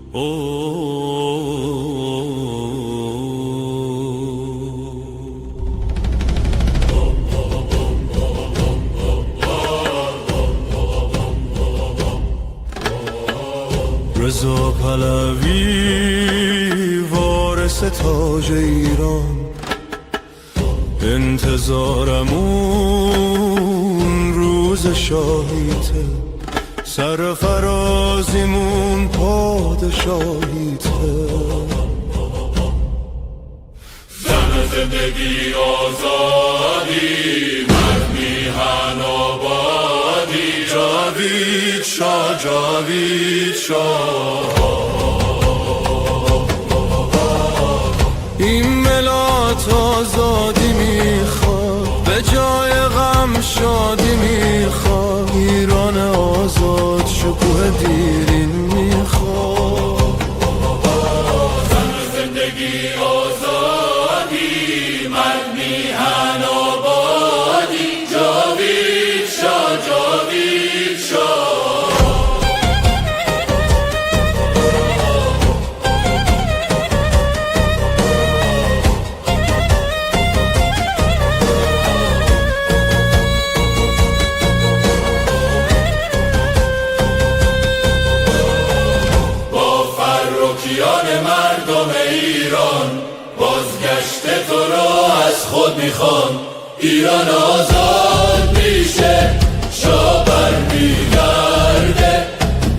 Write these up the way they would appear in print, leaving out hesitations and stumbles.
رضا پهلوی وارث تاج ایران، انتظارمون روز شاهیته، سر فرازیمون پادشاهیته. زن زندگی آزادی، مرد میهن آبادی، جاوید شاه جاوید شاه. این ملت آزادی میخواد، به جای غم شادی میخواد، ایران آزاد شکوه دیرین میخواد. زن زندگی آزادی، مرد میهن آبادی، جاوید شاه جاوید شاه. مردم ایران بازگشت تو را از خود میخوان، ایران آزاد میشه، شاه برمیگرده،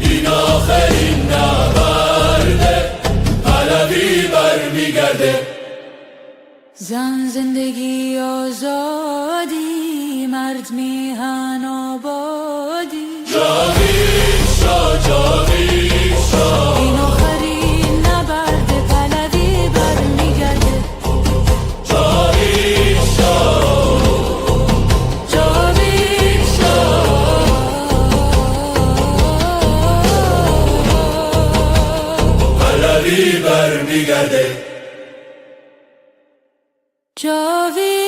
این آخرین نبرده، پهلوی برمیگرده. زن زندگی آزادی، مرد میهن آبادی، جاوید شاه جاوید شاه. این آخرین نبرد، پهلوی برمیگرده. جاوید شاه جاوید شاه، پهلوی برمیگرده. جاوید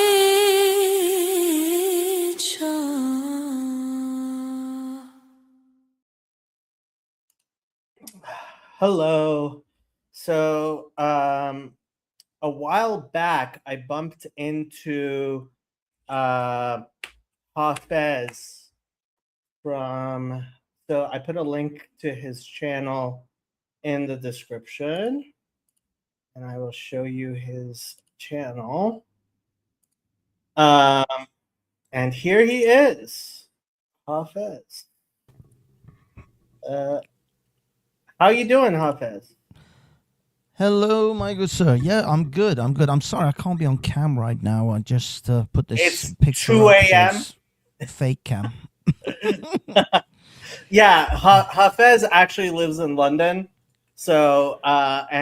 شاه. Hello. So, a while back, I bumped into Hafez from. So I put a link to his channel in the description, and I will show you his channel. And here he is, Hafez. How you doing, Hafez? Hello, my good sir. Yeah, I'm good. I'm sorry I can't be on cam right now. I just put this It's picture 2 up, so a.m. it's fake cam. Yeah, Hafez actually lives in London, so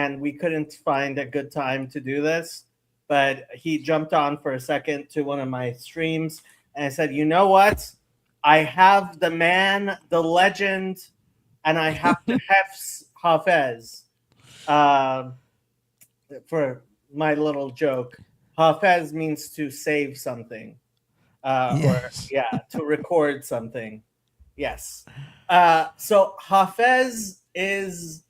and we couldn't find a good time to do this, but he jumped on for a second to one of my streams, and I said, you know what? I have the man, the legend, and I have to Hafez for my little joke. Hafez means to save something, Yes. or to record something. Yes. So Hafez is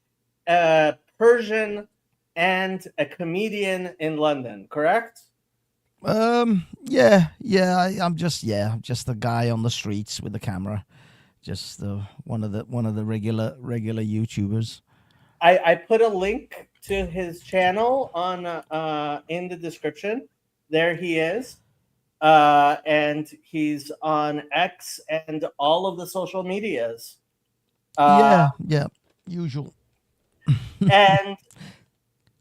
a Persian and a comedian in London, correct? I'm just a guy on the streets with the camera, just one of the regular YouTubers. I put a link to his channel on in the description. There he is, and he's on X and all of the social medias. Yeah, usual. And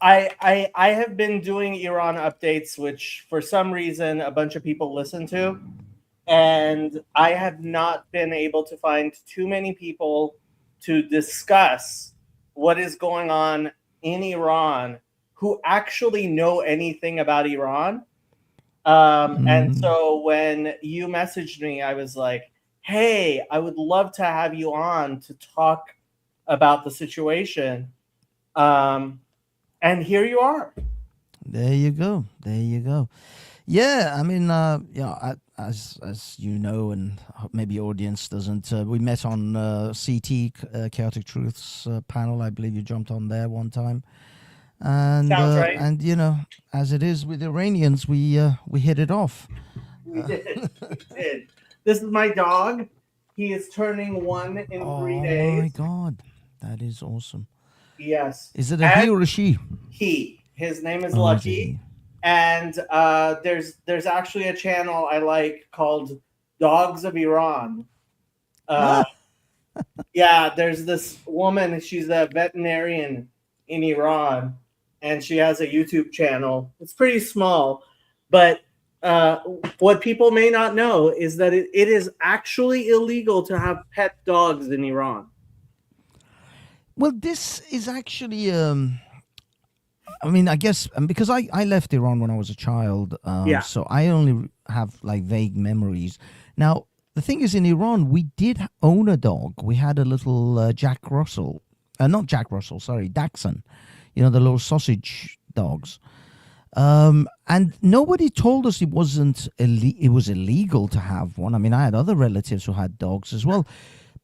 I have been doing Iran updates, which for some reason a bunch of people listen to, and I have not been able to find too many people to discuss what is going on in Iran who actually know anything about Iran. And so when you messaged me, I was like, hey, I would love to have you on to talk about the situation. And here you are. There you go. Yeah, I mean, as you know, and maybe audience doesn't. We met on CT Chaotic Truths panel. I believe you jumped on there one time, Sounds right. and as it is with Iranians, we hit it off. We did. We did. This is my dog. He is turning 1 in 3 Oh days. my God, that is awesome. Yes. Is it a he or a she? He. His name is Oh, it's a Lucky. he. And there's actually a channel I like called Dogs of Iran. Yeah, there's this woman. She's a veterinarian in Iran, and she has a YouTube channel. It's pretty small, but what people may not know is that it is actually illegal to have pet dogs in Iran. Well, this is actually. I mean, I guess because I left Iran when I was a child, Yeah. so I only have like vague memories. Now, the thing is, in Iran, we did own a dog. We had a little Jack Russell, not Jack Russell, sorry, Dachshund. You know, the little sausage dogs. And nobody told us it wasn't it was illegal to have one. I mean, I had other relatives who had dogs as well.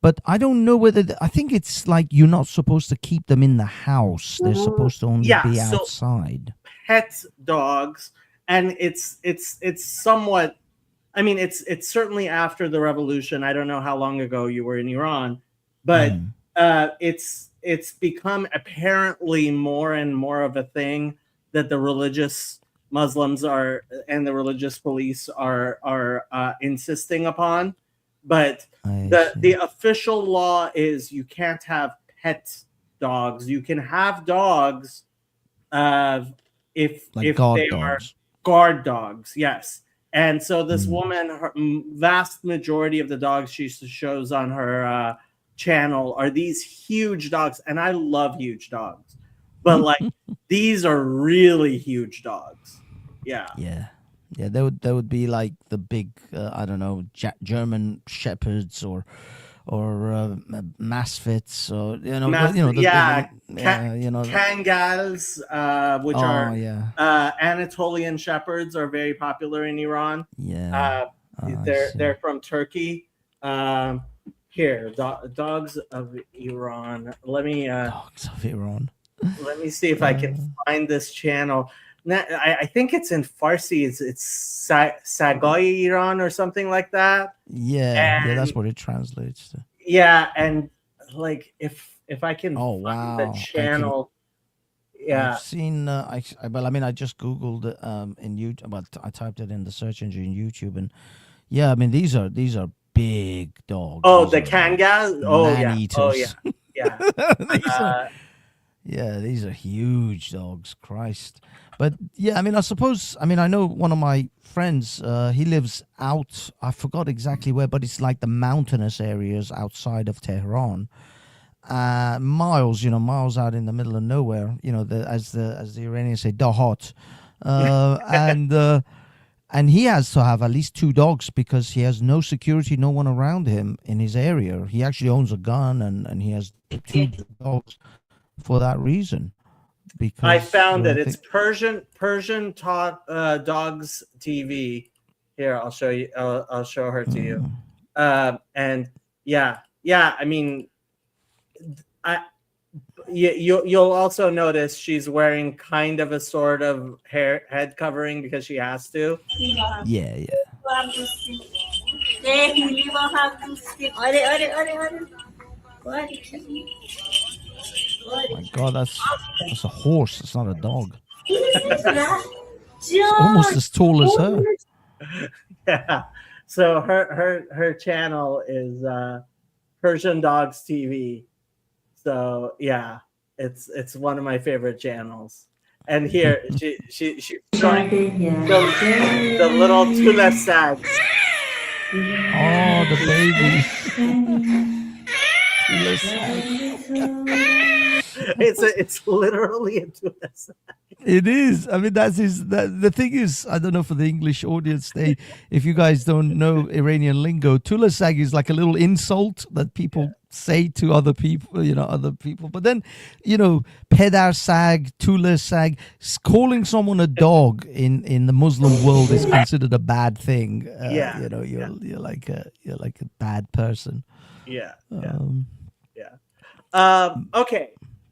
But I don't know whether I think it's like you're not supposed to keep them in the house. They're supposed to only be so outside. pet dogs, and it's somewhat. I mean, it's certainly after the revolution. I don't know how long ago you were in Iran, but it's become apparently more and more of a thing that the religious Muslims are and the religious police are insisting upon. But the official law is you can't have pet dogs. You can have dogs if they are guard dogs. Yes. And so this woman, her vast majority of the dogs she shows on her channel are these huge dogs, and I love huge dogs, but like these are really huge dogs. Yeah. Yeah, they would be like the big I don't know German shepherds or Mastiffs or Kangals, which are Anatolian shepherds, are very popular in Iran. Yeah, they're from Turkey. Here, dogs of Iran. Dogs of Iran. Let me see if I can find this channel. I think it's in Farsi. It's Sagoy Iran or something like that. Yeah, that's what it translates to. Yeah, and like if I can find the channel. I've seen. I just googled it in YouTube, but I typed it in the search engine in YouTube, and yeah, I mean these are big dogs. Oh, the Kangas. Oh yeah. Eaters. Oh yeah. Yeah, these are huge dogs. Christ. But yeah, I mean, I know one of my friends, he lives out, I forgot exactly where, but it's like the mountainous areas outside of Tehran. Miles out in the middle of nowhere, as the Iranians say, dahat. And he has to have at least 2 dogs because he has no security, no one around him in his area. He actually owns a gun and he has 2 dogs for that reason. Because I found it. It's Persian Dogs TV. Here, I'll show you. I'll show her to you. And yeah. I mean, you'll also notice she's wearing kind of a sort of head covering because she has to. Yeah. My God, that's a horse. It's not a dog. It's almost as tall as her. Yeah. So her channel is Persian Dogs TV. So yeah, it's one of my favorite channels. And here she's showing the little tula sags. Oh, the baby. Tula sag. It's literally a tula sag. It is. I mean, the thing is, I don't know for the English audience, if you guys don't know Iranian lingo, tula sag is like a little insult that people say to other people, But then, pedar sag, tula sag, calling someone a dog in the Muslim world is considered a bad thing. Yeah, You're like a bad person. yeah. Um, Okay.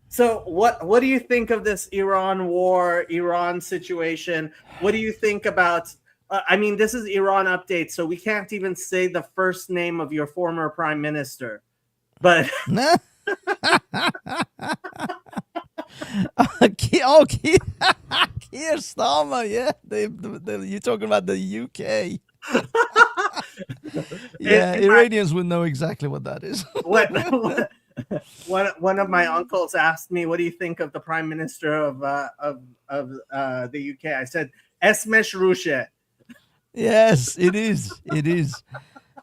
So what do you think of this Iran war, Iran situation? What do you think about I mean, this is Iran update, so we can't even say the first name of your former prime minister. But Keir Starmer, yeah. You're talking about the UK. Yeah, Iranians would know exactly what that is. One of my uncles asked me, "What do you think of the prime minister of the UK?" I said, "Esmesh Rushe." Yes, it is. It is,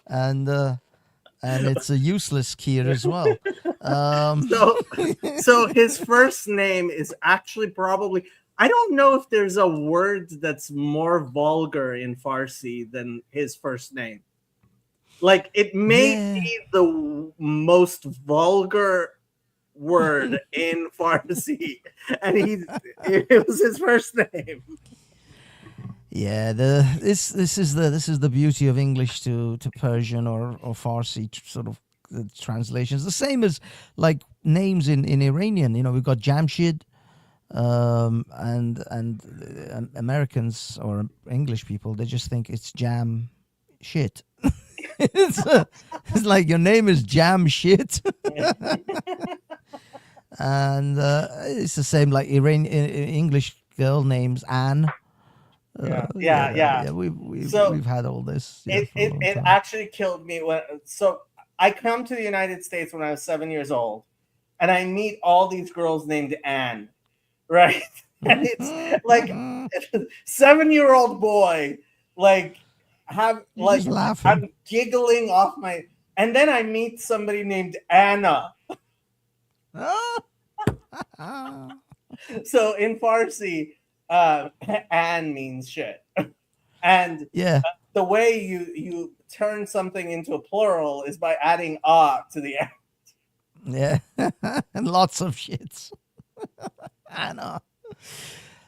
and it's a useless Keir as well. So his first name is actually probably. I don't know if there's a word that's more vulgar in Farsi than his first name. Like, it may be the most vulgar word in Farsi, and it was his first name. Yeah, this is the beauty of English to Persian or Farsi sort of translations. The same as like names in Iranian. We've got Jamshid, and Americans or English people, they just think it's jam shit. It's like your name is Jam Shit. And it's the same like English girl names Anne. Yeah. We've had all this. It actually killed me so I come to the United States when I was 7 years old, and I meet all these girls named Anne, right? And it's like 7-year-old boy, like I'm giggling off my, and then I meet somebody named Anna. So in Farsi, Anne means shit, and the way you turn something into a plural is by adding "a" to the end. Yeah, and lots of shits. Anna.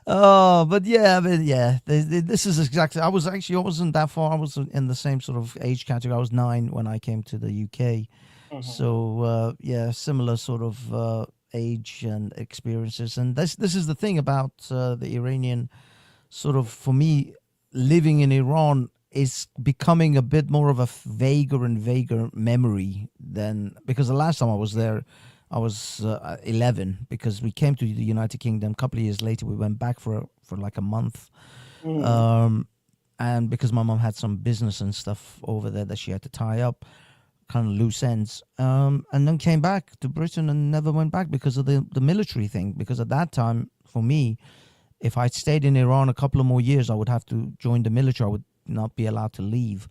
Oh, but this is exactly. I wasn't that far. I was in the same sort of age category. I was 9 when I came to the UK. Mm-hmm. So similar sort of age and experiences. And this is the thing about the Iranian sort of, for me, living in Iran is becoming a bit more of a vaguer and vaguer memory than, because the last time I was there, I was 11, because we came to the United Kingdom. A couple of years later, we went back for like a month. And because my mom had some business and stuff over there that she had to tie up, kind of loose ends, and then came back to Britain and never went back because of the military thing. Because at that time, for me, if I'd stayed in Iran a couple of more years, I would have to join the military. I would not be allowed to leave.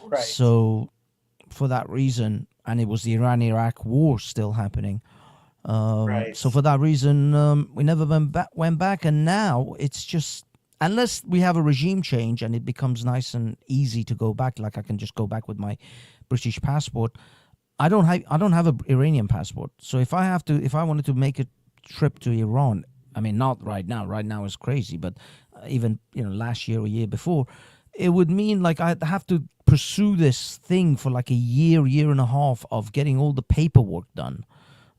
Right. So for that reason, and it was the Iran-Iraq war still happening. Right. So for that reason, we never went back. And now it's just, unless we have a regime change and it becomes nice and easy to go back, like I can just go back with my British passport. I don't have an Iranian passport. So if I wanted to make a trip to Iran, I mean, not right now. Right now is crazy, but even last year or year before, it would mean like I'd have to pursue this thing for like a year and a half of getting all the paperwork done.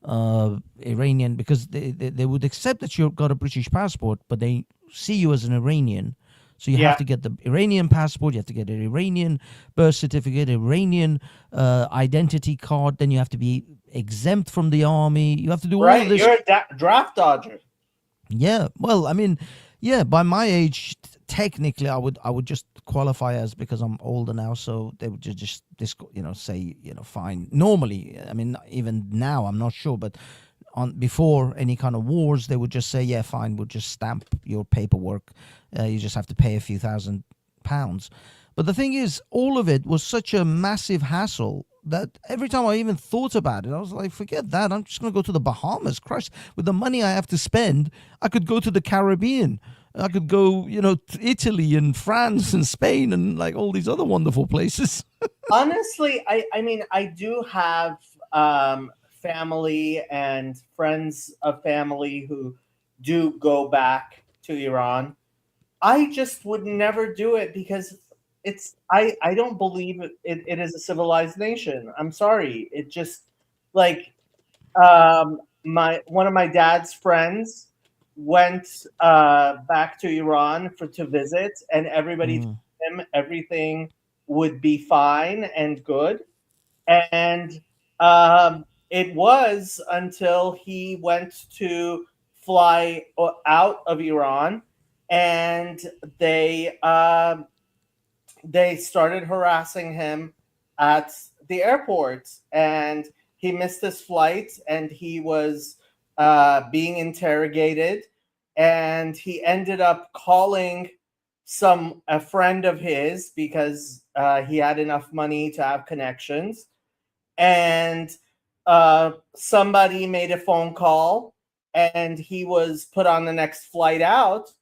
Iranian, because they would accept that you've got a British passport, but they see you as an Iranian. So you have to get the Iranian passport, you have to get an Iranian birth certificate, Iranian identity card, then you have to be exempt from the army. You have to do all of this. You're a draft dodger. Yeah, well, I mean, by my age, technically, I would just qualify as, because I'm older now, so they would just say, fine. Normally, I mean, even now, I'm not sure, but before any kind of wars, they would just say, yeah, fine, we'll just stamp your paperwork. You just have to pay a few £1,000s. But the thing is, all of it was such a massive hassle that every time I even thought about it, I was like, forget that. I'm just going to go to the Bahamas. Christ, with the money I have to spend, I could go to the Caribbean. I could go, to Italy and France and Spain and like all these other wonderful places. Honestly, I mean, I do have family and friends of family who do go back to Iran. I just would never do it because I don't believe it is a civilized nation. I'm sorry. It just like my one of my dad's friends went back to Iran to visit, and everybody told Mm. him everything would be fine and good. And it was until he went to fly out of Iran, and they started harassing him at the airport, and he missed his flight, and he was being interrogated, and he ended up calling a friend of his because he had enough money to have connections, and somebody made a phone call, and he was put on the next flight out.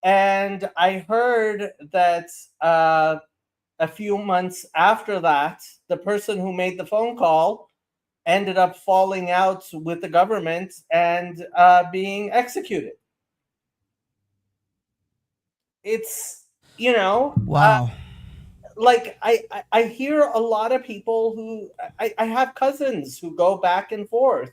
And I heard that a few months after that, the person who made the phone call ended up falling out with the government and being executed. It's, you know, Wow. like I hear a lot of people who I have cousins who go back and forth,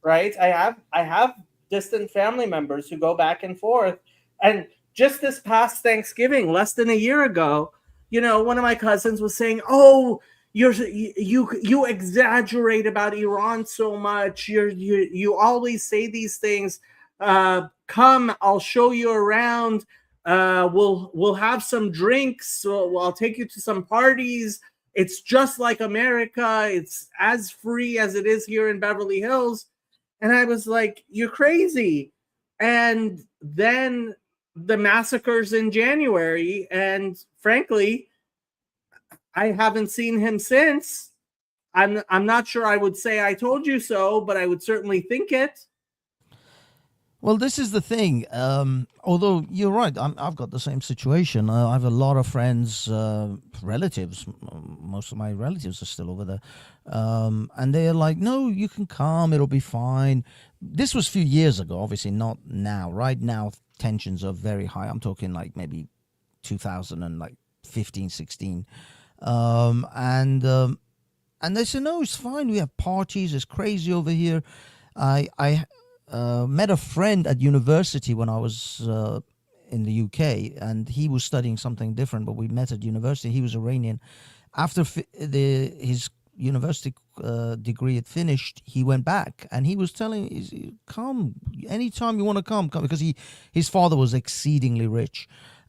right? I have distant family members who go back and forth. And just this past Thanksgiving, less than a year ago, one of my cousins was saying, "Oh, you exaggerate about Iran so much. You always say these things. Come, I'll show you around. We'll have some drinks. So I'll take you to some parties. It's just like America. It's as free as it is here in Beverly Hills." And I was like, "You're crazy." And then the massacres in January, and frankly, I haven't seen him since. I'm not sure I would say I told you so, but I would certainly think it. Well, this is the thing. Although you're right, I've got the same situation. I have a lot of friends, relatives. Most of my relatives are still over there, and they're like, "No, you can come. It'll be fine." This was a few years ago, obviously not now. Right now, tensions are very high. I'm talking like maybe 2000 and like 15, 16, and they said, "No, it's fine. We have parties. It's crazy over here." I met a friend at university when I was in the UK, and he was studying something different. But we met at university. He was Iranian. After his university degree had finished, he went back, and he was telling, "Come anytime you want to come, come," because his father was exceedingly rich.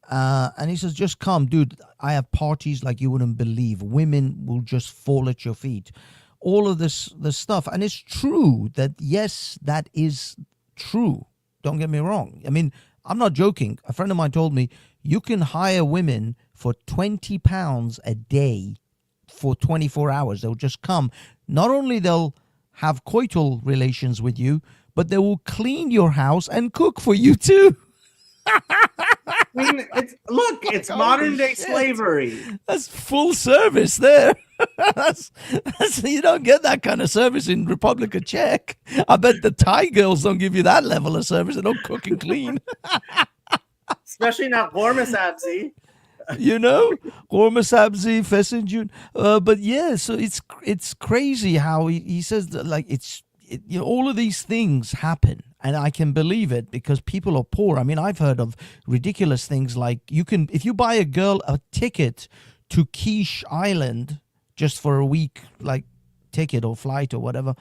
And he says, "Just come, dude. I have parties like you wouldn't believe. Women will just fall at your feet." All of this stuff, and it's true that yes, that is true. Don't get me wrong. I mean, I'm not joking. A friend of mine told me you can hire women for £20 a day for 24 hours. They'll just come. Not only they'll have coital relations with you, but they will clean your house and cook for you too. I mean, it's modern day slavery. That's full service there. that's you don't get that kind of service in Republic of Czech. I bet the Thai girls don't give you that level of service. They don't cook and clean. Especially not Gorma Sabzi. Gorma Sabzi, Fesenjun. But yeah, so it's crazy how he says that, like, all of these things happen, and I can believe it because people are poor. I mean, I've heard of ridiculous things like if you buy a girl a ticket to Quiche Island just for a week, like ticket or flight or whatever,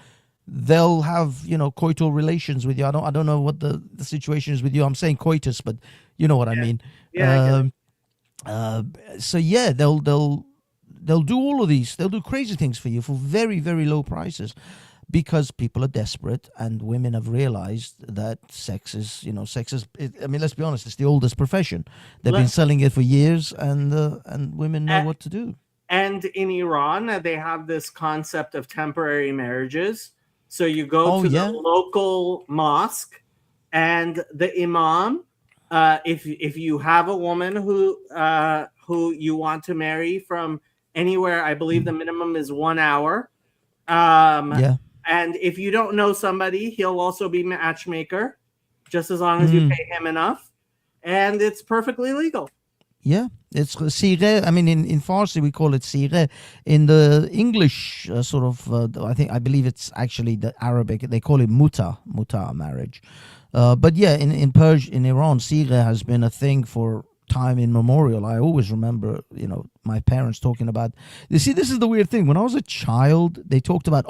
they'll have coital relations with you. I don't know what the situation is with you. I'm saying coitus, but you know what I mean. Yeah. So yeah, they'll do all of these. They'll do crazy things for you for very, very low prices, because people are desperate, and women have realized that sex is. I mean, let's be honest, it's the oldest profession. They've been selling it for years, and women know what to do. And in Iran, they have this concept of temporary marriages. So you go to the local mosque, and the imam, if you have a woman who you want to marry from anywhere, I believe the minimum is 1 hour. Yeah. And if you don't know somebody, he'll also be matchmaker, just as long as you pay him enough, and it's perfectly legal. Yeah, it's sire. I mean, in Farsi we call it sire. In the English I believe it's actually the Arabic. They call it muta marriage. But yeah, in Persia, in Iran, sire has been a thing for time immemorial. I always remember, my parents talking about. You see, this is the weird thing. When I was a child, they talked about,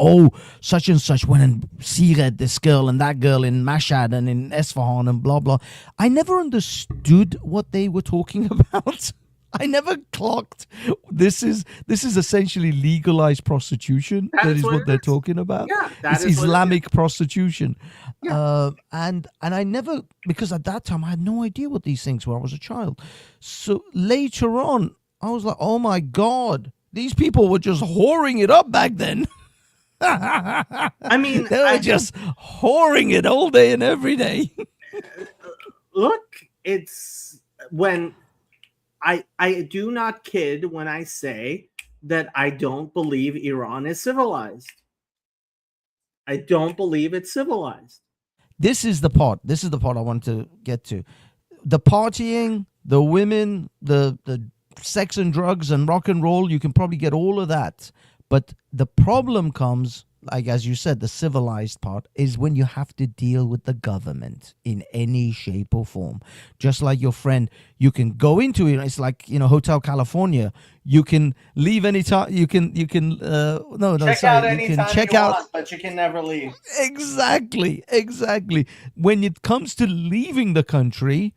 such and such went and sired this girl and that girl in Mashhad and in Esfahan and blah blah. I never understood what they were talking about. I never clocked. This is essentially legalized prostitution. That is what they're talking about. Yeah, it's Islamic prostitution. Yeah. And I never, because at that time I had no idea what these things were. I was a child. So later on, I was like, oh my God, these people were just whoring it up back then. I mean, they were just whoring it all day and every day. Look, it's when I do not kid when I say that I don't believe Iran is civilized. I don't believe it's civilized. This is the part I want to get to. The partying, the women, the sex and drugs and rock and roll, you can probably get all of that. But the problem comes, like as you said, the civilized part is when you have to deal with the government in any shape or form. Just like your friend, you can go into it. It's like, Hotel California. You can leave anytime. You can check out anytime you want, but you can never leave. Exactly. When it comes to leaving the country,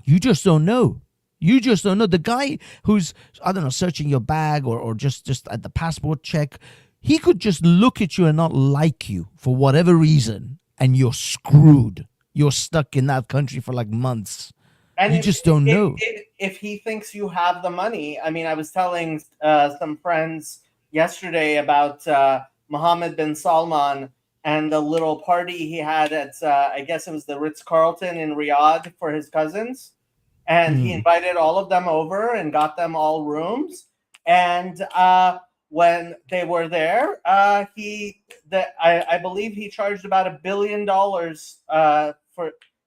you just don't know. The guy who's, I don't know, searching your bag or just at the passport check, he could just look at you and not like you for whatever reason, and you're screwed. You're stuck in that country for like months. And you just don't know. If he thinks you have the money, I mean, I was telling some friends yesterday about Mohammed bin Salman and the little party he had at, I guess it was the Ritz-Carlton in Riyadh for his cousins. And he invited all of them over and got them all rooms. And when they were there, I believe he charged about $1 billion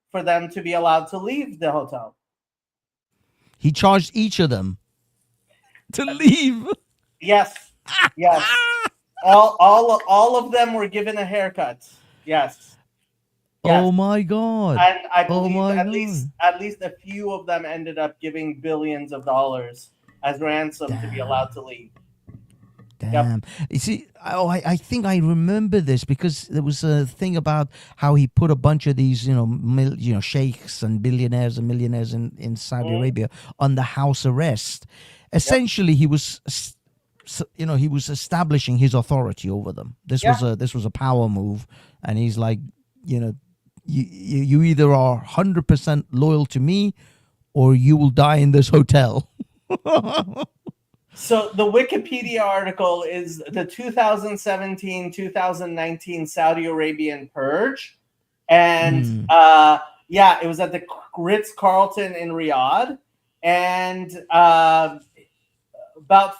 for them to be allowed to leave the hotel. He charged each of them to leave. Yes. All of them were given a haircut. Yes. Oh my God! And I believe at least a few of them ended up giving billions of dollars as ransom to be allowed to leave. Damn. Yep. You see, I think I remember this because there was a thing about how he put a bunch of these, sheikhs and billionaires and millionaires in Saudi Arabia under house arrest. Essentially, he was, he was establishing his authority over them. This was a power move, and he's like, you either are 100% loyal to me, or you will die in this hotel. So the Wikipedia article is the 2017-2019 Saudi Arabian purge. And it was at the Ritz-Carlton in Riyadh. And about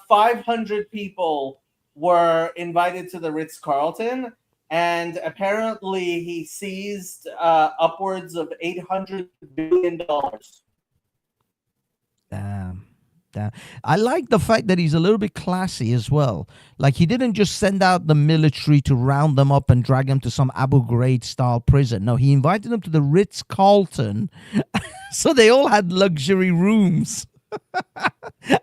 500 people were invited to the Ritz-Carlton. And apparently he seized upwards of $800 billion. Damn. I like the fact that he's a little bit classy as well. Like, he didn't just send out the military to round them up and drag them to some Abu Ghraib style prison. No, he invited them to the Ritz-Carlton, so they all had luxury rooms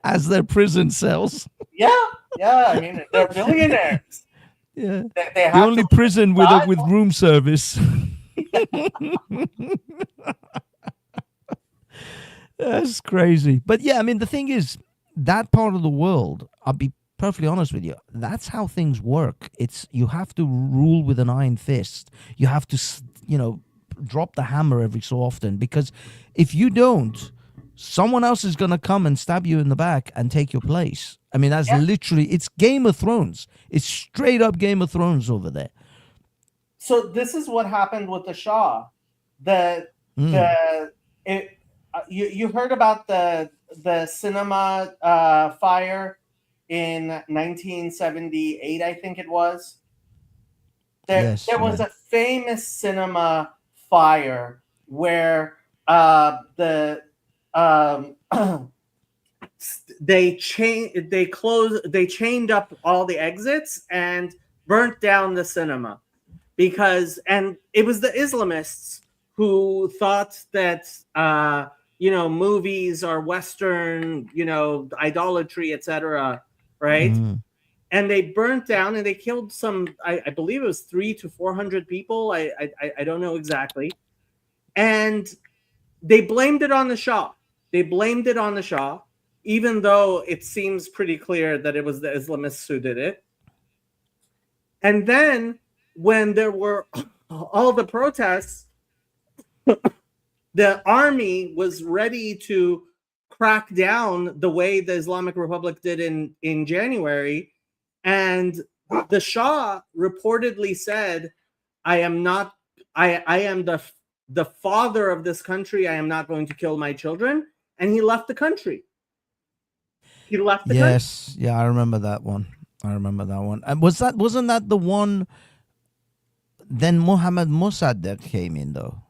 as their prison cells. Yeah. I mean, they're billionaires. Yeah, they the only prison with room service. That's crazy. But yeah, I mean, the thing is, that part of the world, I'll be perfectly honest with you, that's how things work. You have to rule with an iron fist. You have to, drop the hammer every so often, because if you don't, someone else is going to come and stab you in the back and take your place. I mean, that's literally, it's Game of Thrones. It's straight up Game of Thrones over there. So this is what happened with the Shah. You heard about the cinema fire in 1978, I think it was. Yes, There was yeah. a famous cinema fire where the um, they chained up all the exits and burnt down the cinema because, and it was the Islamists who thought that movies are Western, idolatry, etc., right? Mm. And they burnt down and they killed some, I believe it was 300 to 400 people. I don't know exactly. And they blamed it on the Shah. They blamed it on the Shah, even though it seems pretty clear that it was the Islamists who did it. And then when there were all the protests, the army was ready to crack down the way the Islamic Republic did in January. And the Shah reportedly said, I am not, I am the father of this country. I am not going to kill my children. And he left the country. He left the country. Yes, yeah, I remember that one. And wasn't that the one? Then Mohammed Mossadegh came in, though.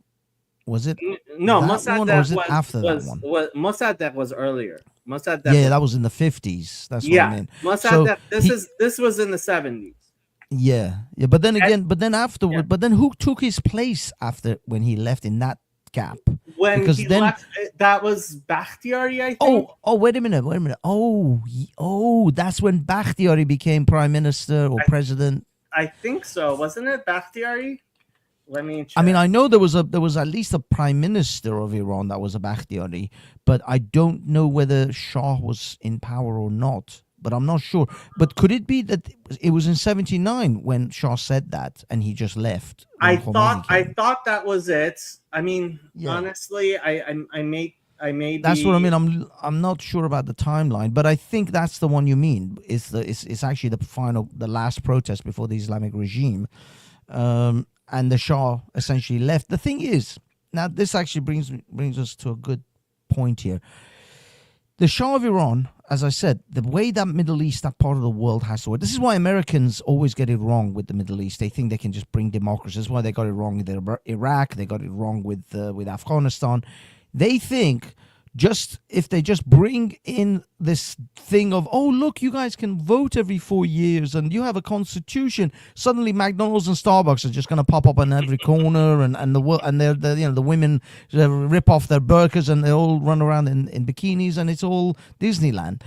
Was it No, that Mossadegh one, or was it was, after that one? Mossadegh was earlier. Mossadegh Yeah, was, that was in the 50s. That's what I yeah, mean. Mossadegh. So This was in the 70s. yeah. But then again, And- but then afterward, yeah. but then who took his place after when he left in that gap? When Because he then- left, that was Bakhtiari, I think. Wait a minute. Oh, that's when Bakhtiari became prime minister or president. I think so. Wasn't it Bakhtiari? Let me check. I mean, I know there was at least a prime minister of Iran that was a Bakhtiari, but I don't know whether Shah was in power or not. But I'm not sure. But could it be that it was in '79 when Shah said that and he just left? I when Khomeini came? thought that was it. I mean, Yeah. honestly, I may That's be, what I mean. I'm not sure about the timeline, but I think that's the one you mean. It's actually the last protest before the Islamic regime, and the Shah essentially left. The thing is, now this actually brings us to a good point here. The Shah of Iran, as I said, the way that Middle East, that part of the world has to work. This is why Americans always get it wrong with the Middle East. They think they can just bring democracy. This is why they got it wrong with Iraq. They got it wrong with Afghanistan. They think if they just bring in this thing of, oh, look, you guys can vote every 4 years and you have a constitution, suddenly McDonald's and Starbucks are just going to pop up on every corner, and the women rip off their burqas and they all run around in bikinis, and it's all Disneyland.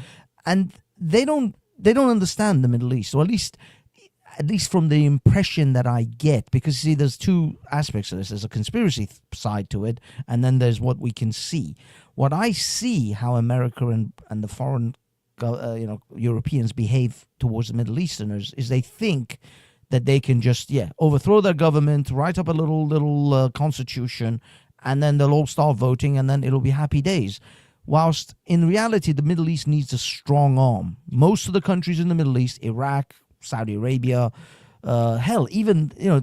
And they don't understand the Middle East, or at least from the impression that I get, because see, there's two aspects of this. There's a conspiracy side to it, and then there's what we can see. What I see, how America and the foreign, Europeans behave towards the Middle Easterners, is they think that they can just overthrow their government, write up a little constitution, and then they'll all start voting, and then it'll be happy days. Whilst in reality, the Middle East needs a strong arm. Most of the countries in the Middle East, Iraq, Saudi Arabia, hell, even the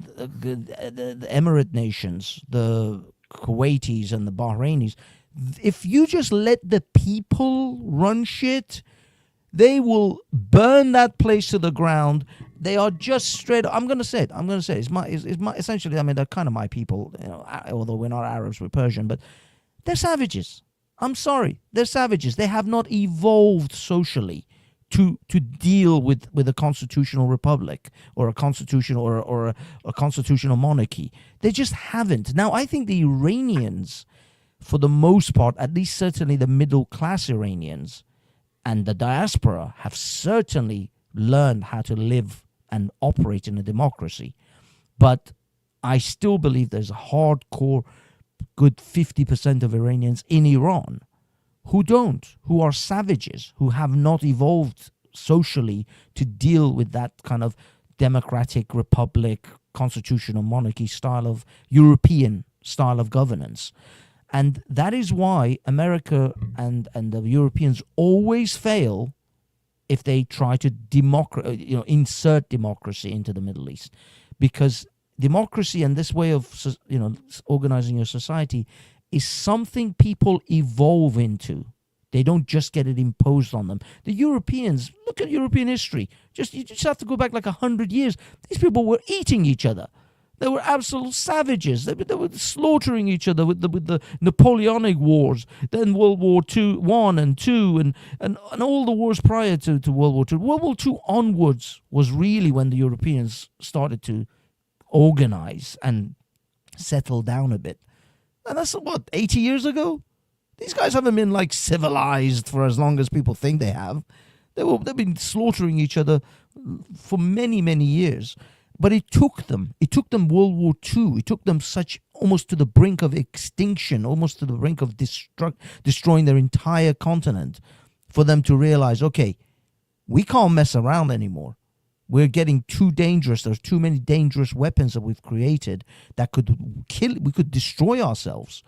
Emirate nations, the Kuwaitis and the Bahrainis, if you just let the people run shit, they will burn that place to the ground. They are just straight. I'm gonna say it. It's my essentially. I mean, they're kind of my people. Although we're not Arabs, we're Persian, but they're savages. I'm sorry, they're savages. They have not evolved socially to deal with a constitutional republic or a constitution or a constitutional monarchy. They just haven't. Now, I think the Iranians, for the most part, at least certainly the middle class Iranians and the diaspora, have certainly learned how to live and operate in a democracy. But I still believe there's a hardcore good 50% of Iranians in Iran who are savages, who have not evolved socially to deal with that kind of democratic republic, constitutional monarchy style of European style of governance. And that is why America and the Europeans always fail if they try to insert democracy into the Middle East, because democracy and this way of organizing your society is something people evolve into. They don't just get it imposed on them. The Europeans, look at European history. You just have to go back like 100 years. These people were eating each other. They were absolute savages. They were slaughtering each other with the Napoleonic Wars, then World War One and Two, and all the wars prior to World War Two. World War Two onwards was really when the Europeans started to organize and settle down a bit. And that's what, 80 years ago? These guys haven't been like civilized for as long as people think they have. They've been slaughtering each other for many, many years. But it took them World War II. It took them almost to the brink of extinction, almost to the brink of destroying their entire continent, for them to realize, okay, we can't mess around anymore. We're getting too dangerous. There's too many dangerous weapons that we've created that we could destroy ourselves.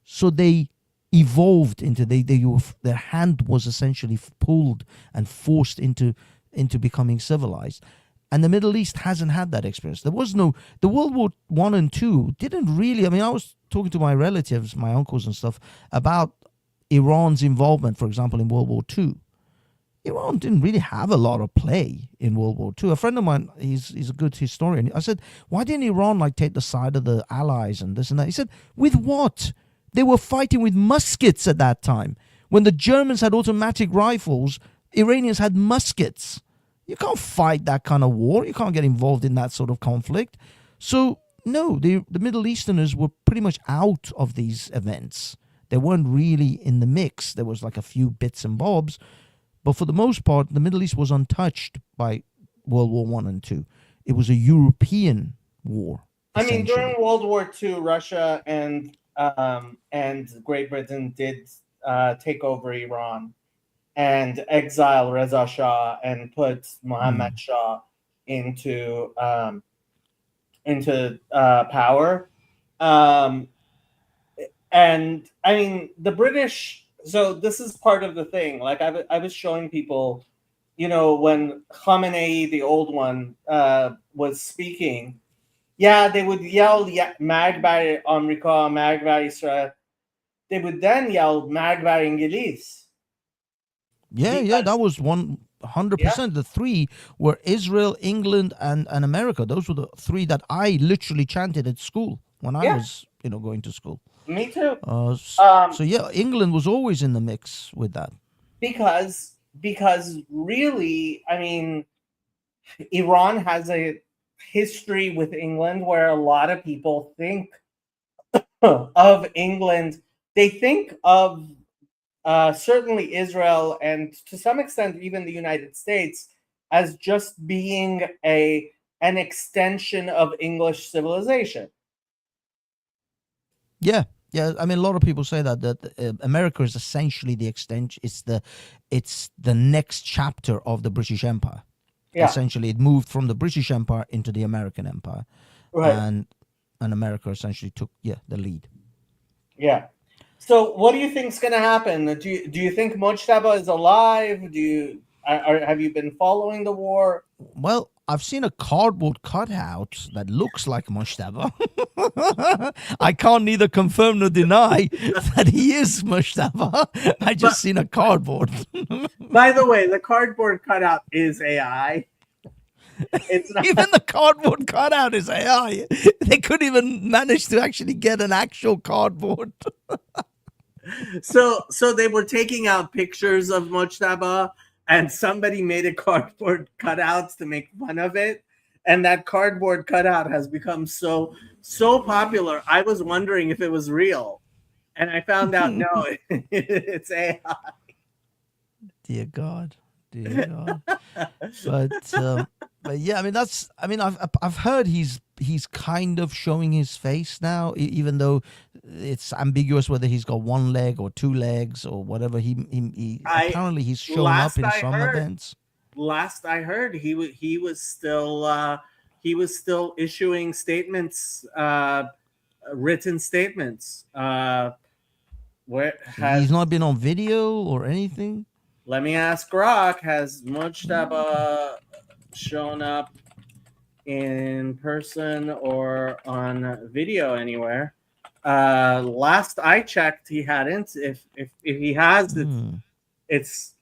So they evolved into their hand was essentially pulled and forced into becoming civilized. And the Middle East hasn't had that experience. The World War One and Two didn't really. I mean, I was talking to my relatives, my uncles and stuff, about Iran's involvement, for example, in World War Two. Iran didn't really have a lot of play in World War Two. A friend of mine, he's a good historian. I said, why didn't Iran take the side of the Allies and this and that? He said, with what? They were fighting with muskets at that time. When the Germans had automatic rifles, Iranians had muskets. You can't fight that kind of war. You can't get involved in that sort of conflict. So, no, the Middle Easterners were pretty much out of these events. They weren't really in the mix. There was like a few bits and bobs. But for the most part, the Middle East was untouched by World War One and Two. It was a European war. I mean, during World War II, Russia and Great Britain did take over Iran and exile Reza Shah and put Mohammad Shah into power. And I mean, the British. So this is part of the thing. Like I was showing people, when Khamenei, the old one, was speaking. Yeah, they would yell "Mag bar America, Mag bar Israel." They would then yell "Mag bar Ingilis." Yeah, that was 100%. The three were Israel, England, and America. Those were the three that I literally chanted at school when I was, going to school. Me too. So yeah, England was always in the mix with that. Because really, I mean, Iran has a history with England where a lot of people think of England. They think of certainly Israel and to some extent even the United States as just being an extension of English civilization. Yeah. I mean, a lot of people say that America is essentially the extension. It's the next chapter of the British Empire. Yeah. Essentially, it moved from the British Empire into the American Empire, right? And America essentially took the lead. Yeah. So, what do you think is going to happen? Do you think Mojtaba is alive? Have you been following the war? Well, I've seen a cardboard cutout that looks like Mojtaba. I can't neither confirm nor deny that he is Mojtaba. I just seen a cardboard. By the way, the cardboard cutout is AI. It's not... Even the cardboard cutout is AI. They couldn't even manage to actually get an actual cardboard. So they were taking out pictures of Mojtaba, and somebody made a cardboard cutout to make fun of it. And that cardboard cutout has become so popular. I was wondering if it was real. And I found out, no, it's AI. Dear God. But yeah, I mean, I've heard he's kind of showing his face now, even though it's ambiguous whether he's got one leg or two legs or whatever. Apparently he's shown up in some events. Last I heard, he was still issuing statements, written statements. He's not been on video or anything. Let me ask Rock. Has Mojtaba shown up in person or on video anywhere? Last I checked, he hadn't. If he has, it's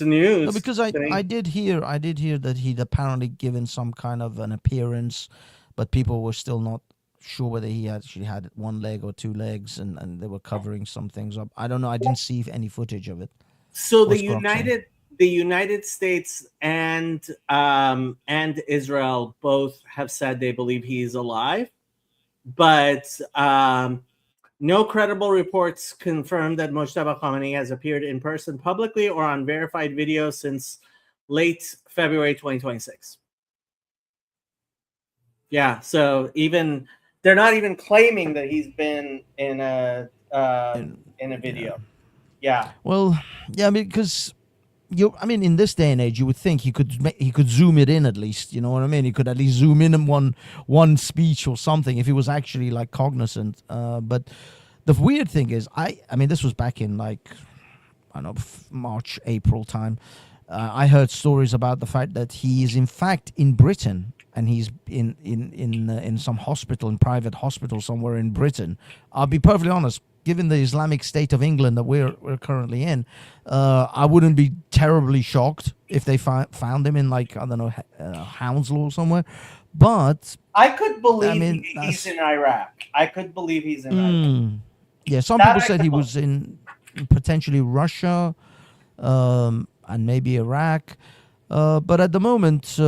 news. No, because I did hear that he'd apparently given some kind of an appearance, but people were still not sure whether he actually had one leg or two legs, and they were covering some things up. I don't know. I didn't see any footage of it. So What's Grok saying? the United States and Israel both have said they believe he's alive, but no credible reports confirm that Mojtaba Khamenei has appeared in person publicly or on verified video since late February 2026. Yeah, so even they're not even claiming that he's been in a video. Yeah. Well, yeah, I mean, because in this day and age, you would think he could zoom it in at least. You know what I mean? He could at least zoom in one speech or something if he was actually like cognizant. But the weird thing is, I mean, this was back in like I don't know March, April time. I heard stories about the fact that he is in fact in Britain. And he's in some hospital, in private hospital somewhere in Britain. I'll be perfectly honest. Given the Islamic State of England that we're currently in, I wouldn't be terribly shocked if they found him in like I don't know Hounslow or somewhere. But I could believe he's in Iraq. I could believe he's in Iraq. Yeah, some people said he was in potentially Russia, and maybe Iraq. But at the moment.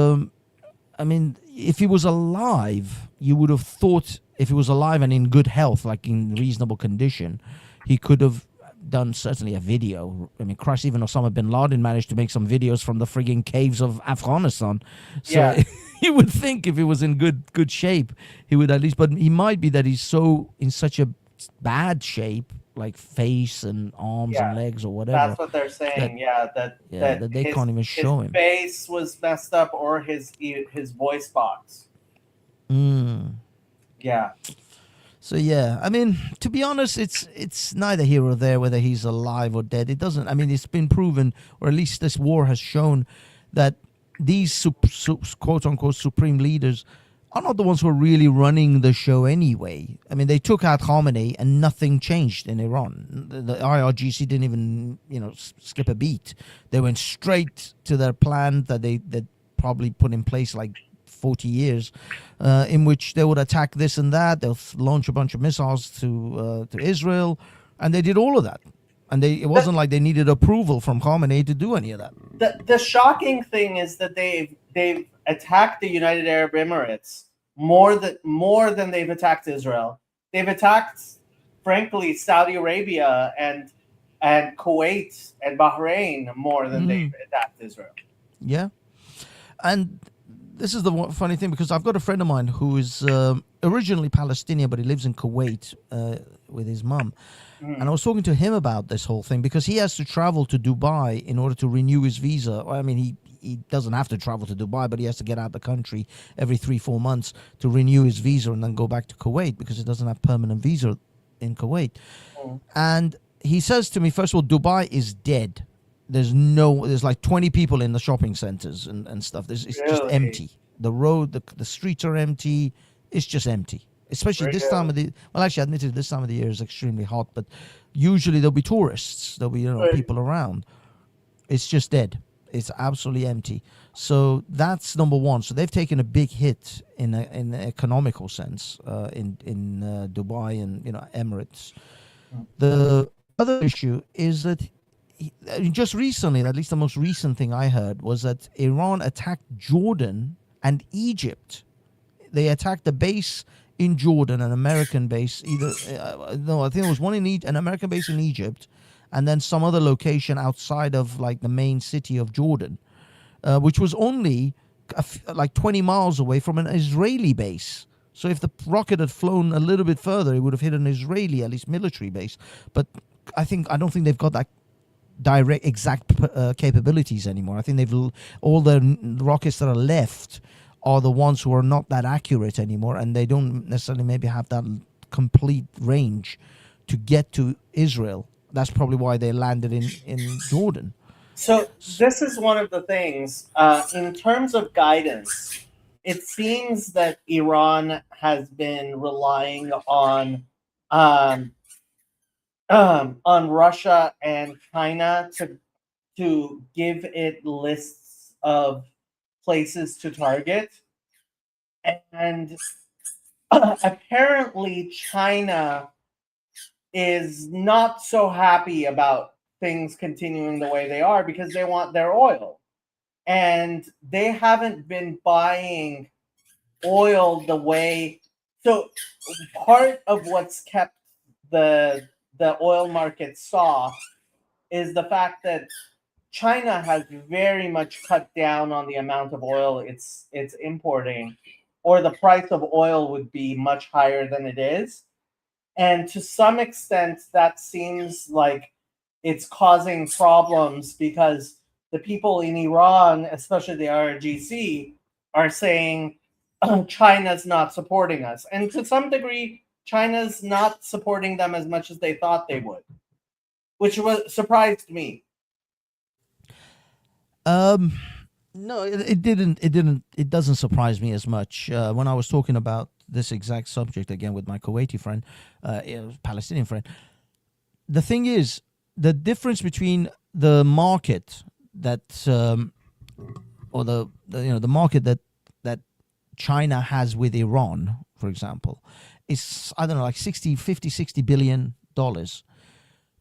I mean, if he was alive, you would have thought if he was alive and in good health, like in reasonable condition, he could have done certainly a video. I mean, Christ, even Osama bin Laden managed to make some videos from the frigging caves of Afghanistan. So yeah. You would think if he was in good shape, he would at least. But he might be that he's in such a bad shape, like face and arms and legs or whatever. That's what they're saying. That they can't even show him. His face was messed up, or his voice box. Yeah. So yeah, I mean, to be honest, it's neither here or there whether he's alive or dead. It doesn't. I mean, it's been proven, or at least this war has shown, that these quote unquote supreme leaders are not the ones who are really running the show anyway. I mean, they took out Khamenei and nothing changed in Iran. The IRGC didn't even, skip a beat. They went straight to their plan that they probably put in place like 40 years, in which they would attack this and that. They'll launch a bunch of missiles to Israel, and they did all of that. And it wasn't like they needed approval from Khamenei to do any of that. The shocking thing is that they've attacked the United Arab Emirates more than they've attacked Israel. They've attacked, frankly, Saudi Arabia and Kuwait and Bahrain more than they've attacked Israel. Yeah, and this is the funny thing, because I've got a friend of mine who is originally Palestinian, but he lives in Kuwait with his mum. And I was talking to him about this whole thing because he has to travel to Dubai in order to renew his visa. I mean, he doesn't have to travel to Dubai, but he has to get out of the country every 3-4 months to renew his visa and then go back to Kuwait because he doesn't have permanent visa in Kuwait. And he says to me, first of all, Dubai is dead. There's like 20 people in the shopping centers and stuff. It's just empty. The road, the streets are empty. It's just empty. Especially this time of the actually, admittedly, this time of the year is extremely hot, but usually there'll be tourists, there'll be people around. It's just dead. It's absolutely empty. So that's number one. So they've taken a big hit in an economical sense in Dubai and Emirates. The other issue is that just recently, at least the most recent thing I heard was that Iran attacked Jordan and Egypt. They attacked the base in Jordan, an American base, I think it was an American base in Egypt, and then some other location outside of like the main city of Jordan, which was only like 20 miles away from an Israeli base. So if the rocket had flown a little bit further, it would have hit an Israeli, at least military base. But I don't think they've got that direct exact capabilities anymore. I think all the rockets that are left are the ones who are not that accurate anymore, and they don't necessarily maybe have that complete range to get to Israel. That's probably why they landed in Jordan. So this is one of the things, in terms of guidance, it seems that Iran has been relying on on Russia and China to give it lists of places to target, and apparently China is not so happy about things continuing the way they are because they want their oil, and they haven't been buying oil the way. So part of what's kept the oil market soft is the fact that China has very much cut down on the amount of oil it's importing, or the price of oil would be much higher than it is. And to some extent, that seems like it's causing problems because the people in Iran, especially the RGC, are saying China's not supporting us. And to some degree, China's not supporting them as much as they thought they would, which was surprised me. No, it didn't. It didn't. It doesn't surprise me as much. When I was talking about this exact subject again with my Kuwaiti friend, Palestinian friend, the thing is, the difference between the market that, or the market that China has with Iran, for example, is, I don't know, like 60 billion dollars.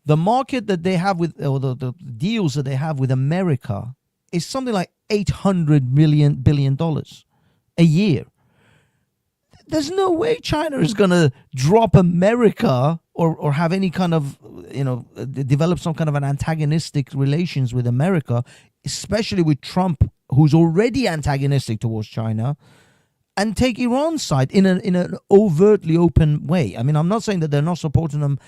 The market that they have with, or the deals that they have with America is something like $800 billion a year. There's no way China is going to drop America or have any kind of, develop some kind of an antagonistic relations with America, especially with Trump, who's already antagonistic towards China, and take Iran's side in an overtly open way. I mean, I'm not saying that they're not supporting them,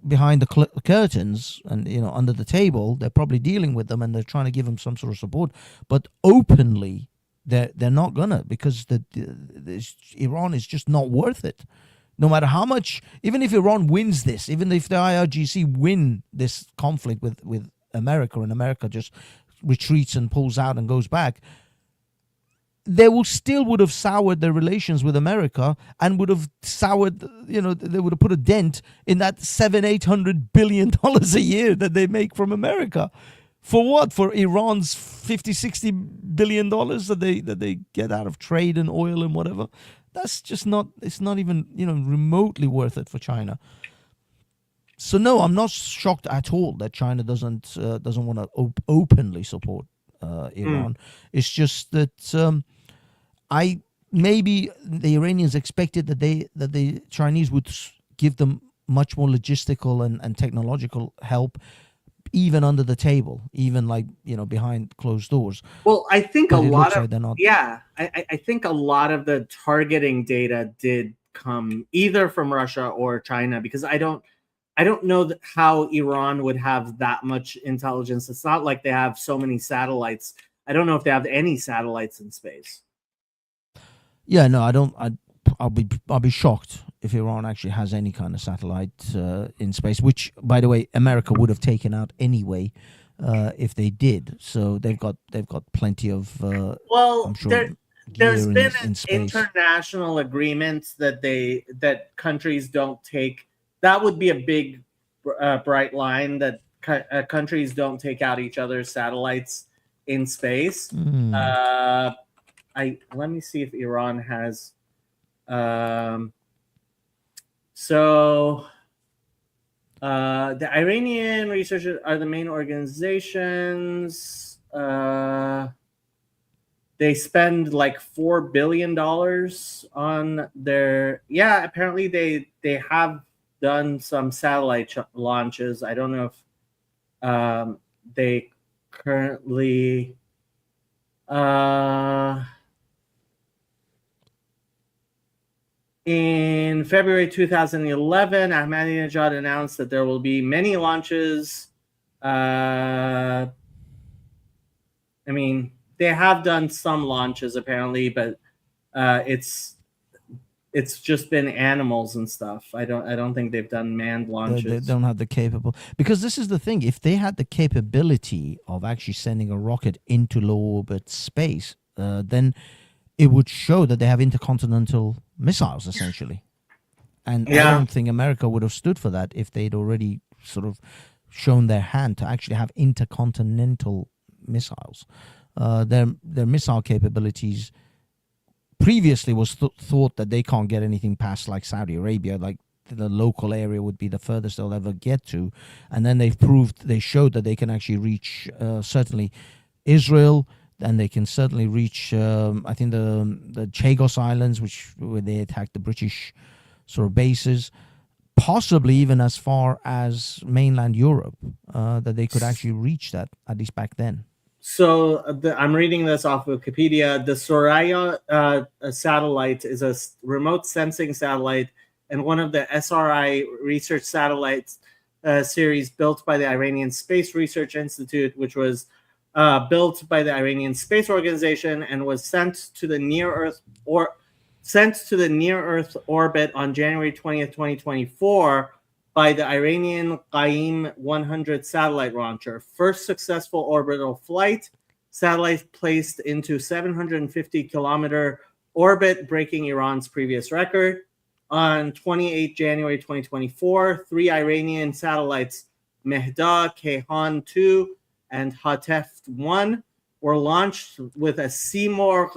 behind the curtains and under the table. They're probably dealing with them and they're trying to give them some sort of support, but openly they're not gonna, because Iran is just not worth it. No matter how much, even if Iran wins this, even if the IRGC win this conflict with America, and America just retreats and pulls out and goes back, they would have soured their relations with America and would have soured, they would have put a dent in that $700-800 billion a year that they make from America. For what? For Iran's $50-60 billion that they get out of trade and oil and whatever. That's just not. It's not even remotely worth it for China. So no, I'm not shocked at all that China doesn't want to openly support Iran. It's just that maybe the Iranians expected that the Chinese would give them much more logistical and technological help, even under the table, even behind closed doors. Well, I think But a it lot looks of like they're not. I think a lot of the targeting data did come either from Russia or China, because I don't know how Iran would have that much intelligence. It's not like they have so many satellites. I don't know if they have any satellites in space. Yeah, no, I don't. I'll be shocked if Iran actually has any kind of satellite in space. Which, by the way, America would have taken out anyway if they did. So they've got plenty of. Well, I'm sure there's gear been in an space. international agreement that countries don't take. That would be a big bright line, that countries don't take out each other's satellites in space. Let me see if Iran has. The Iranian researchers are the main organizations. They spend like $4 billion on their. Yeah, apparently they have done some satellite launches. I don't know if they currently. In February 2011, Ahmadinejad announced that there will be many launches. I mean, they have done some launches apparently, but it's just been animals and stuff. I don't think they've done manned launches. They don't have the capable, because this is the thing. If they had the capability of actually sending a rocket into low orbit space, then it would show that they have intercontinental missiles, essentially. And I Yeah. don't think America would have stood for that if they'd already sort of shown their hand to actually have intercontinental missiles. Their missile capabilities previously was thought that they can't get anything past like Saudi Arabia, like the local area would be the furthest they'll ever get to, and then they showed that they can actually reach certainly Israel, and they can certainly reach I think the Chagos Islands, where they attacked the British sort of bases, possibly even as far as mainland Europe, that they could actually reach that, at least back then. So I'm reading this off Wikipedia. The Soraya satellite is a remote sensing satellite and one of the SRI research satellites series built by the Iranian Space Research Institute, which was built by the Iranian Space Organization and was sent to the near Earth orbit on January 20th, 2024 by the Iranian Qaim 100 satellite launcher. First successful orbital flight, satellite placed into 750-kilometer orbit, breaking Iran's previous record. On 28 January 2024, 3 Iranian satellites, Mehda, Kayhan-2, and Hatef-1, were launched with a Seymour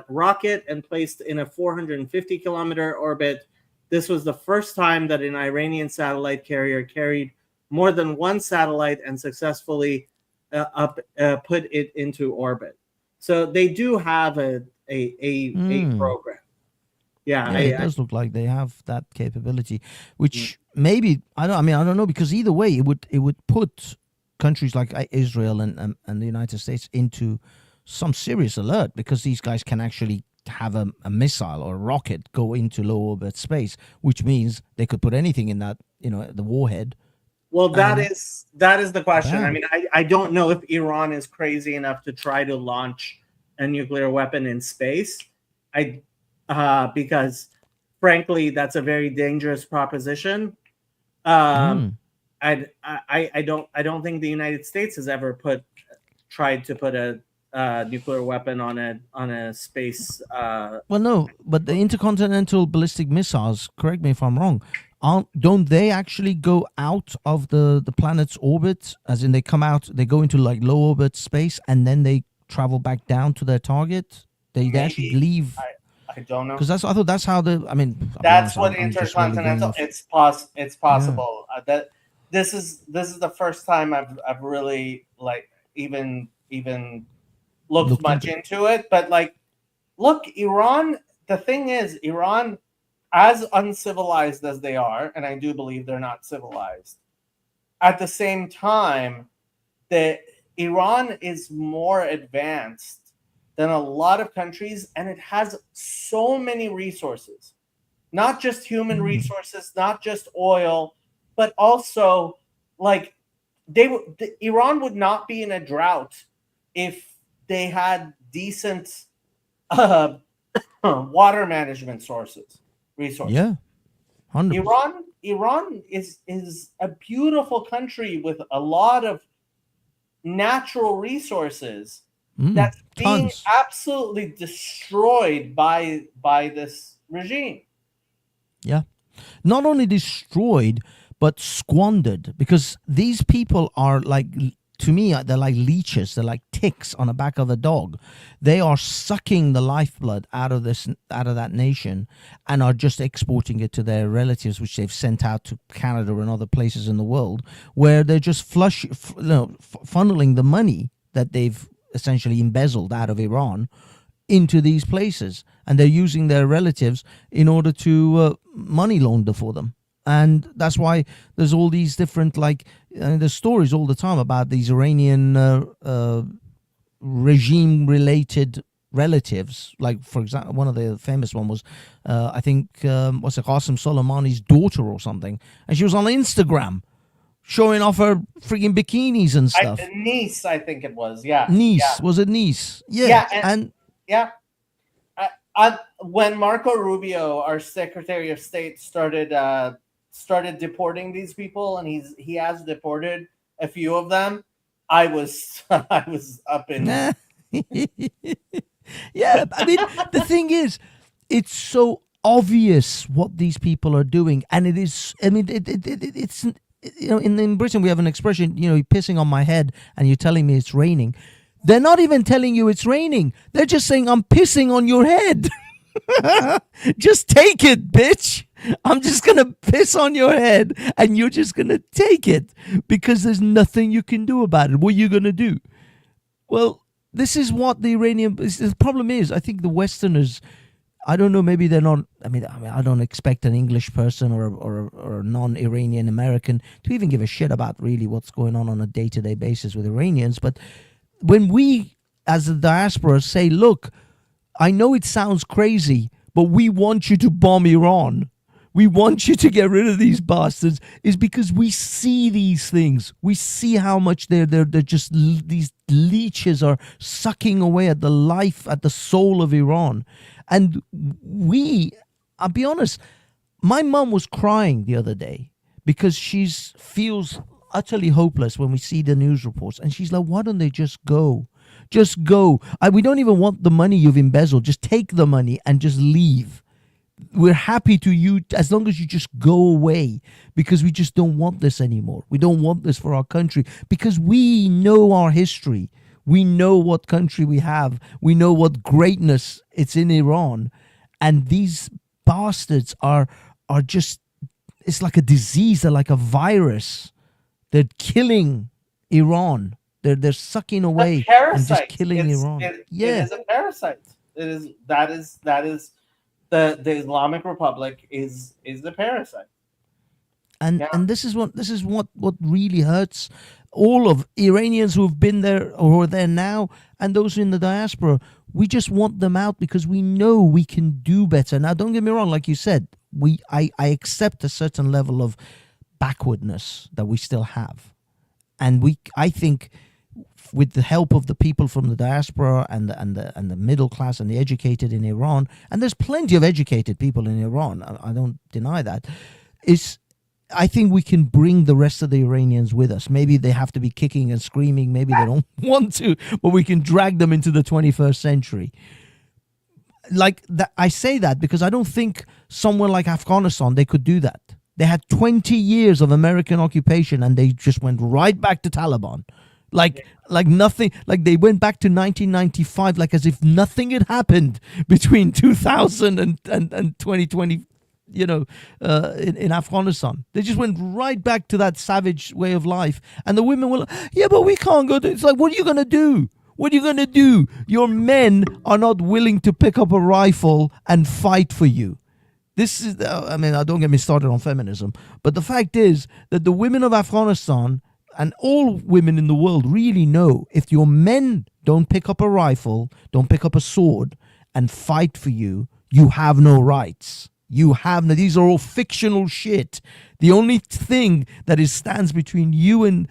rocket and placed in a 450-kilometer orbit. This was the first time that an Iranian satellite carrier carried more than one satellite and successfully put it into orbit. So they do have a program. Yeah, it does look like they have that capability, which maybe I don't know, because either way it would put countries like Israel and the United States into some serious alert, because these guys can actually have a missile or a rocket go into low orbit space, which means they could put anything in that, the warhead. Well, that is the question. Yeah. I mean, I don't know if Iran is crazy enough to try to launch a nuclear weapon in space. Because frankly, that's a very dangerous proposition. I don't think the United States has ever tried to put a nuclear weapon on a space. Well, no, but the intercontinental ballistic missiles, correct me if I'm wrong, don't they actually go out of the planet's orbit? As in, they go into like low orbit space and then they travel back down to their target. They actually leave. I don't know, because I thought that's how that's what intercontinental. It's possible. That this is the first time I've really like even looked much into it. But like, look, Iran. The thing is, Iran, as uncivilized as they are, and I do believe they're not civilized, at the same time, that Iran is more advanced than a lot of countries, and it has so many resources, not just human resources, not just oil, but also like Iran would not be in a drought if they had decent water management resources. Yeah, 100%. Iran is a beautiful country with a lot of natural resources that's being absolutely destroyed by this regime. Yeah, not only destroyed but squandered, because these people are like, to me, they're like leeches. They're like ticks on the back of a dog. They are sucking the lifeblood out of that nation and are just exporting it to their relatives, which they've sent out to Canada and other places in the world, where they're just funneling the money that they've essentially embezzled out of Iran into these places, and they're using their relatives in order to money launder for them. And that's why there's all these different, like, there's stories all the time about these Iranian regime-related relatives. Like, for example, one of the famous one was, I think, what's it, Qasem Soleimani's daughter or something, and she was on Instagram showing off her freaking bikinis and stuff. Niece, I think it was. Yeah. Niece. Was it Niece? Yeah. Yeah. When Marco Rubio, our Secretary of State, started deporting these people, and he has deported a few of them, I was up in. Yeah, I mean, the thing is, it's so obvious what these people are doing, and it is. I mean, it's in Britain we have an expression. You're pissing on my head, and you're telling me it's raining. They're not even telling you it's raining. They're just saying I'm pissing on your head. Just take it, bitch. I'm just gonna piss on your head, and you're just gonna take it because there's nothing you can do about it. What are you gonna do? Well, this is what the Iranian. The problem is, I think the Westerners. I don't know. Maybe they're not. I mean, I don't expect an English person or a non-Iranian American to even give a shit about really what's going on a day-to-day basis with Iranians. But when we, as a diaspora, say, "Look, I know it sounds crazy, but we want you to bomb Iran. We want you to get rid of these bastards," is because we see these things. We see how much they're just these leeches are sucking away at the life, at the soul of Iran. And I'll be honest, my mum was crying the other day because she feels utterly hopeless when we see the news reports. And she's like, why don't they just go? Just go. We don't even want the money you've embezzled. Just take the money and just leave. We're happy to you as long as you just go away, because we just don't want this anymore. We don't want this for our country because we know our history. We know what country we have. We know what greatness it's in Iran. And these bastards are just, it's like a disease. They're like a virus. They're killing Iran. They're sucking away and just killing Iran. It is a parasite. That is the Islamic Republic is the parasite. And this is what really hurts all of Iranians who have been there or who are there now, and those in the diaspora. We just want them out because we know we can do better. Now, don't get me wrong, like you said, I accept a certain level of backwardness that we still have, and I think with the help of the people from the diaspora and the middle class and the educated in Iran, and there's plenty of educated people in Iran, I don't deny that, I think we can bring the rest of the Iranians with us. Maybe they have to be kicking and screaming. Maybe they don't want to, but we can drag them into the 21st century. Like that, I say that because I don't think somewhere like Afghanistan, they could do that. They had 20 years of American occupation and they just went right back to Taliban. Like nothing, like they went back to 1995, like as if nothing had happened between 2000 and 2020, in Afghanistan. They just went right back to that savage way of life. And the women were like, yeah, but we can't go to, it's like, what are you going to do? What are you going to do? Your men are not willing to pick up a rifle and fight for you. This is, don't get me started on feminism, but the fact is that the women of Afghanistan and all women in the world really know if your men don't pick up a rifle, don't pick up a sword and fight for you, you have no rights. You have no, these are all fictional shit. The only thing that stands between you and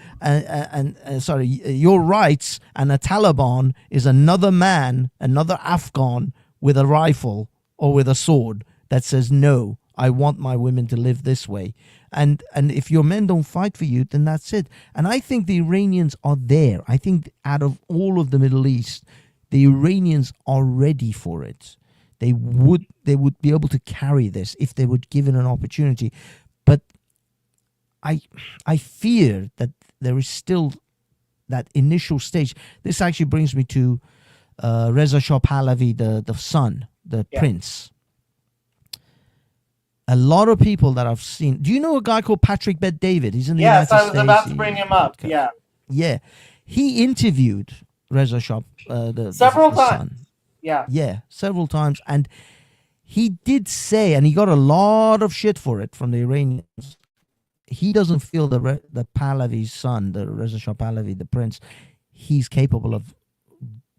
your rights and a Taliban is another man, another Afghan with a rifle or with a sword that says, no, I want my women to live this way. And if your men don't fight for you, then that's it. And I think the Iranians are there. I think out of all of the Middle East, the Iranians are ready for it. They would be able to carry this if they were given an opportunity. But I fear that there is still that initial stage. This actually brings me to Reza Shah Pahlavi, the son, the prince. A lot of people that I've seen. Do you know a guy called Patrick Bet David? He's in the United States. Yes, I was about to bring him up. Okay. Yeah. He interviewed Reza Shah several times. son. Yeah, several times. And he did say, and he got a lot of shit for it from the Iranians, he doesn't feel the Pahlavi's son, the Reza Shah Pahlavi, the prince, he's capable of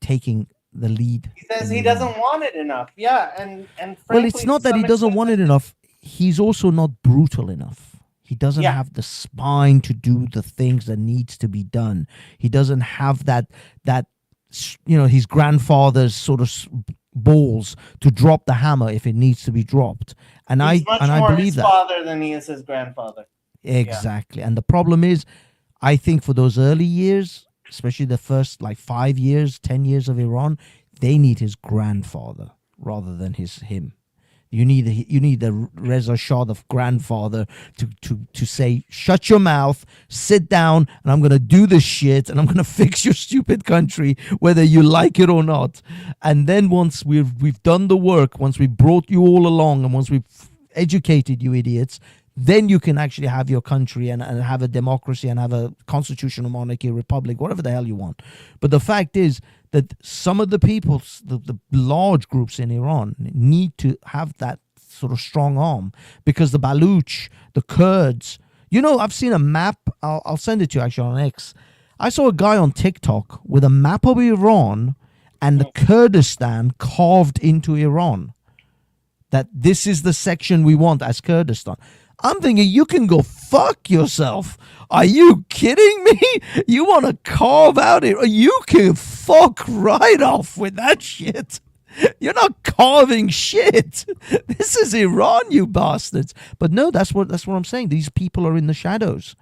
taking the lead. He says he doesn't want it enough. Yeah, and frankly, well, it's not that he doesn't want it enough. He's also not brutal enough. He doesn't have the spine to do the things that needs to be done. He doesn't have that his grandfather's sort of balls to drop the hammer if it needs to be dropped. And he's I believe that. He's much more his father than he is his grandfather. Exactly. Yeah. And the problem is, I think for those early years, especially the first 5 years, 10 years of Iran, they need his grandfather rather than him. You need the Reza Shah, the grandfather, to say, shut your mouth, sit down, and I'm gonna do this shit, and I'm gonna fix your stupid country, whether you like it or not. And then once we've done the work, once we've brought you all along, and once we've educated you idiots, then you can actually have your country and have a democracy and have a constitutional monarchy, republic, whatever the hell you want. But the fact is that some of the people, the large groups in Iran, need to have that sort of strong arm, because the Baluch, the Kurds, I've seen a map. I'll send it to you actually on X. I saw a guy on TikTok with a map of Iran and the Kurdistan carved into Iran. That this is the section we want as Kurdistan. I'm thinking, you can go fuck yourself. Are you kidding me? You want to carve out it? You can fuck right off with that shit. You're not carving shit. This is Iran, you bastards. But no, that's what I'm saying. These people are in the shadows.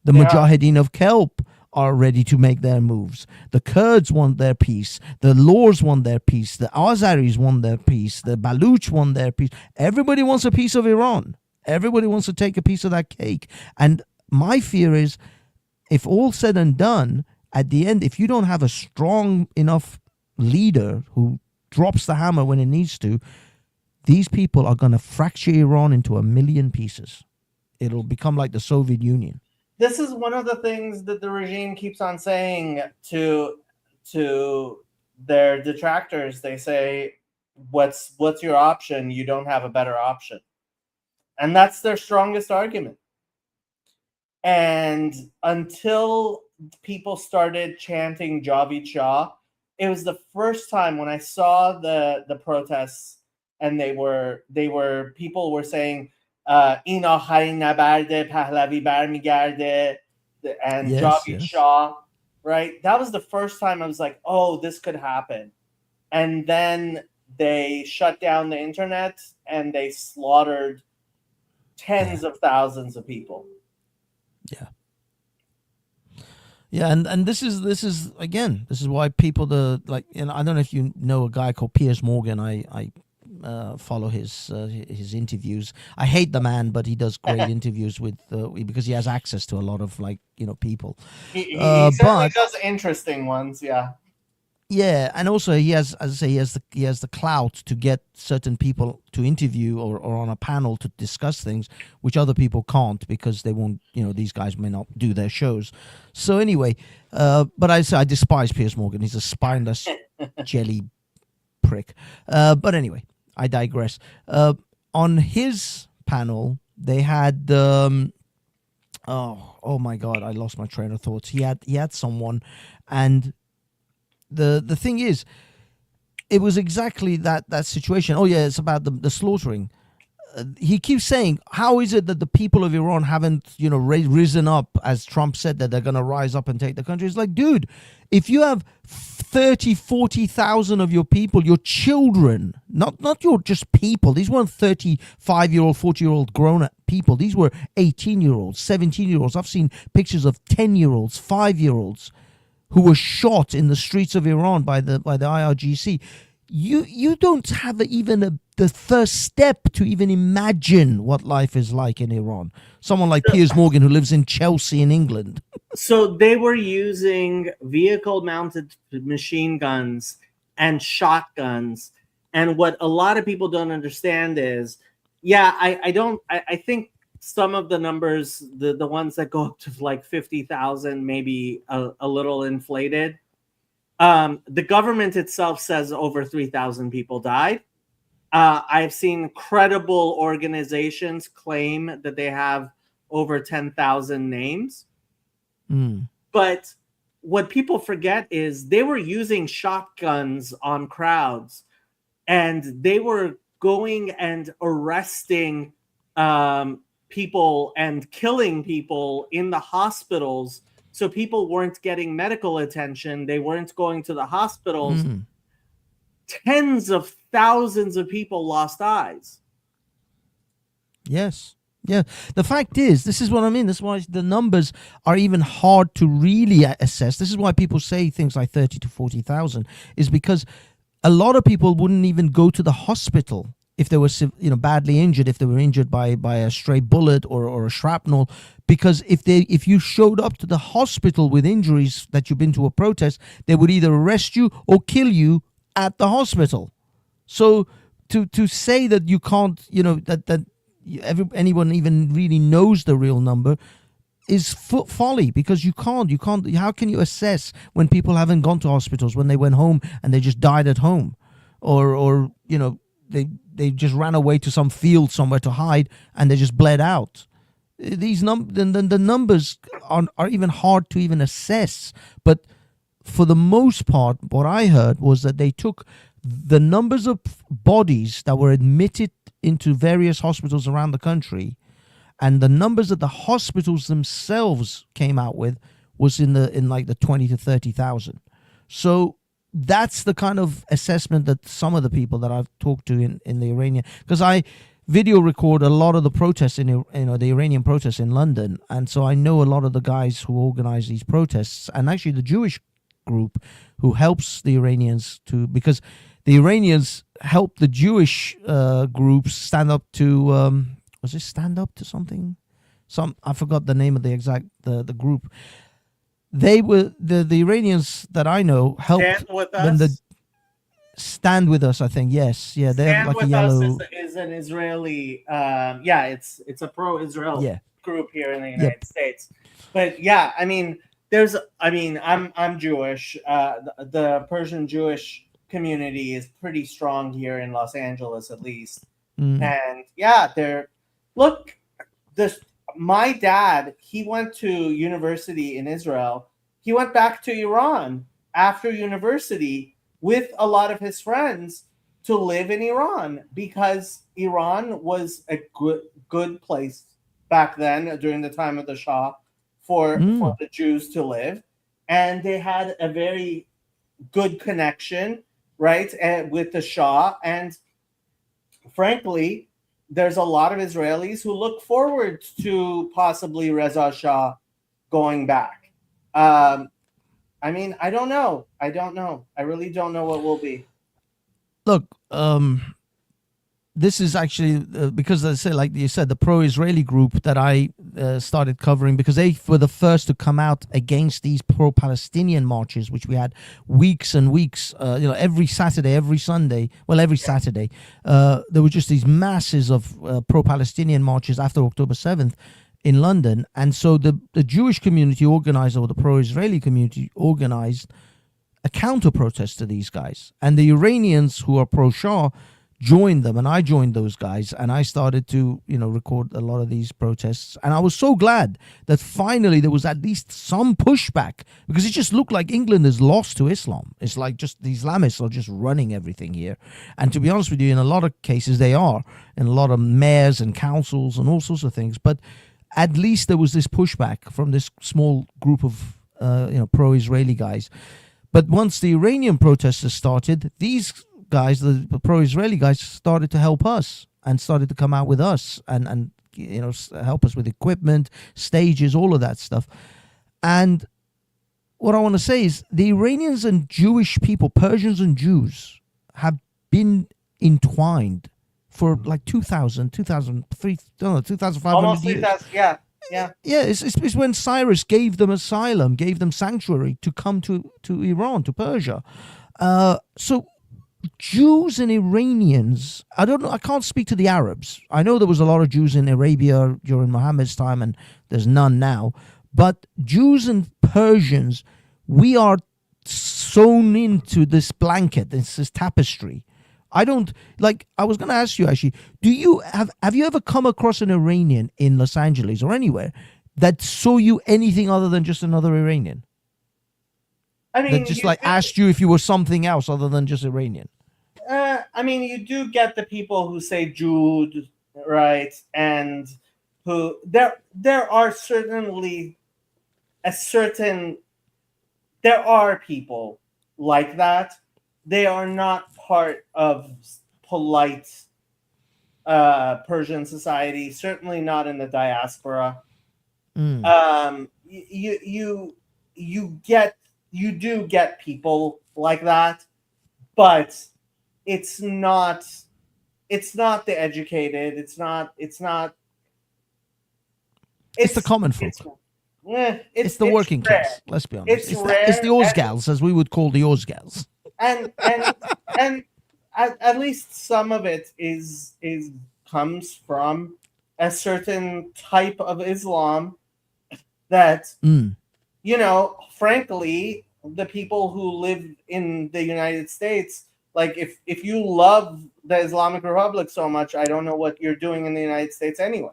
The Mujahideen of Kelp are ready to make their moves. The Kurds want their peace. The Lors want their peace. The Azaris want their peace. The Baluch want their peace. Everybody wants a piece of Iran. Everybody wants to take a piece of that cake. And my fear is, if all said and done, at the end, if you don't have a strong enough leader who drops the hammer when it needs to, these people are going to fracture Iran into a million pieces. It'll become like the Soviet Union. This is one of the things that the regime keeps on saying to their detractors. They say, what's your option? You don't have a better option. And that's their strongest argument. And until people started chanting Javid Shah, it was the first time when I saw the protests, and people were saying, "In akharin nabarde Pahlavi barmigarde," and Javid Shah, right? That was the first time I was like, "Oh, this could happen." And then they shut down the internet and they slaughtered tens of thousands of people. Yeah, and this is again, this is why people I don't know if you know a guy called Piers Morgan. I follow his interviews. I hate the man, but he does great interviews with because he has access to a lot of people. He certainly does interesting ones, yeah. Yeah, and also he has, as I say, he has the clout to get certain people to interview or on a panel to discuss things, which other people can't because they won't. These guys may not do their shows. So anyway, but I despise Piers Morgan. He's a spineless jelly prick. But anyway, I digress. On his panel, they had oh my God, I lost my train of thoughts. He had someone, and the thing is, it was exactly that situation. Oh yeah, it's about the slaughtering. He keeps saying, how is it that the people of Iran haven't risen up, as Trump said that they're going to rise up and take the country? It's like, dude, if you have 30,000-40,000 of your people, your children, not your just people, these weren't 35-year-old 40-year-old grown up people, these were 18-year-olds 17-year-olds. I've seen pictures of 10-year-olds 5-year-olds who were shot in the streets of Iran by the IRGC. You don't have even the first step to even imagine what life is like in Iran. Someone like Piers Morgan, who lives in Chelsea in England. So they were using vehicle-mounted machine guns and shotguns. And what a lot of people don't understand is, I think some of the numbers, the ones that go up to like 50,000, maybe a little inflated. The government itself says over 3,000 people died. I've seen credible organizations claim that they have over 10,000 names. But what people forget is they were using shotguns on crowds, and they were going and arresting people and killing people in the hospitals. So people weren't getting medical attention. They weren't going to the hospitals. Tens of thousands of people lost eyes. Yes. Yeah. The fact is, this is what I mean. This is why the numbers are even hard to really assess. This is why people say things like 30 to 40,000, is because a lot of people wouldn't even go to the hospital if they were badly injured, if they were injured by a stray bullet or a shrapnel, because if you showed up to the hospital with injuries that you've been to a protest, they would either arrest you or kill you at the hospital. So to say that you can't, anyone even really knows the real number is folly, because you can't. How can you assess when people haven't gone to hospitals, when they went home and they just died at home, or they just ran away to some field somewhere to hide and they just bled out? These the numbers are even hard to even assess. But for the most part, what I heard was that they took the numbers of bodies that were admitted into various hospitals around the country, and the numbers that the hospitals themselves came out with was in like the 20 to 30,000. So that's the kind of assessment that some of the people that I've talked to in the Iranian, because I video record a lot of the protests the Iranian protests in London, and so I know a lot of the guys who organize these protests, and actually the Jewish group who helps the Iranians because the Iranians help the Jewish groups stand up to was it stand up to something? I forgot the name of the exact the group. They were the Iranians that I know helped Stand with us. Stand with us, I think. Yes, yeah, they have Stand like a with yellow. Us is an Israeli. It's a pro-Israel group here in the United States. But yeah, I mean, I'm Jewish. The Persian Jewish community is pretty strong here in Los Angeles, at least. And yeah, my dad, he went to university in Israel. He went back to Iran after university with a lot of his friends to live in Iran, because Iran was a good place back then during the time of the Shah for the Jews to live. And they had a very good connection, right, with the Shah. And frankly, there's a lot of Israelis who look forward to possibly Reza Shah going back. I mean, I don't know. I really don't know what will be. Look, this is actually because, as I say, like you said, the pro-Israeli group that I started covering, because they were the first to come out against these pro-Palestinian marches, which we had weeks and weeks. Every Saturday, every Sunday. Well, every Saturday, there were just these masses of pro-Palestinian marches after October 7th in London, and so the Jewish community organized, or the pro-Israeli community organized, a counter-protest to these guys, and the Iranians who are pro-Shah joined them, and I joined those guys, and I started to record a lot of these protests, and I was so glad that finally there was at least some pushback, because it just looked like England is lost to Islam. It's like just the Islamists are just running everything here, and to be honest with you, in a lot of cases they are, in a lot of mayors and councils and all sorts of things, but at least there was this pushback from this small group of pro-Israeli guys. But once the Iranian protesters started, these guys, the pro-Israeli guys, started to help us and started to come out with us and help us with equipment, stages, all of that stuff. And what I want to say is the Iranians and Jewish people, Persians and Jews, have been entwined for like 2,500 Almost years. 3,000, yeah. It's when Cyrus gave them asylum, gave them sanctuary to come to Iran, to Persia. So Jews and Iranians, I don't know, I can't speak to the Arabs. I know there was a lot of Jews in Arabia during Muhammad's time, and there's none now. But Jews and Persians, we are sewn into this blanket, this tapestry. I was going to ask you actually, have you ever come across an Iranian in Los Angeles or anywhere that saw you anything other than just another Iranian? I mean, that just asked you if you were something else other than just Iranian? I mean, you do get the people who say Jude, right? And who there are certainly there are people like that. They are not part of polite Persian society, certainly not in the diaspora. You do get people like that, but it's not it's not the educated. It's not. It's the common folk. It's the working rare. class. Let's be honest. It's It's the rare, Ozgals, as we would call the Ozgals. and at least some of it is comes from a certain type of Islam that you know, frankly, the people who live in the United States, like if you love the Islamic Republic so much, I don't know what you're doing in the United States anyway.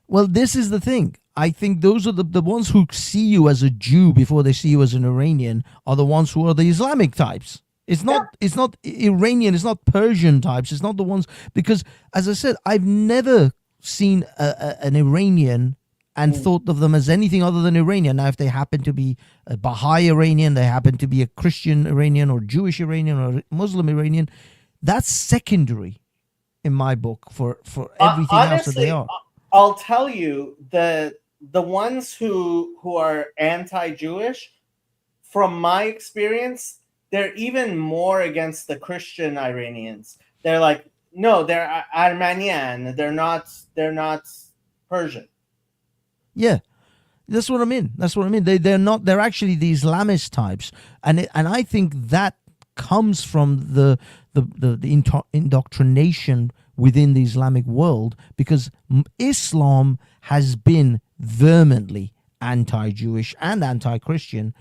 Well, this is the thing. I think those are the ones who see you as a Jew before they see you as an Iranian are the ones who are the Islamic types. It's not Iranian, it's not Persian types, it's not the ones, because as I said, I've never seen an Iranian and thought of them as anything other than Iranian. Now, if they happen to be a Baha'i Iranian, they happen to be a Christian Iranian or Jewish Iranian or Muslim Iranian, that's secondary in my book for everything else that they are. I'll tell you, the ones who are anti-Jewish, from my experience, they're even more against the Christian Iranians. They're like, no, they're Armenian. They're not Persian. Yeah, that's what I mean. They're not. They're actually the Islamist types, and I think that comes from the indoctrination within the Islamic world, because Islam has been vehemently anti-Jewish and anti-Christian,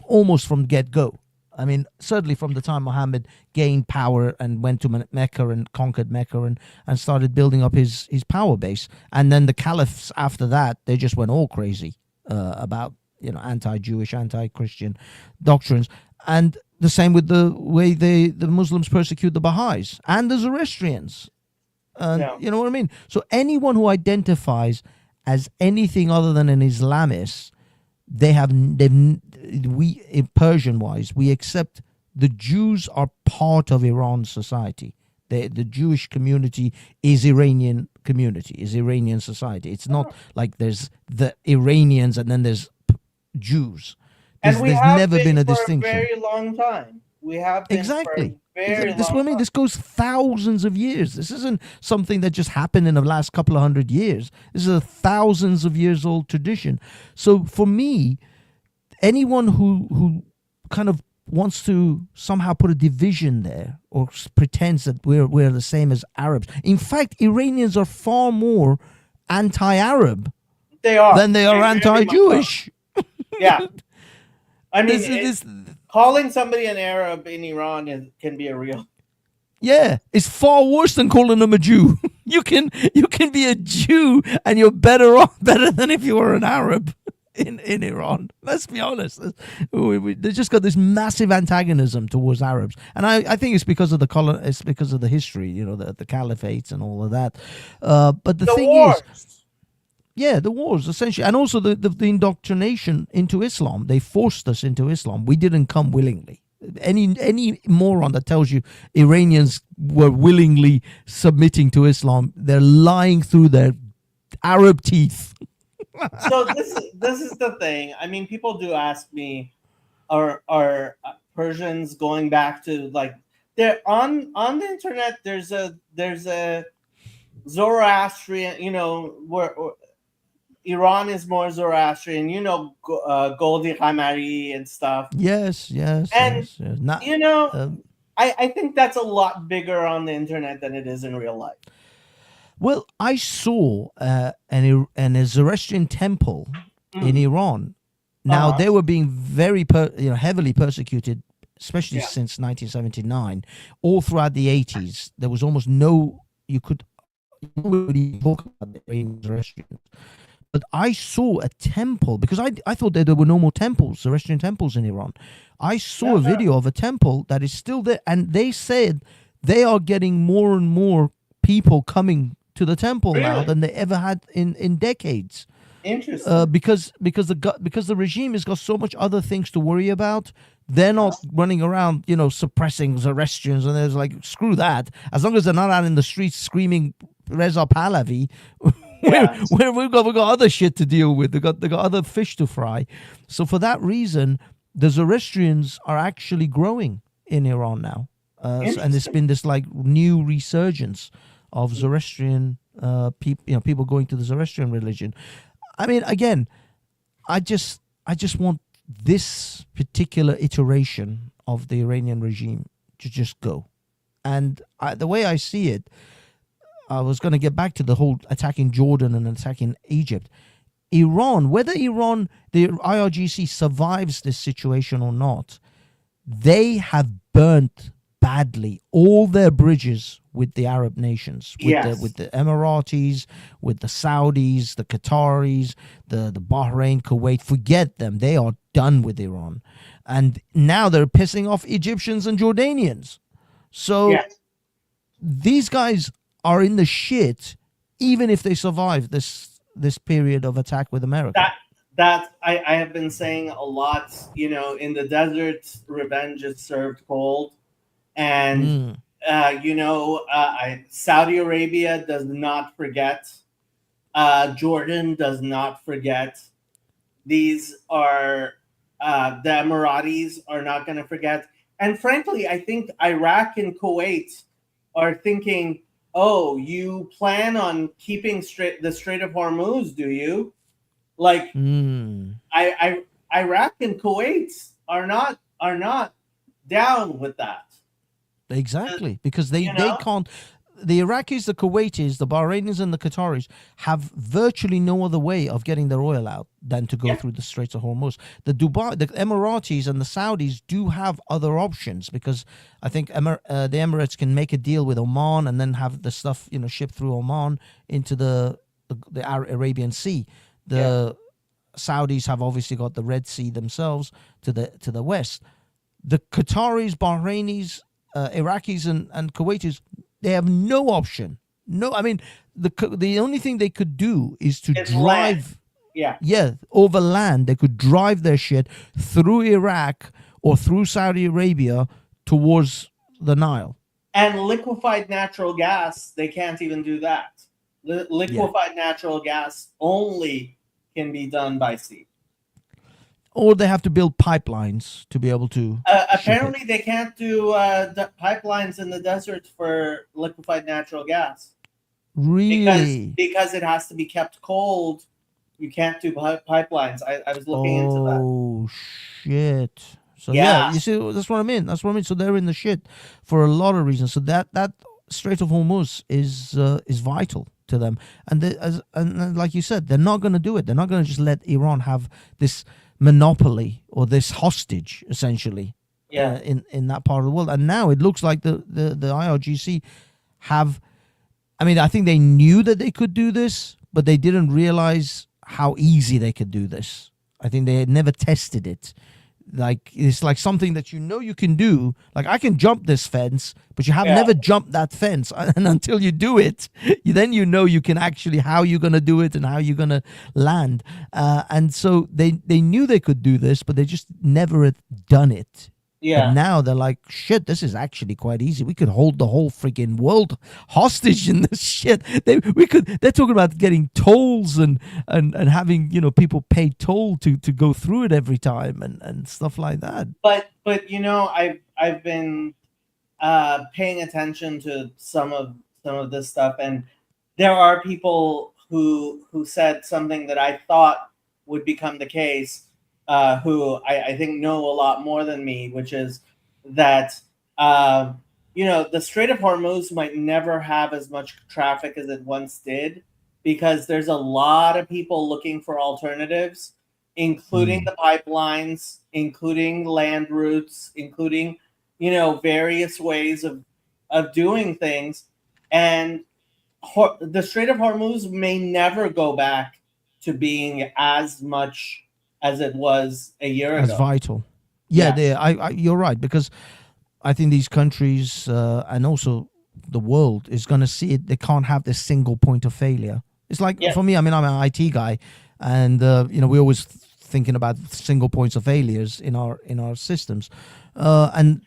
almost from get-go. I mean, certainly from the time Muhammad gained power and went to Mecca and conquered Mecca and started building up his power base. And then the caliphs after that, they just went all crazy about, anti-Jewish, anti-Christian doctrines. And the same with the way the Muslims persecute the Baha'is and the Zoroastrians. You know what I mean? So anyone who identifies as anything other than an Islamist, Persian-wise, we accept the Jews are part of Iran's society. The Jewish community is Iranian community, is Iranian society. It's not like there's the Iranians and then there's Jews. There's never been a distinction. For a very long time. We have been exactly. For a very this long what I mean. time. This goes thousands of years. This isn't something that just happened in the last couple of 100 years. This is a thousands of years old tradition. So for me, anyone who kind of wants to somehow put a division there or pretends that we're the same as Arabs. In fact, Iranians are far more anti-Arab than they are anti-Jewish. Yeah. I mean, calling somebody an Arab in Iran can be a real... Yeah, it's far worse than calling them a Jew. You can be a Jew and you're better than if you were an Arab. In Iran, let's be honest, they just got this massive antagonism towards Arabs, and I think it's because of it's because of the history, the caliphates and all of that. But the thing wars. The wars essentially, and also the indoctrination into Islam. They forced us into Islam. We didn't come willingly. Any moron that tells you Iranians were willingly submitting to Islam, they're lying through their Arab teeth. So this is the thing. I mean, people do ask me, are Persians going back to, like, they're on the internet? There's a Zoroastrian, where Iran is more Zoroastrian, Goldi Qamari and stuff. Yes. And Not, I think that's a lot bigger on the internet than it is in real life. Well, I saw a Zoroastrian temple in Iran. Now they were being very heavily persecuted, especially since 1979. All throughout the 80s, there was almost no nobody talk about the Zoroastrians. But I saw a temple, because I thought that there were no more temples, Zoroastrian temples in Iran. I saw a video of a temple that is still there, and they said they are getting more and more people coming to the temple now than they ever had in decades. Interesting. Because the regime has got so much other things to worry about. They're not running around, suppressing Zoroastrians, and there's like, screw that. As long as they're not out in the streets screaming Reza Pahlavi, we've got other shit to deal with. They got other fish to fry. So for that reason, the Zoroastrians are actually growing in Iran now. And there's been this like new resurgence of Zoroastrian people, people going to the Zoroastrian religion. I mean, again, I just want this particular iteration of the Iranian regime to just go. And the way I see it, I was going to get back to the whole attacking Jordan and attacking Egypt. Iran, whether the IRGC survives this situation or not, they have burnt badly all their bridges with the Arab nations, with the Emiratis, with the Saudis, the Qataris, the Bahrain, Kuwait. Forget them. They are done with Iran. And now they're pissing off Egyptians and Jordanians. So these guys are in the shit, even if they survive this period of attack with America. That I have been saying a lot. In the desert, revenge is served cold, and Saudi Arabia does not forget. Jordan does not forget. These are the Emiratis are not going to forget. And frankly, I think Iraq and Kuwait are thinking, "Oh, you plan on keeping the Strait of Hormuz, do you?" Like, Iraq and Kuwait are not down with that. Exactly, because they can't. The Iraqis, the Kuwaitis, the Bahrainis, and the Qataris have virtually no other way of getting their oil out than to go through the Straits of Hormuz. The Emiratis, and the Saudis do have other options, because I think the Emirates can make a deal with Oman and then have the stuff shipped through Oman into the Arabian Sea. The Saudis have obviously got the Red Sea themselves to the west. The Qataris, Bahrainis, Iraqis, and Kuwaitis, they have no option. No, I mean, the only thing they could do is to drive. Over land. They could drive their shit through Iraq or through Saudi Arabia towards the Nile. And liquefied natural gas, they can't even do that. Liquefied natural gas only can be done by sea. Or they have to build pipelines to be able to. Apparently, they can't do pipelines in the desert for liquefied natural gas. Really? Because it has to be kept cold. You can't do pipelines. I was looking into that. Oh, shit. So, you see, that's what I mean. So they're in the shit for a lot of reasons. So that Strait of Hormuz is vital to them. And like you said, they're not going to do it. They're not going to just let Iran have this monopoly or this hostage, essentially, in that part of the world. And now it looks like the IRGC have, I mean, I think they knew that they could do this, but they didn't realize how easy they could do this. I think they had never tested it. Like, it's like something that you can do. Like, I can jump this fence, but you have never jumped that fence. And until you do it, then you can actually how you're going to do it and how you're going to land. And so they knew they could do this, but they just never had done it. Yeah. But now they're like, shit, this is actually quite easy. We could hold the whole freaking world hostage in this shit. They're talking about getting tolls and having, people pay toll to go through it every time and stuff like that. But I've been paying attention to some of this stuff, and there are people who said something that I thought would become the case. Who I think know a lot more than me, which is that, the Strait of Hormuz might never have as much traffic as it once did, because there's a lot of people looking for alternatives, including the pipelines, including land routes, including, various ways of doing things. And the Strait of Hormuz may never go back to being as much as it was a year ago. As vital. You're right, because I think these countries and also the world is going to see it. They can't have this single point of failure. It's like, for me, I mean, I'm an IT guy, and we're always thinking about single points of failures in our systems. The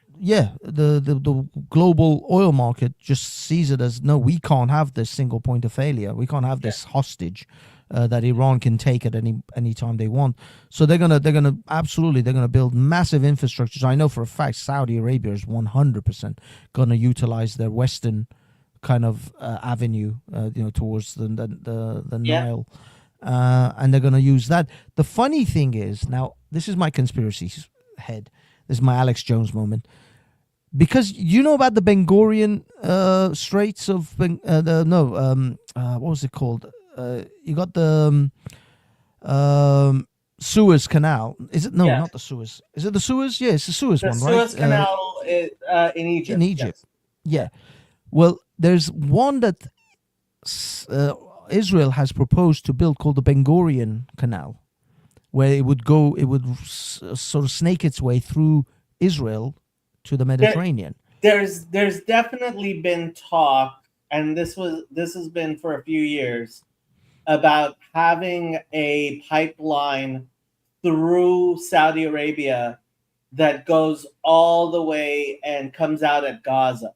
global oil market just sees it as, no, we can't have this single point of failure. We can't have this hostage. that Iran can take at any time they want. So they're gonna build massive infrastructures. I know for a fact Saudi Arabia is 100% gonna utilize their western kind of avenue, towards the Yeah. Nile, and they're gonna use that. The funny thing is, now this is my conspiracy head. This is my Alex Jones moment. Because you know about the Ben-Gurion Straits of what was it called? You got the Suez Canal. Is it? No, Yeah. not the Suez. Is it the Suez? Yeah, it's the Suez The one, Suez right? Canal in Egypt. In Egypt. Yes. Yeah. Well, there's one that Israel has proposed to build called the Ben-Gurion Canal, where it would sort of snake its way through Israel to the Mediterranean. There's definitely been talk, and this has been for a few years, about having a pipeline through Saudi Arabia that goes all the way and comes out at Gaza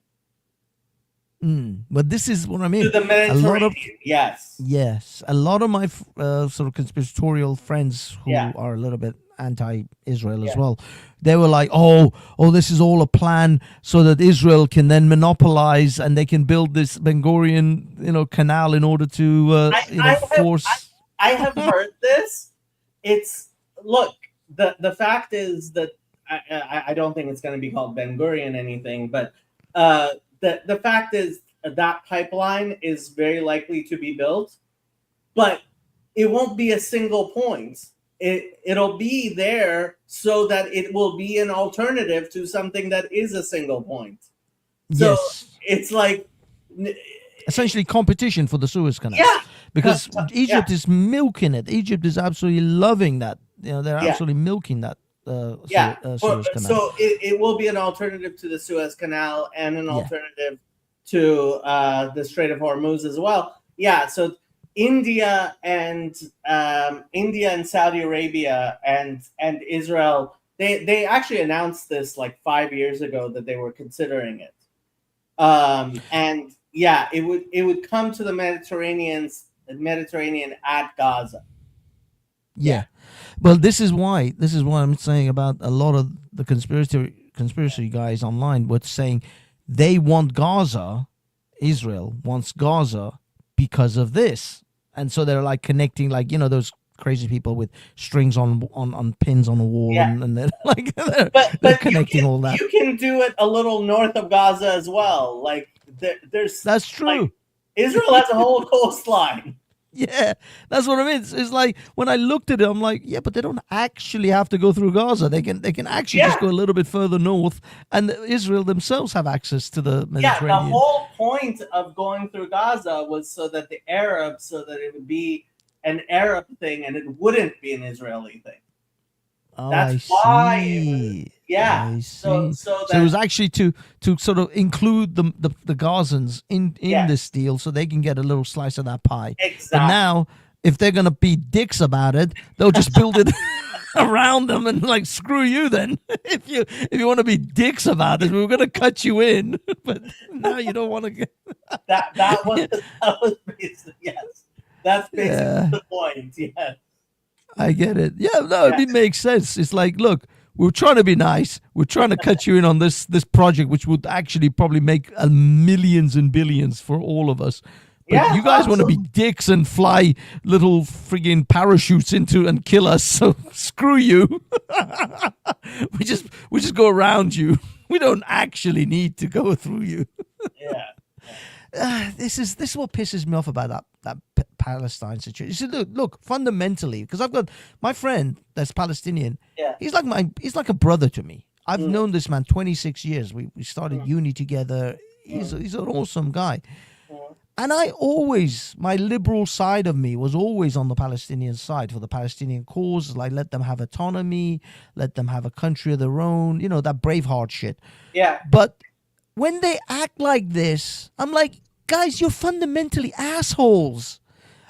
But this is what I mean. to the Mediterranean. Yes. A lot of my sort of conspiratorial friends who Yeah. are a little bit anti-Israel as Yeah. well, they were like, "Oh, this is all a plan so that Israel can then monopolize and they can build this Ben-Gurion, canal in order to, force." I have heard this. Look, the fact is that I don't think it's going to be called Ben Gurion anything, but the fact is that pipeline is very likely to be built, but it won't be a single point. It'll be there so that it will be an alternative to something that is a single point. So Yes. it's like, Essentially competition for the Suez Canal. yeah, Because Egypt yeah. is milking it. Egypt is absolutely loving that. They're Yeah. absolutely milking that yeah. Suez Canal. So it will be an alternative to the Suez Canal and an Yeah. alternative to the Strait of Hormuz as well. Yeah. So India and Saudi Arabia and Israel, they actually announced this like 5 years ago that they were considering it. And yeah, it would come to the Mediterranean at Gaza. Yeah. Well, this is why I'm saying about a lot of the conspiracy guys online were saying they want Gaza, Israel wants Gaza because of this. And so they're like connecting, like, those crazy people with strings on pins on a wall, Yeah. and they're like they're But connecting all that. You can do it a little north of Gaza as well. Like there's That's true. like, Israel has a whole coastline. Yeah, that's what I mean. It's like when I looked at it, I'm like, yeah, but they don't actually have to go through Gaza. They can actually just Yeah. go a little bit further north, and Israel themselves have access to the Yeah, Mediterranean. the whole point of going through Gaza was so that it would be an Arab thing and it wouldn't be an Israeli thing. That's why it was- yeah. I So see. so So it was that actually to sort of include the Gazans in Yeah. this deal, so they can get a little slice of that pie. exactly. But now, if they're gonna be dicks about it, they'll just build it around them and like, screw you then. If you want to be dicks about it, we were gonna cut you in, but now you don't want to get. that was basically, yes. That's basically Yeah. the point. Yes. I get it. Yeah, no, Yeah. it makes sense. It's like, look, we're trying to be nice. We're trying to cut you in on this project, which would actually probably make millions and billions for all of us. But Yeah, you guys want to be dicks and fly little friggin' parachutes into and kill us. So screw you. we just go around you. We don't actually need to go through you. Yeah. This is what pisses me off about that Palestine situation. You see, look, fundamentally, because I've got my friend that's Palestinian. Yeah. He's like a brother to me. I've known this man 26 years. We started uni together. He's an awesome guy. And my liberal side of me was always on the Palestinian side, for the Palestinian cause. Like, let them have autonomy, let them have a country of their own, that Braveheart shit. Yeah. But when they act like this, I'm like, guys, you're fundamentally assholes.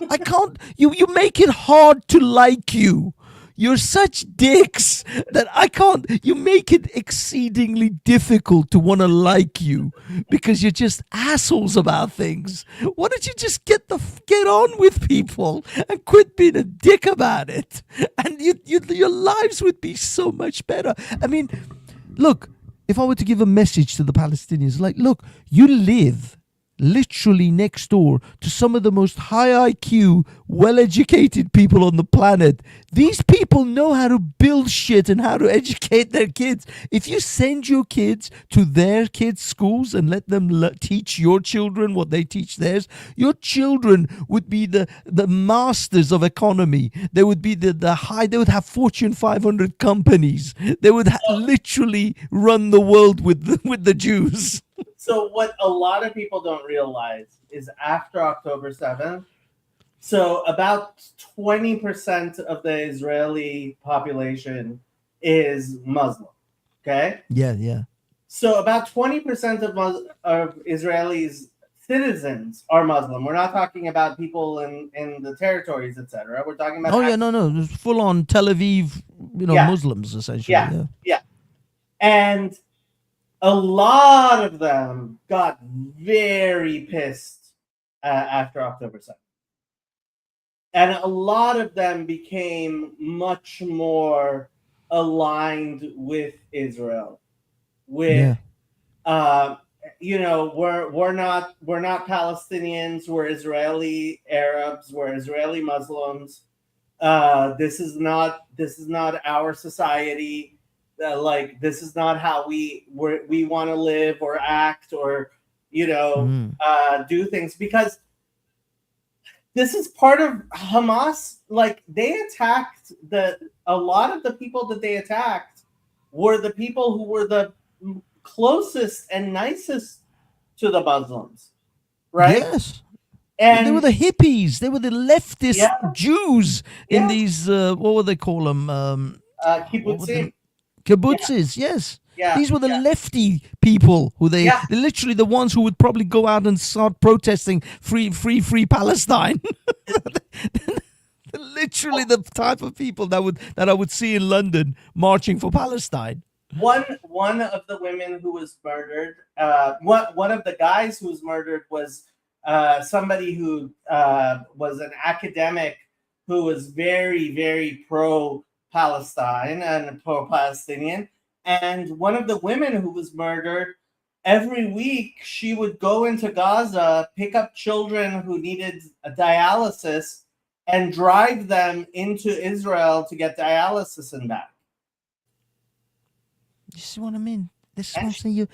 I can't, you make it hard to like you. you're such dicks that I can't. You make it exceedingly difficult to want to like you because you're just assholes about things. Why don't you just get on with people and quit being a dick about it? And your lives would be so much better. I mean, look, if I were to give a message to the Palestinians, like, look, you live literally next door to some of the most high IQ, well-educated people on the planet. These people know how to build shit and how to educate their kids. If you send your kids to their kids' schools and let them teach your children what they teach theirs, your children would be the masters of economy. They would be they would have Fortune 500 companies. They would literally run the world with the Jews. So what a lot of people don't realize is after October 7th, so about 20% of the Israeli population is Muslim. Okay? Yeah. So about 20% of Israelis citizens are Muslim. We're not talking about people in the territories, etc. We're talking about no, full on Tel Aviv, Muslims essentially. Yeah. And a lot of them got very pissed after October 7th. And a lot of them became much more aligned with Israel. We're not Palestinians, we're Israeli Arabs, we're Israeli Muslims. This is not our society. This is not how we want to live or act or do things, because this is part of Hamas. Like, they attacked a lot of the people that they attacked were the people who were the closest and nicest to the Muslims, right? Yes. And they were the hippies. They were the leftist Jews in these what would they call them? Kibbutzim. Kibbutzes, yes. Yeah, these were the lefty people who they're literally the ones who would probably go out and start protesting free Palestine. Literally the type of people that I would see in London marching for Palestine. One of the women who was murdered, one of the guys who was murdered was somebody who was an academic who was very, very pro-Palestine and pro-Palestinian. And one of the women who was murdered, every week she would go into Gaza, pick up children who needed a dialysis, and drive them into Israel to get dialysis and back. You see what I mean? This is what I'm saying.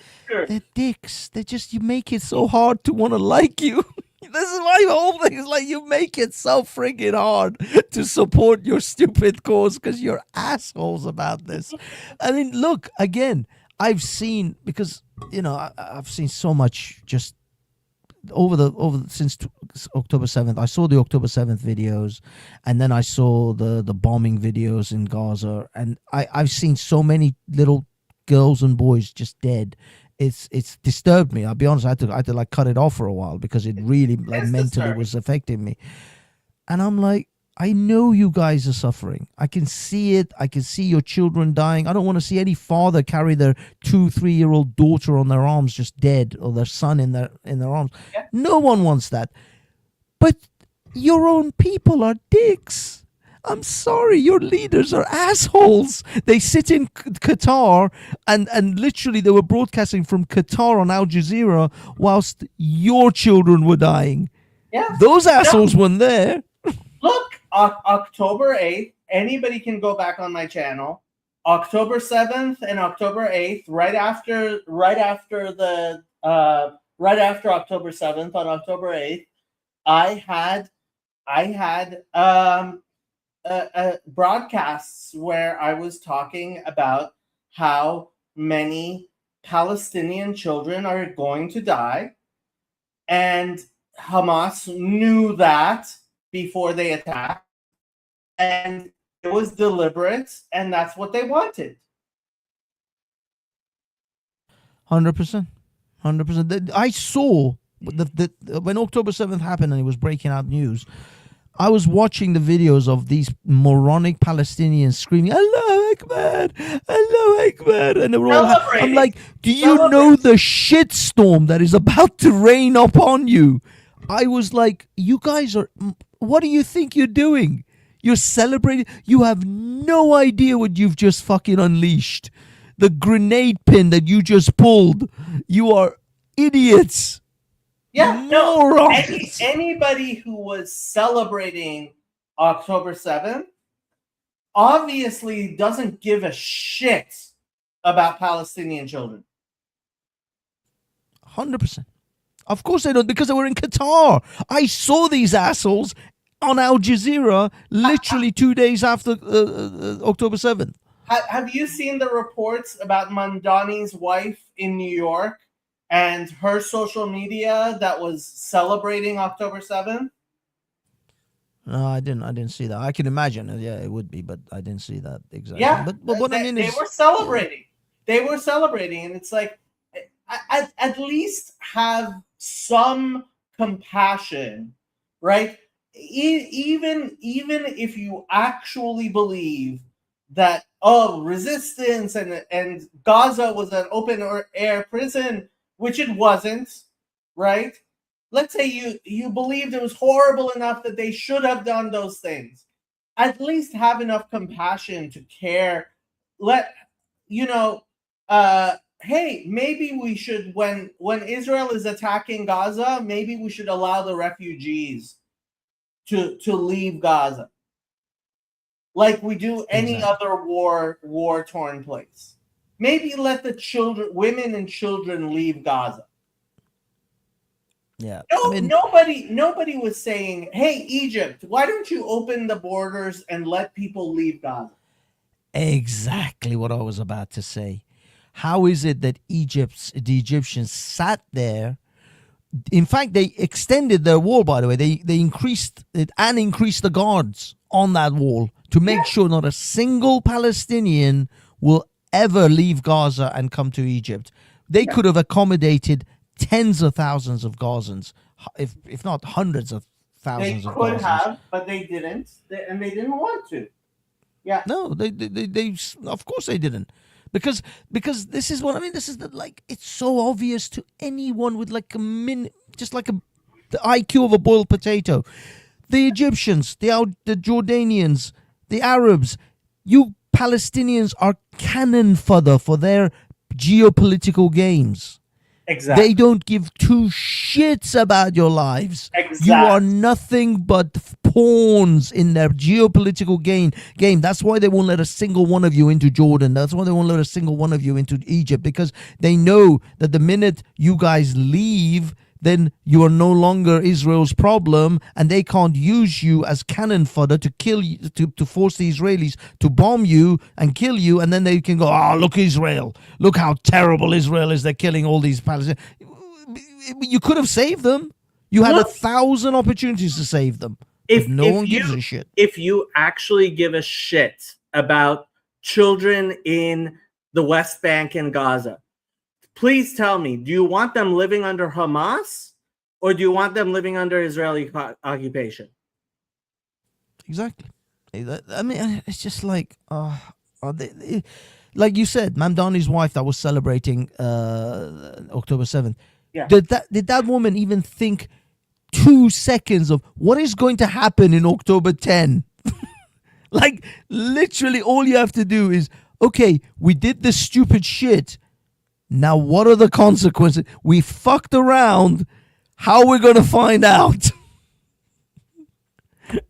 They're dicks. You make it so hard to want to like you. This is my whole thing. It's like you make it so friggin' hard to support your stupid cause because you're assholes about this. I mean, look, again, I've seen, because, I've seen so much just since October 7th. I saw the October 7th videos, and then I saw the bombing videos in Gaza, and I've seen so many little girls and boys just dead. It's disturbed me. I'll be honest. I had to like cut it off for a while because it really mentally was affecting me. And I'm like, I know you guys are suffering. I can see it. I can see your children dying. I don't want to see any father carry their 2-3-year-old daughter on their arms just dead, or their son in their arms. Yeah. No one wants that. But your own people are dicks. I'm sorry, your leaders are assholes. They sit in Qatar and literally they were broadcasting from Qatar on Al Jazeera whilst your children were dying. Yeah. Those assholes weren't there. Look, October 8th, anybody can go back on my channel. October 7th and October 8th, right after October 7th, on October 8th, I had broadcasts where I was talking about how many Palestinian children are going to die, and Hamas knew that before they attacked, and it was deliberate, and that's what they wanted. 100%. I saw when October 7th happened and it was breaking out news, I was watching the videos of these moronic Palestinians screaming, "Allah Akbar, Allah Akbar," and they were all. I'm Celebrating. like, do you know the shitstorm that is about to rain upon you? I was like, you guys are. What do you think you're doing? You're celebrating. You have no idea what you've just fucking unleashed. The grenade pin that you just pulled. You are idiots. Yeah, no. Morons. Anybody who was celebrating October 7th obviously doesn't give a shit about Palestinian children. 100%. Of course they don't, because they were in Qatar. I saw these assholes on Al Jazeera literally 2 days after October 7th. Have you seen the reports about Mandani's wife in New York and her social media that was celebrating October 7th? No, I didn't see that. I can imagine. Yeah, it would be, but I didn't see that exactly. Yeah, but what I mean they is, were celebrating. They were celebrating, and it's like, at least have some compassion, right? Even if you actually believe that resistance and Gaza was an open air prison, which it wasn't, right? Let's say you believed it was horrible enough that they should have done those things. At least have enough compassion to care. Hey, maybe we should, when Israel is attacking Gaza, maybe we should allow the refugees to leave Gaza, like we do any other war-torn place. Maybe let the women and children leave Gaza. yeah. Nobody was saying, "Hey, Egypt, why don't you open the borders and let people leave Gaza?" Exactly what I was about to say. How is it that the Egyptians sat there? In fact, they extended their wall, by the way. They increased it and increased the guards on that wall to make sure not a single Palestinian will ever leave Gaza and come to Egypt. They could have accommodated tens of thousands of Gazans, if not hundreds of thousands of Gazans. They could have, but they didn't, and they didn't want to. Yeah. No, they of course they didn't. Because this is what I mean. This is it's so obvious to anyone with like just like the IQ of a boiled potato. The Egyptians, the Jordanians, the Arabs, you Palestinians are cannon fodder for their geopolitical games. Exactly. They don't give two shits about your lives. Exactly. You are nothing but pawns in their geopolitical game. That's why they won't let a single one of you into Jordan. That's why they won't let a single one of you into Egypt, because they know that the minute you guys leave, then you are no longer Israel's problem, and they can't use you as cannon fodder to kill you, to force the Israelis to bomb you and kill you, and then they can go, look, Israel, look how terrible Israel is, they're killing all these Palestinians. You could have saved them. You had 1,000 opportunities to save them. If no one gives a shit. If you actually give a shit about children in the West Bank and Gaza, please tell me, do you want them living under Hamas or do you want them living under Israeli occupation? Exactly. I mean, it's just like, like you said, Mamdani's wife that was celebrating October 7th. Yeah. Did that woman even think 2 seconds of what is going to happen in October 10? Like, literally all you have to do is, okay, we did this stupid shit. Now, what are the consequences? We fucked around. How are we going to find out?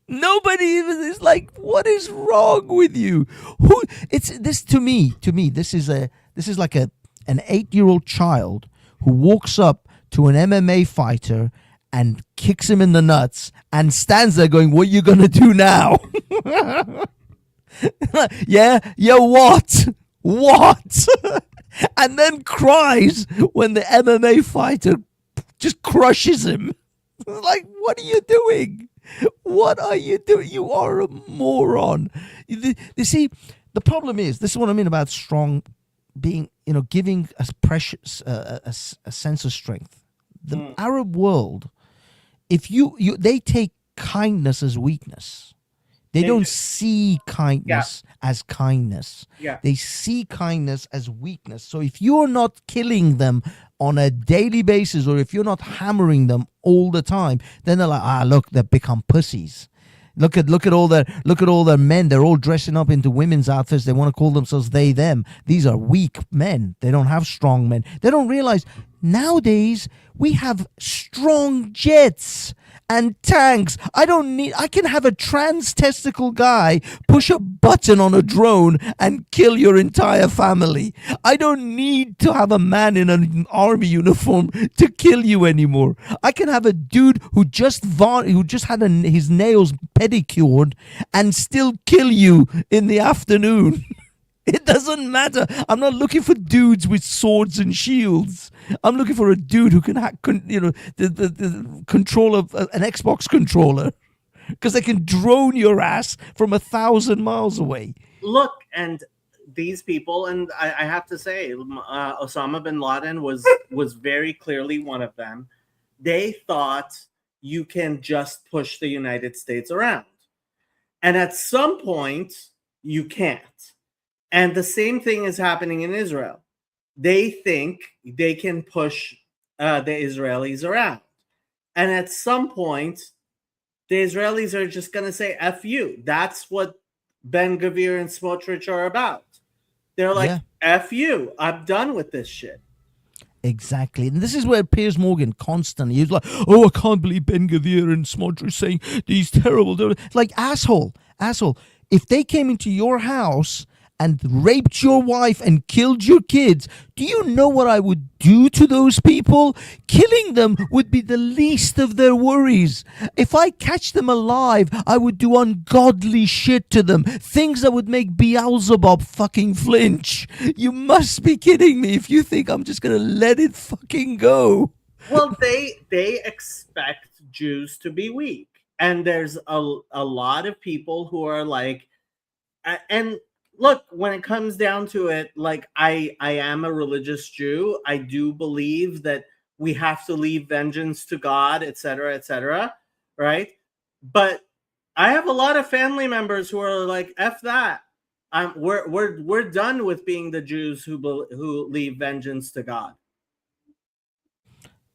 Nobody even is like, what is wrong with you? To me, this is like an 8-year-old child who walks up to an MMA fighter and kicks him in the nuts and stands there going, what are you going to do now? Yeah, what? And then cries when the MMA fighter just crushes him. Like, what are you doing? What are you doing? You are a moron. You see, the problem is, this is what I mean about strong being, giving us precious a sense of strength. The Arab world, if they take kindness as weakness. They They don't do. see kindness as kindness. Yeah. They see kindness as weakness. So if you're not killing them on a daily basis, or if you're not hammering them all the time, then they're like, look, they've become pussies. Look at all their men. They're all dressing up into women's outfits. They want to call themselves they them. These are weak men. They don't have strong men. They don't realize nowadays we have strong jets and tanks. I can have a trans testicle guy push a button on a drone and kill your entire family. I don't need to have a man in an army uniform to kill you anymore. I can have a dude who just had his nails pedicured and still kill you in the afternoon. It doesn't matter. I'm not looking for dudes with swords and shields. I'm looking for a dude who can hack, the control of an Xbox controller, because they can drone your ass from 1,000 miles away. Look, and these people, and I have to say, Osama bin Laden was very clearly one of them. They thought you can just push the United States around, and at some point you can't. And the same thing is happening in Israel. They think they can push the Israelis around. And at some point, the Israelis are just going to say, F you. That's what Ben Gavir and Smotrich are about. They're like, F you. I'm done with this shit. Exactly. And this is where Piers Morgan constantly, he's like, oh, I can't believe Ben Gavir and Smotrich saying these terrible. It's like, asshole. If they came into your house and raped your wife and killed your kids, do you know what I would do to those people? Killing them would be the least of their worries. If I catch them alive, I would do ungodly shit to them. Things that would make Beelzebub fucking flinch. You must be kidding me if you think I'm just gonna let it fucking go. Well, they expect Jews to be weak. And there's a lot of people who are like, and look, when it comes down to it, like I am a religious Jew. I do believe that we have to leave vengeance to God, etc., right? But I have a lot of family members who are like, "F that." We're done with being the Jews who leave vengeance to God.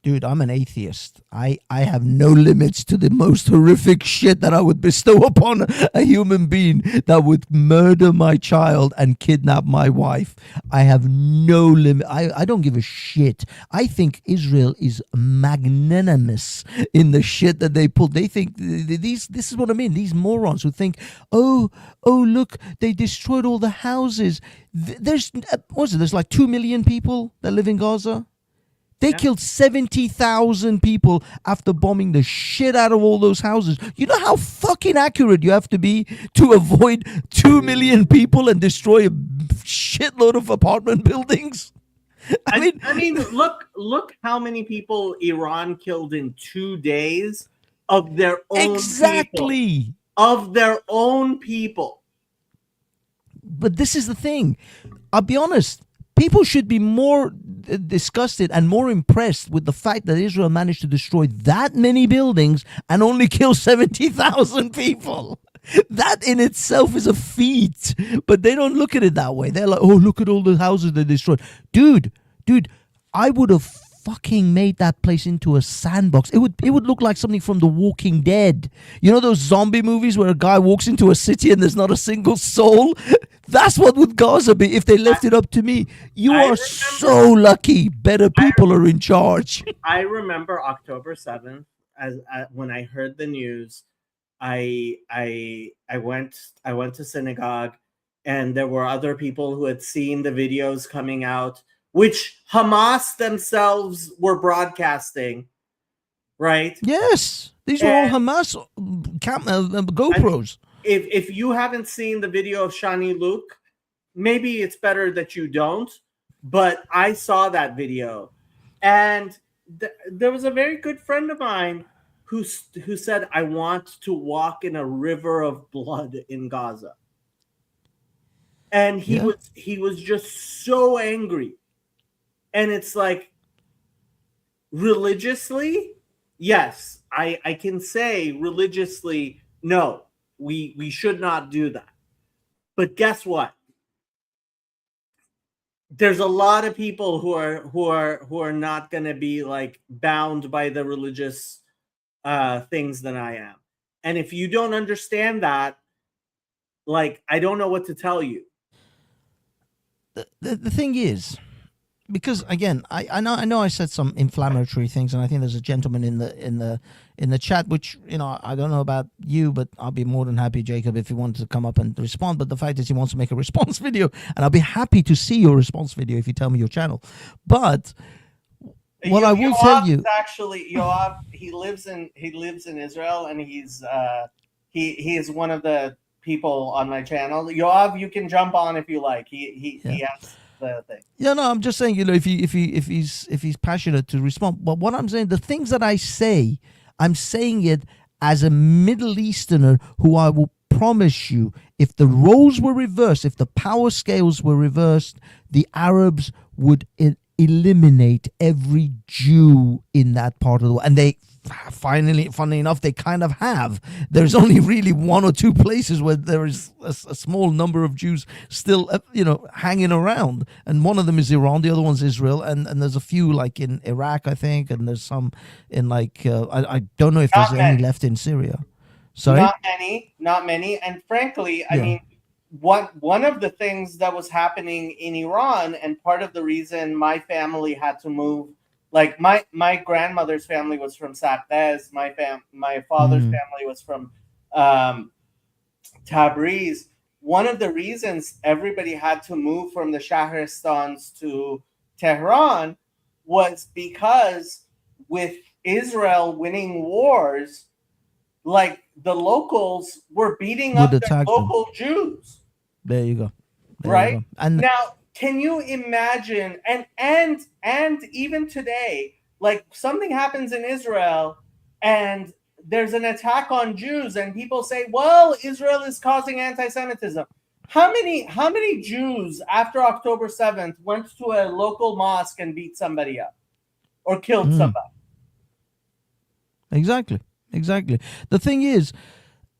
Dude, I'm an atheist. I have no limits to the most horrific shit that I would bestow upon a human being that would murder my child and kidnap my wife. I have no limit. I don't give a shit. I think Israel is magnanimous in the shit that they pull. They think this is what I mean. These morons who think, oh, look, they destroyed all the houses. There's like 2 million people that live in Gaza. They killed 70,000 people after bombing the shit out of all those houses. You know how fucking accurate you have to be to avoid 2 million people and destroy a shitload of apartment buildings? I mean, look how many people Iran killed in 2 days of their own exactly people, of their own people. But this is the thing. I'll be honest. People should be more disgusted and more impressed with the fact that Israel managed to destroy that many buildings and only kill 70,000 people. That in itself is a feat, but they don't look at it that way. They're like, oh, look at all the houses they destroyed. Dude, I would have fucking made that place into a sandbox. It would look like something from The Walking Dead. You know those zombie movies where a guy walks into a city and there's not a single soul? That's what would Gaza be if they left it up to me. You are so lucky. Better people are in charge. I remember October 7th as when I heard the news. I went to synagogue, and there were other people who had seen the videos coming out, which Hamas themselves were broadcasting, right? Yes, these were all Hamas GoPros. If you haven't seen the video of Shani Luke, maybe it's better that you don't. But I saw that video, and there was a very good friend of mine who said, "I want to walk in a river of blood in Gaza," and he was just so angry. And it's like, religiously, yes, I can say religiously, no, we should not do that. But guess what? There's a lot of people who are not going to be like bound by the religious things than I am. And if you don't understand that, like, I don't know what to tell you. The thing is, because again, I know I said some inflammatory things, and I think there's a gentleman in the chat, which I don't know about you, but I'll be more than happy, Jacob, if you wanted to come up and respond. But the fact is, he wants to make a response video, and I'll be happy to see your response video if you tell me your channel. But what I will tell you, actually, Yoav, he lives in Israel, and he is one of the people on my channel. Yoav, you can jump on if you like. He has the thing. Yeah, no, I'm just saying, if he's passionate to respond. But what I'm saying, the things that I say, I'm saying it as a Middle Easterner who I will promise you, if the roles were reversed, if the power scales were reversed, the Arabs would eliminate every Jew in that part of the world. And they finally, funnily enough, they kind of have. There's only really one or two places where there is a small number of Jews still, hanging around. And one of them is Iran, the other one's Israel, and there's a few like in Iraq, I think, and there's some in like I don't know if there's any left in Syria. Sorry, not many. And frankly, I mean, one of the things that was happening in Iran, and part of the reason my family had to move. Like my grandmother's family was from Saqqez. My father's family was from Tabriz. One of the reasons everybody had to move from the Shahristans to Tehran was because with Israel winning wars, like the locals were beating up their local Jews. There you go. Right? You go. And now, can you imagine, and even today, like something happens in Israel and there's an attack on Jews and people say, well, Israel is causing anti-Semitism. How many Jews after October 7th went to a local mosque and beat somebody up or killed somebody? Exactly. The thing is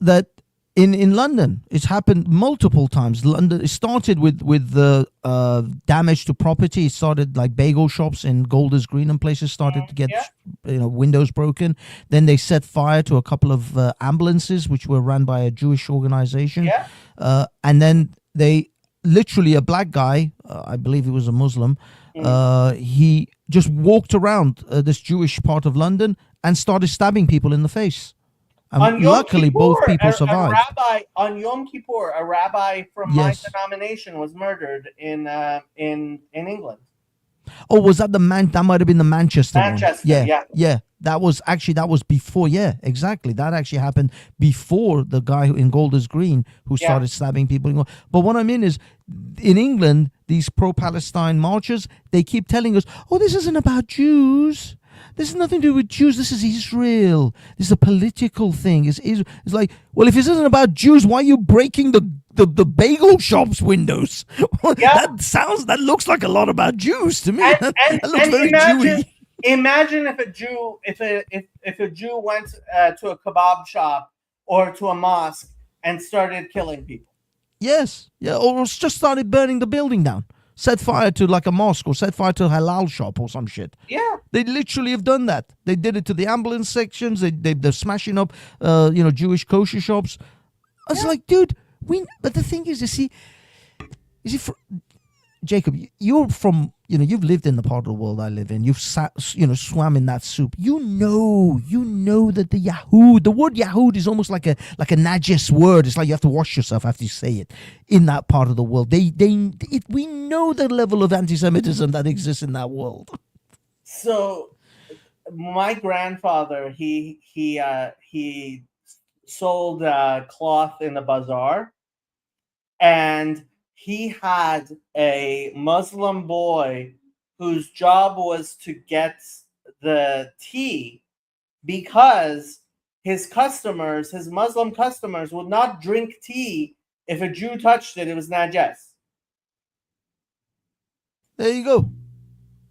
that in London, it's happened multiple times. London, it started with the damage to property. It started like bagel shops in Golders Green and places started to get windows broken. Then they set fire to a couple of ambulances which were run by a Jewish organization. And then they literally, a black guy, I believe he was a Muslim, he just walked around this Jewish part of London and started stabbing people in the face. Luckily, both people survived. On Yom Kippur, a rabbi from my denomination was murdered in England. Oh, was that that might have been the Manchester one. Yeah. That was before. Yeah, exactly. That actually happened before the guy in Golders Green who started stabbing people. But what I mean is, in England, these pro-Palestine marchers, they keep telling us, "Oh, this isn't about Jews. This has nothing to do with Jews. This is Israel. This is a political thing." It's like, well, if this isn't about Jews, why are you breaking the bagel shops windows? That looks like a lot about Jews to me. That looks very Jewy. Imagine if a Jew went to a kebab shop or to a mosque and started killing people. Yes, or just started burning the building down. Set fire to like a mosque or set fire to a halal shop or some shit. Yeah. They literally have done that. They did it to the ambulance sections. They're smashing up, Jewish kosher shops. I was like, dude, but the thing is, you see, Jacob, you're from, you've lived in the part of the world I live in. You've swam in that soup. You know that the word Yahud is almost like a najis word. It's like you have to wash yourself after you say it in that part of the world. We know the level of anti-Semitism that exists in that world. So my grandfather, he sold cloth in the bazaar, and he had a Muslim boy whose job was to get the tea because his Muslim customers, would not drink tea if a Jew touched it. It was najas. There you go.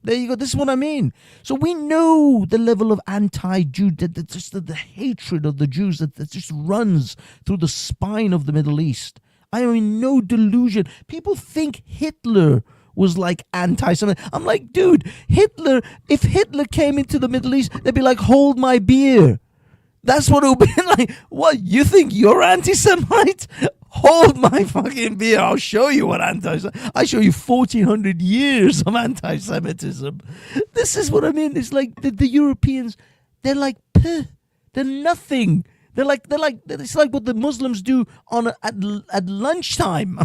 There you go. This is what I mean. So we know the level of anti-Jew, just the hatred of the Jews that just runs through the spine of the Middle East. I mean, no delusion. People think Hitler was like anti-Semitic. I'm like, dude, Hitler, if Hitler came into the Middle East, they'd be like, hold my beer. That's what it would be like. What, you think you're anti-Semite? Hold my fucking beer. I'll show you what I show you 1400 years of anti-Semitism. This is what I mean. It's like the Europeans, they're like, puh, they're nothing. It's like what the Muslims do at lunchtime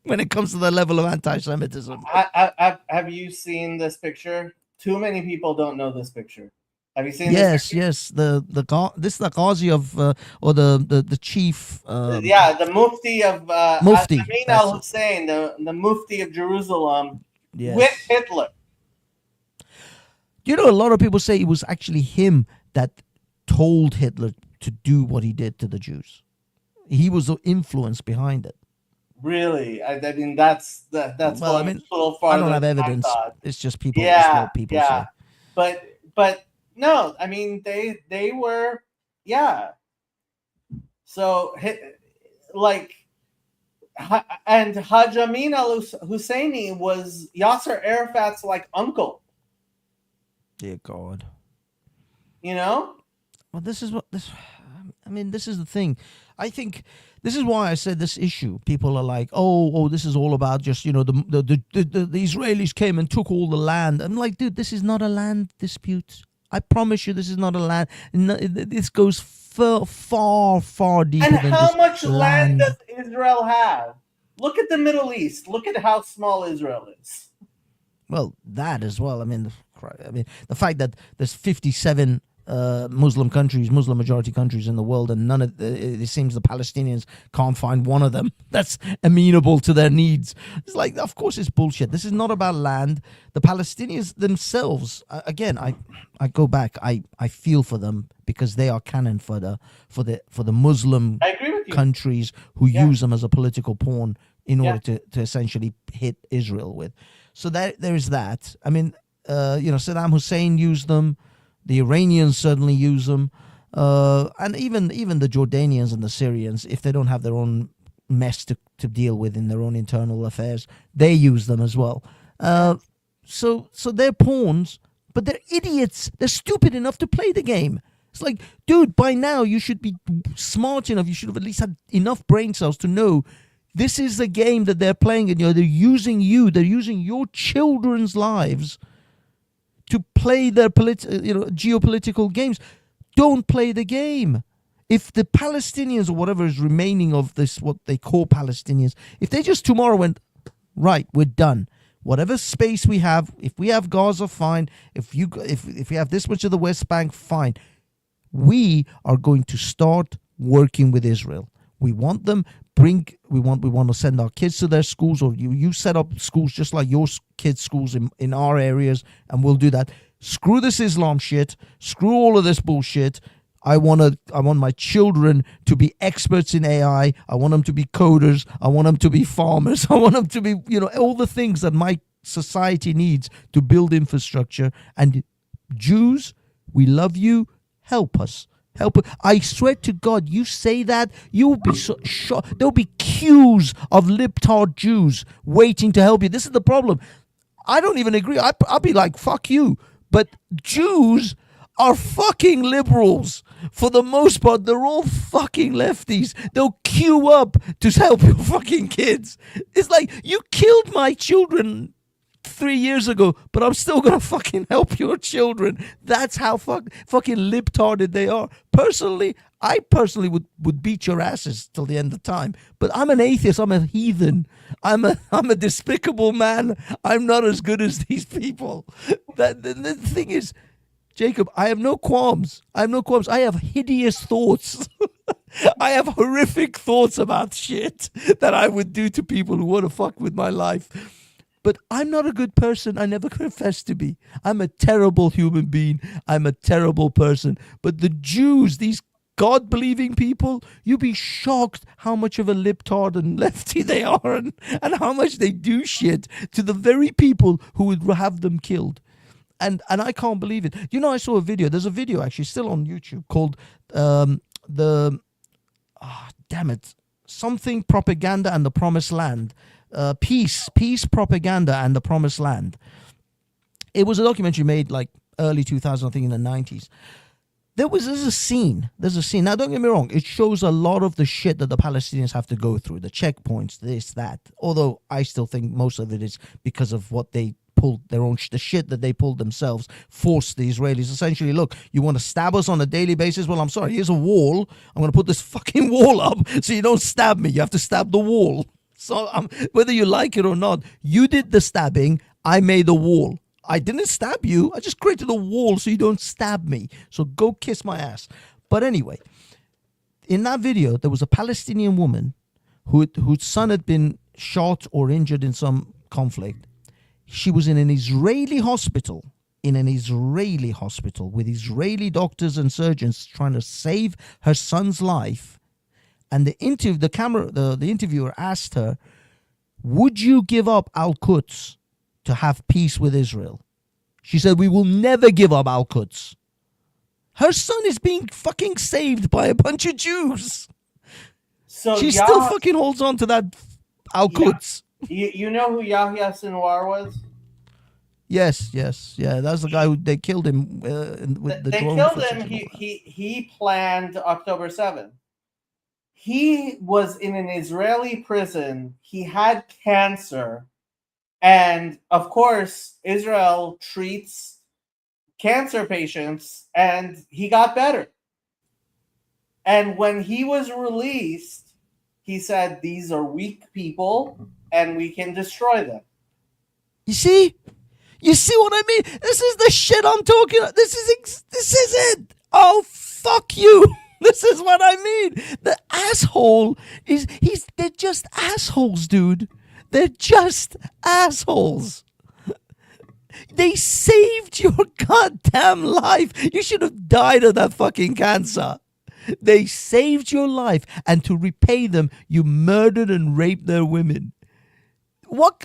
when it comes to the level of anti-Semitism. Have you seen this picture? Too many people don't know this picture. Have you seen Yes, this? yes. This is the Ghazi of or the chief. The Mufti of Mufti, Amin that's al Hussein, the Mufti of Jerusalem, Yes. with Hitler. You know, a lot of people say it was actually him that told Hitler to do what he did to the Jews. He was the influence behind it. Really, I mean that's Well, going I mean, a little I farther. don't have than I evidence. thought. It's just people. Yeah, it's what people say. But no, I mean they were, yeah. So and Haj Amin al Husseini was Yasser Arafat's like uncle. Dear God. You know. Well, this is the thing. I think this is why I said this issue. People are like, oh, this is all about just, you know, the Israelis came and took all the land. I'm like, dude, this is not a land dispute. I promise you, this is not a land. No, this goes far, far deeper. And than how just much land does Israel have? Look at the Middle East. Look at how small Israel is. Well, that as well. I mean, the fact that there's 57 Muslim majority countries in the world, and none of it seems the Palestinians can't find one of them that's amenable to their needs. It's like, of course, it's bullshit. This is not about land. The Palestinians themselves, again, I go back. I feel for them because they are cannon fodder for the Muslim I agree with you. countries who use them as a political pawn in order to essentially hit Israel with. So there is that. I mean, Saddam Hussein used them. The Iranians certainly use them, and even the Jordanians and the Syrians, if they don't have their own mess to deal with in their own internal affairs, they use them as well. So they're pawns, but they're idiots. They're stupid enough to play the game. It's like, dude, by now you should be smart enough. You should have at least had enough brain cells to know this is the game that they're playing, and they're using you. They're using your children's lives to play their geopolitical games. Don't play the game. If the Palestinians or whatever is remaining of this, what they call Palestinians, if they just tomorrow went, right, we're done. Whatever space we have, if we have Gaza, fine. If we have this much of the West Bank, fine. We are going to start working with Israel. We want them. We want to send our kids to their schools, or you set up schools just like your kids' schools in our areas, and we'll do that. Screw this Islam shit. Screw all of this bullshit. I want my children to be experts in AI. I want them to be coders. I want them to be farmers. I want them to be, all the things that my society needs to build infrastructure. And Jews, we love you. Help us. I swear to God, you say that, you'll be so shocked. There'll be queues of libtard Jews waiting to help you. This is the problem. I don't even agree. I'll be like, fuck you. But Jews are fucking liberals. For the most part, they're all fucking lefties. They'll queue up to help your fucking kids. It's like, you killed my children 3 years ago, but I'm still gonna fucking help your children. That's how fucking libtarded they are. I personally would beat your asses till the end of time. But I'm an atheist. I'm a heathen. I'm a despicable man. I'm not as good as these people. The thing is, Jacob, I have no qualms. I have hideous thoughts. I have horrific thoughts about shit that I would do to people who want to fuck with my life. But I'm not a good person. I never confessed to be. I'm a terrible human being. I'm a terrible person. But the Jews, these God-believing people, you'd be shocked how much of a libtard and lefty they are, and how much they do shit to the very people who would have them killed. and I can't believe it. You know, I saw a video. There's a video actually still on YouTube called the damn it, something propaganda and the promised land. Peace propaganda and the promised land. It was a documentary made like early 2000, I think in the 90s. There's a scene. Now, don't get me wrong. It shows a lot of the shit that the Palestinians have to go through, the checkpoints, this, that. Although I still think most of it is because of what they pulled the shit that they pulled themselves, forced the Israelis. Essentially, look, you want to stab us on a daily basis? Well, I'm sorry. Here's a wall. I'm going to put this fucking wall up so you don't stab me. You have to stab the wall. So whether you like it or not, you did the stabbing. I made the wall. I didn't stab you. I just created a wall so you don't stab me. So go kiss my ass. But anyway, in that video, there was a Palestinian woman whose son had been shot or injured in some conflict. She was in an Israeli hospital, with Israeli doctors and surgeons trying to save her son's life. And the interviewer asked her, would you give up Al-Quds to have peace with Israel? She said, we will never give up Al-Quds. Her son is being fucking saved by a bunch of Jews. So she still fucking holds on to that Al-Quds. Yeah. You know who Yahya Sinwar was? Yes. Yeah, that's the guy who they killed him with the They drone. killed him. He planned October 7th. He was in an Israeli prison. He had cancer. And of course, Israel treats cancer patients, and he got better. And when he was released, he said, these are weak people, and we can destroy them. You see what I mean? This is the shit I'm talking about. This is it. Oh, fuck you. This is what I mean. The asshole they're just assholes, dude. They're just assholes. They saved your goddamn life. You should have died of that fucking cancer. They saved your life, and to repay them, you murdered and raped their women.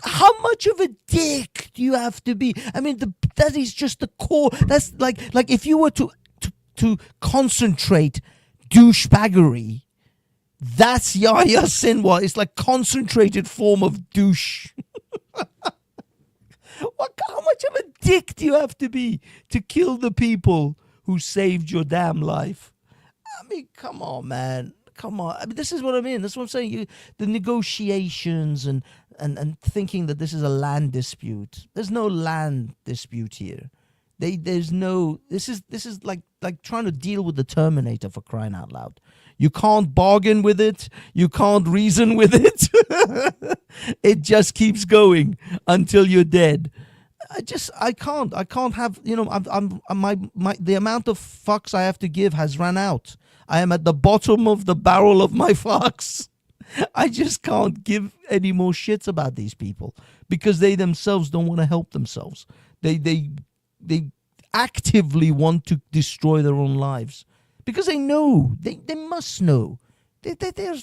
How much of a dick do you have to be? I mean, that is just the core. That's like if you were to concentrate douchebaggery, that's Yahya Sinwar. It's like concentrated form of douche. How much of a dick do you have to be to kill the people who saved your damn life? I mean, come on, man. Come on. I mean, this is what I mean. That's what I'm saying. The negotiations and thinking that this is a land dispute. There's no land dispute here. There's no. This is like trying to deal with the Terminator, for crying out loud. You can't bargain with it. You can't reason with it. It just keeps going until you're dead. I can't have, the amount of fucks I have to give has run out. I am at the bottom of the barrel of my fucks. I just can't give any more shits about these people because they themselves don't want to help themselves. They actively want to destroy their own lives because they know, they must know. They're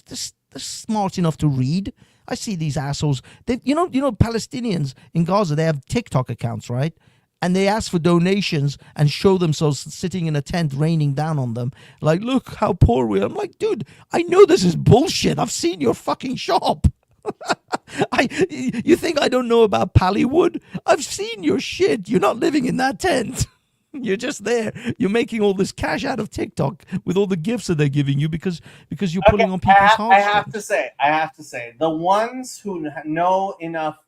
smart enough to read. I see these assholes. You know, Palestinians in Gaza, they have TikTok accounts, right? And they ask for donations and show themselves sitting in a tent raining down on them. Like, look how poor we are. I'm like, dude, I know this is bullshit. I've seen your fucking shop. You think I don't know about Pallywood? I've seen your shit. You're not living in that tent. You're just there. You're making all this cash out of TikTok with all the gifts that they're giving you because you're pulling on people's hearts. I have to say, the ones who know enough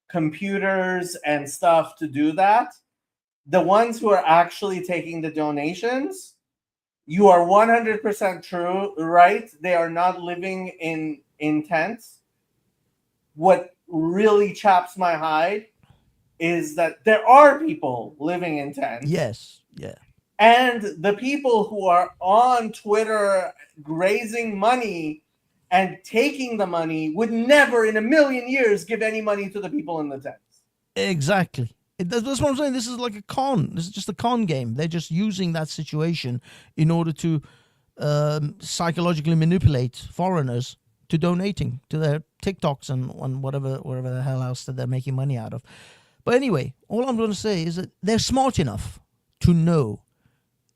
computers and stuff to do that, the ones who are actually taking the donations, you are 100% true, right? They are not living in tents. What really chaps my hide is that there are people living in tents. Yes, yeah. And the people who are on Twitter raising money and taking the money would never in a million years give any money to the people in the tents. Exactly. That's what I'm saying. This is like a con. This is just a con game. They're just using that situation in order to psychologically manipulate foreigners to donating to their TikToks and whatever the hell else that they're making money out of. But anyway, all I'm going to say is that they're smart enough to know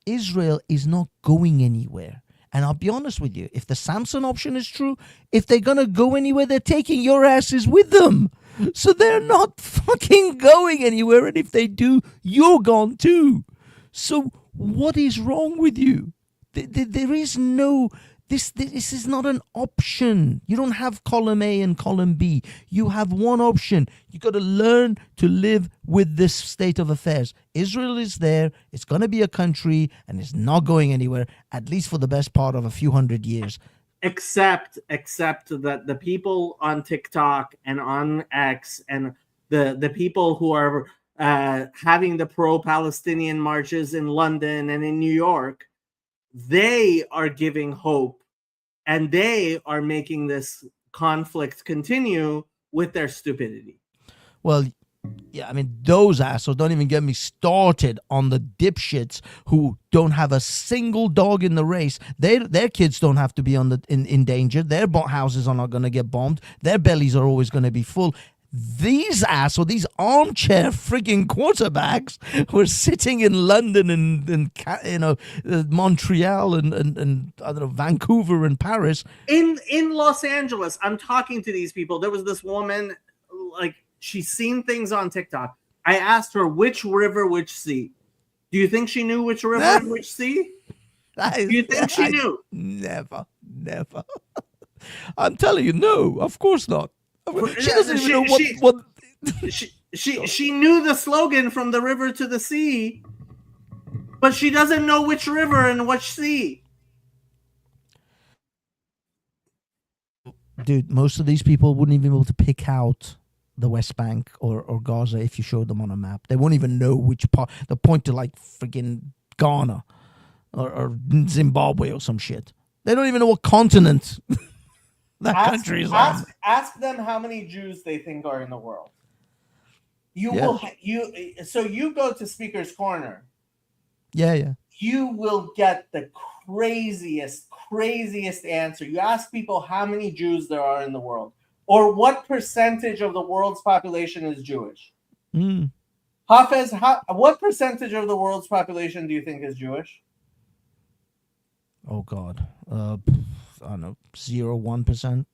Israel is not going anywhere. And I'll be honest with you, if the Samson option is true, if they're going to go anywhere, they're taking your asses with them. So they're not fucking going anywhere. And if they do, you're gone too. So what is wrong with you? There is no... This is not an option. You don't have column A and column B. You have one option. You got to learn to live with this state of affairs. Israel is there. It's going to be a country, and it's not going anywhere, at least for the best part of a few hundred years. Except that the people on TikTok and on X and the people who are having the pro-Palestinian marches in London and in New York, they are giving hope. And they are making this conflict continue with their stupidity. Well, yeah, I mean, those assholes, don't even get me started on the dipshits who don't have a single dog in the race. Their kids don't have to be in danger. Their houses are not going to get bombed. Their bellies are always going to be full. These assholes, these armchair frigging quarterbacks who are sitting in London and Montreal and I don't know, Vancouver and Paris. In Los Angeles, I'm talking to these people. There was this woman, like, she's seen things on TikTok. I asked her which river, which sea. Do you think she knew which river and which sea? Do you think she knew? Never. I'm telling you, no, of course not. She doesn't even know what. She knew the slogan from the river to the sea, but she doesn't know which river and which sea. Dude, most of these people wouldn't even be able to pick out the West Bank or Gaza if you showed them on a map. They won't even know which part. They'll point to like friggin' Ghana or Zimbabwe or some shit. They don't even know what continent country is on. Ask them how many Jews they think are in the world. You go to Speaker's Corner. Yeah. You will get the craziest answer. You ask people how many Jews there are in the world, or what percentage of the world's population is Jewish. Hafez, what percentage of the world's population do you think is Jewish? Oh God, I don't know, 0.1%.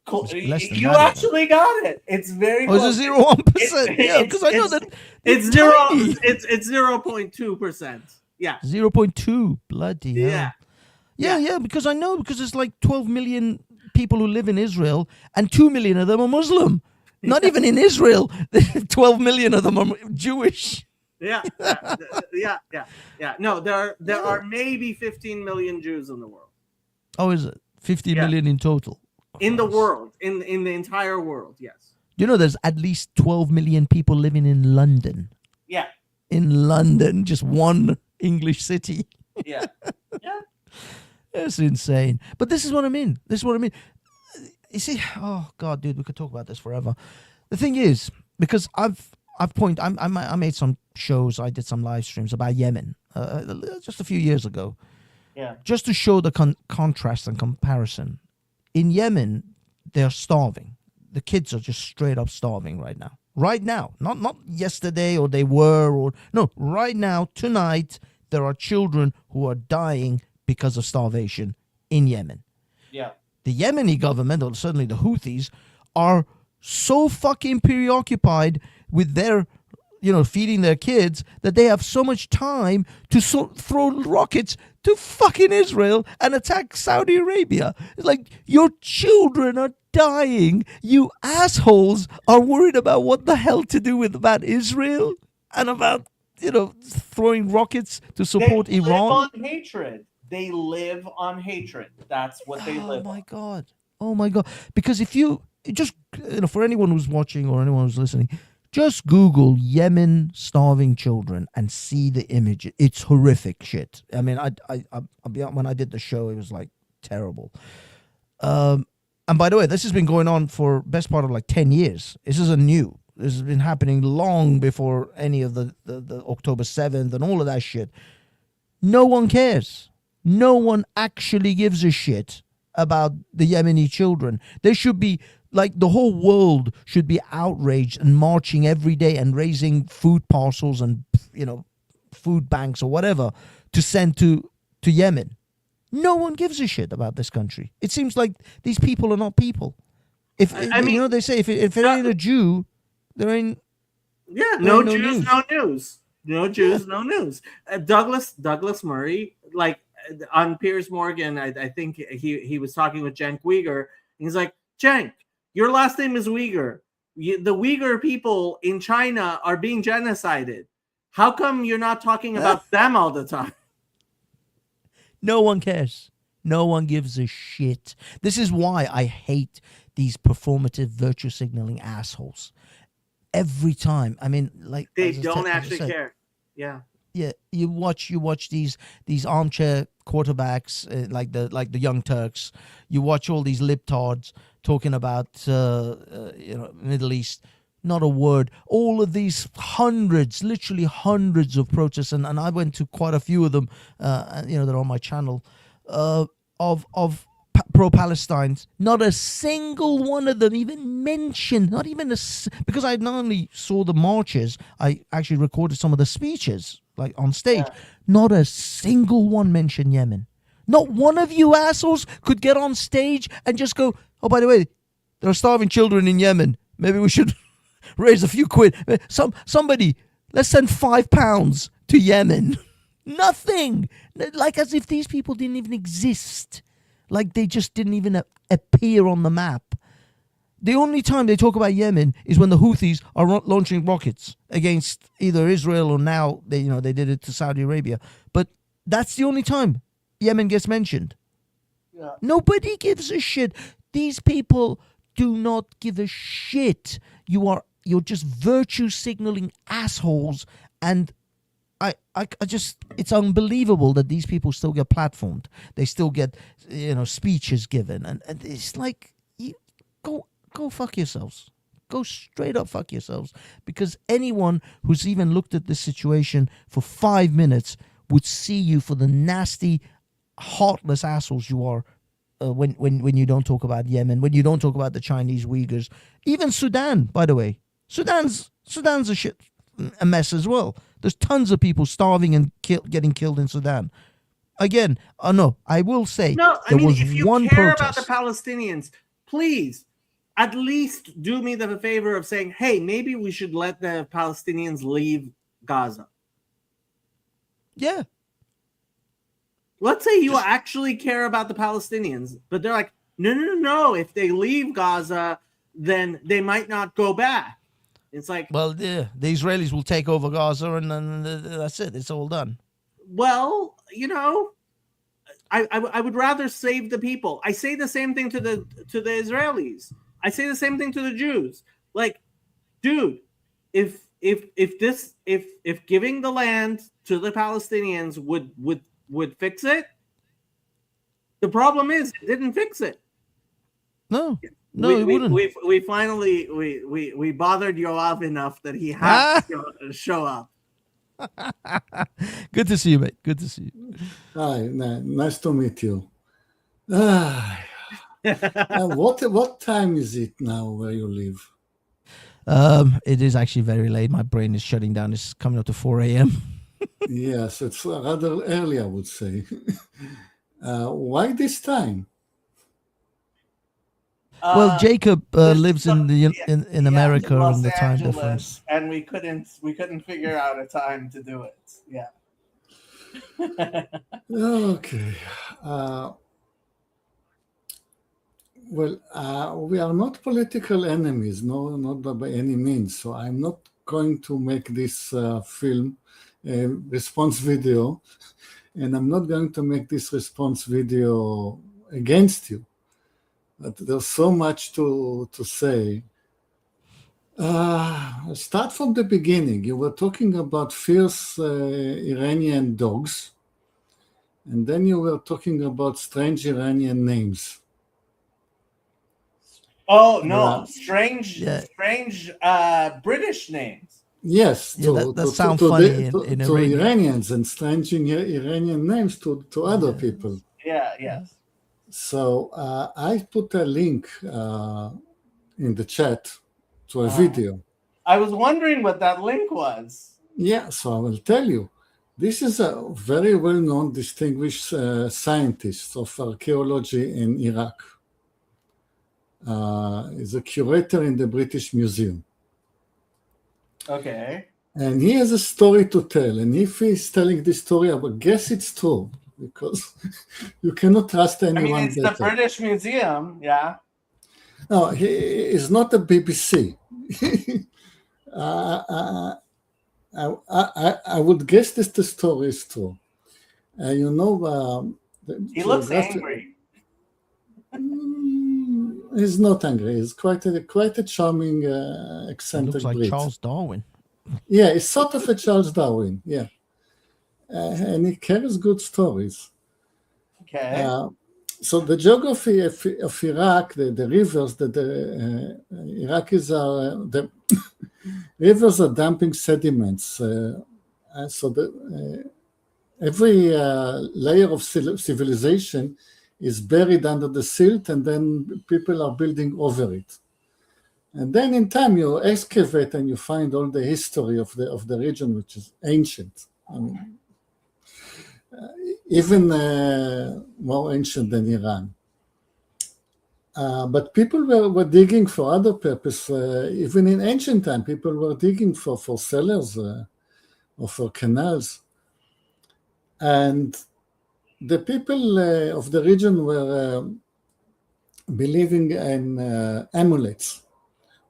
Cool. You actually got it. It's very close. Is it 0.1%? Yeah, because I know that it's zero. It's 0.2%. Yeah, 0.2. Bloody hell. Yeah. Because I know, because there's like 12 million people who live in Israel, and 2 million of them are Muslim. Not even in Israel, 12 million of them are Jewish. Yeah. No, there are maybe 15 million Jews in the world. Oh, is it 50 million in total? In the world, in the entire world, yes. You know, there's at least 12 million people living in London. Yeah. In London, just one English city. Yeah. That's insane. But this is what I mean. You see, oh God, dude, we could talk about this forever. The thing is, because I made some shows, I did some live streams about Yemen just a few years ago. Yeah. Just to show the contrast and comparison. In Yemen, they're starving. The kids are just straight up starving right now. Right now. Not yesterday or they were. Or no, right now, tonight, there are children who are dying because of starvation in Yemen. Yeah. The Yemeni government, or certainly the Houthis, are so fucking preoccupied with their, feeding their kids that they have so much time to throw rockets to fucking Israel and attack Saudi Arabia. It's like, your children are dying. You assholes are worried about what the hell to do about Israel and about, throwing rockets to support Iran. They live on hatred. They live on hatred. That's what they live on. Oh my God. Because if you just, for anyone who's watching or anyone who's listening, just Google Yemen starving children and see the image. It's horrific shit. I mean, when I did the show, it was like terrible. And by the way, this has been going on for best part of like 10 years. This isn't new. This has been happening long before any of the October 7th and all of that shit. No one cares. No one actually gives a shit. about the Yemeni children. There should be like the whole world should be outraged and marching every day and raising food parcels and food banks or whatever to send to Yemen. No one gives a shit about this country. It seems like these people are not people. If I mean, they say if it ain't a Jew, there ain't. Yeah, there no ain't Jews, news. no news. No Jews, no news. Douglas Murray, like on Piers Morgan, I think he was talking with Cenk Uygur. He's like, Cenk, your last name is Uyghur. The Uyghur people in China are being genocided. How come you're not talking about them all the time? No one cares. No one gives a shit. This is why I hate these performative virtue signaling assholes. Every time, I mean, like They as I don't said- as I actually said, care. Yeah. Yeah, you watch these armchair quarterbacks like the Young Turks. You watch all these libtards talking about Middle East. Not a word. All of these hundreds, literally hundreds of protests, and I went to quite a few of them. They're on my channel. Pro-Palestines. Not a single one of them even mentioned. Not even because I not only saw the marches, I actually recorded some of the speeches like on stage. Yeah. Not a single one mentioned Yemen. Not one of you assholes could get on stage and just go, "Oh, by the way, there are starving children in Yemen. Maybe we should raise a few quid. Somebody, let's send £5 to Yemen." Nothing. Like as if these people didn't even exist. Like they just didn't even appear on the map. The only time they talk about Yemen is when the Houthis are launching rockets against either Israel or now they did it to Saudi Arabia. But that's the only time Yemen gets mentioned. Yeah. Nobody gives a shit. These people do not give a shit. You're just virtue signaling assholes, and I just, it's unbelievable that these people still get platformed. They still get speeches given, and it's like, you go fuck yourselves. Go straight up fuck yourselves, because anyone who's even looked at this situation for 5 minutes would see you for the nasty, heartless assholes you are. When you don't talk about Yemen, when you don't talk about the Chinese Uyghurs, even Sudan, by the way, Sudan's a mess as well. There's tons of people starving and getting killed in Sudan. Again, no, I will say If you one care protest. about the Palestinians, please at least do me the favor of saying, hey, maybe we should let the Palestinians leave Gaza. Yeah. Let's say you actually care about the Palestinians, but they're like, no. If they leave Gaza, then they might not go back. It's like, Well, yeah, the Israelis will take over Gaza, and then that's it. It's all done. well, I would rather save the people. I say the same thing to the Israelis. I say the same thing to the Jews. Like, dude, if giving the land to the Palestinians would fix it, the problem is it didn't fix it. No, it wouldn't. We finally we bothered Yoav enough that he had to show up. Good to see you, mate. Good to see you. Hi, nice to meet you. What time is it now where you live? It is actually very late. My brain is shutting down. It's coming up to 4 a.m. Yes, it's rather early, I would say. Why this time? Well, Jacob lives in in America, Los and the time Angeles, difference. and we couldn't figure out a time to do it. Yeah. Okay. We are not political enemies, no, not by any means. So I'm not going to make this film a response video, and I'm not going to make this response video against you. But there's so much to say. Start from the beginning. You were talking about fierce Iranian dogs, and then you were talking about strange Iranian names. Oh no, Yeah. strange British names. Yes, Yeah, that sound funny in to Iranian. Iranians, and strange Iranian names to other people. Yeah, yes. So I put a link in the chat to a video. I was wondering what that link was. Yeah, so I will tell you. This is a very well-known, distinguished scientist of archaeology in Iraq. He's a curator in the British Museum. Okay. And he has a story to tell. And if he's telling this story, I would guess it's true, because you cannot trust I anyone mean, it's better. the British Museum, yeah. No, he is not the BBC. I would guess that the story is true. You know, He looks angry. He's not angry. He's quite a charming, It eccentric looks like Brit. Charles Darwin. Yeah, he's sort of a Charles Darwin. Yeah, and he carries good stories. Okay. So the geography of Iraq, the rivers, the Iraqis are the rivers are dumping sediments. So every layer of civilization is buried under the silt, and then people are building over it. And then in time you excavate and you find all the history of the region, which is ancient. I mean, even more ancient than Iran. But people were digging for other purpose. Even in ancient time, people were digging for cellars or for canals. And the people of the region were believing in amulets.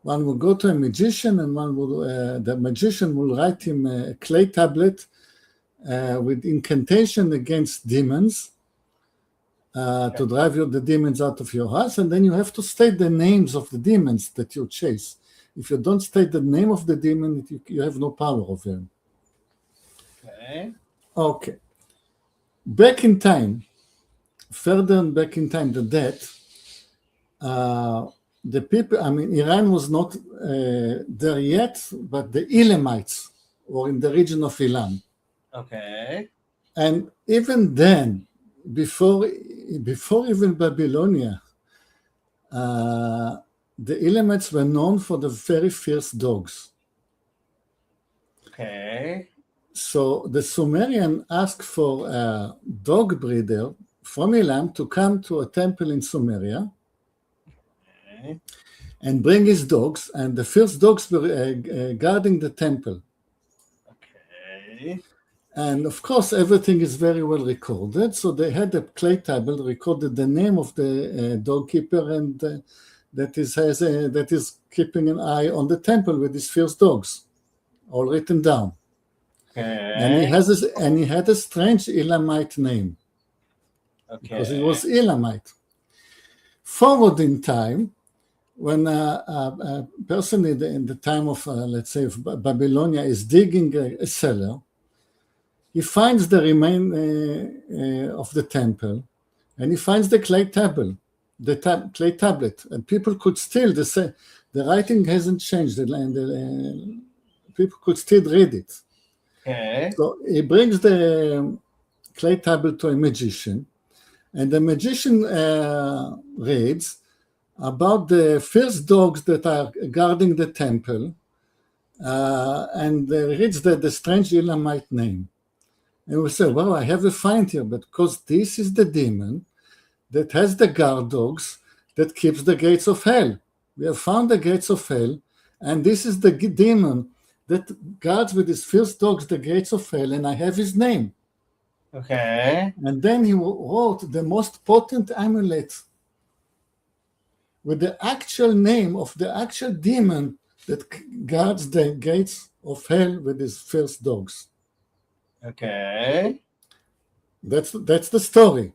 One would go to a magician, and the magician will write him a clay tablet with incantation against demons to drive the demons out of your house, and then you have to state the names of the demons that you chase. If you don't state the name of the demon, you have no power over him. Okay. Back in time, further back in time, the death, the people, I mean, Iran was not there yet, but the Elamites were in the region of Elam. Okay. And even then, before even Babylonia, the Elamites were known for the very fierce dogs. Okay. So the Sumerian asked for a dog breeder from Elam to come to a temple in Sumeria and bring his dogs, and the first dogs were guarding the temple. Okay. And of course, everything is very well recorded. So they had a clay tablet, recorded the name of the dog keeper, and that is keeping an eye on the temple with his first dogs, all written down. Okay. And he had a strange Elamite name, because he was Elamite. Forward in time, when a person in the time of, let's say, of Babylonia is digging a cellar, he finds the remain of the temple, and he finds the clay tablet, clay tablet, and people could still, the writing hasn't changed, and people could still read it. Okay. So he brings the clay tablet to a magician, and the magician reads about the first dogs that are guarding the temple, and reads the strange Elamite name. And we say, well, I have a find here, but because this is the demon that has the guard dogs that keeps the gates of hell. We have found the gates of hell, and this is the demon that guards with his fierce dogs the gates of hell, and I have his name. Okay. And then he wrote the most potent amulet with the actual name of the actual demon that guards the gates of hell with his fierce dogs. Okay. That's the story.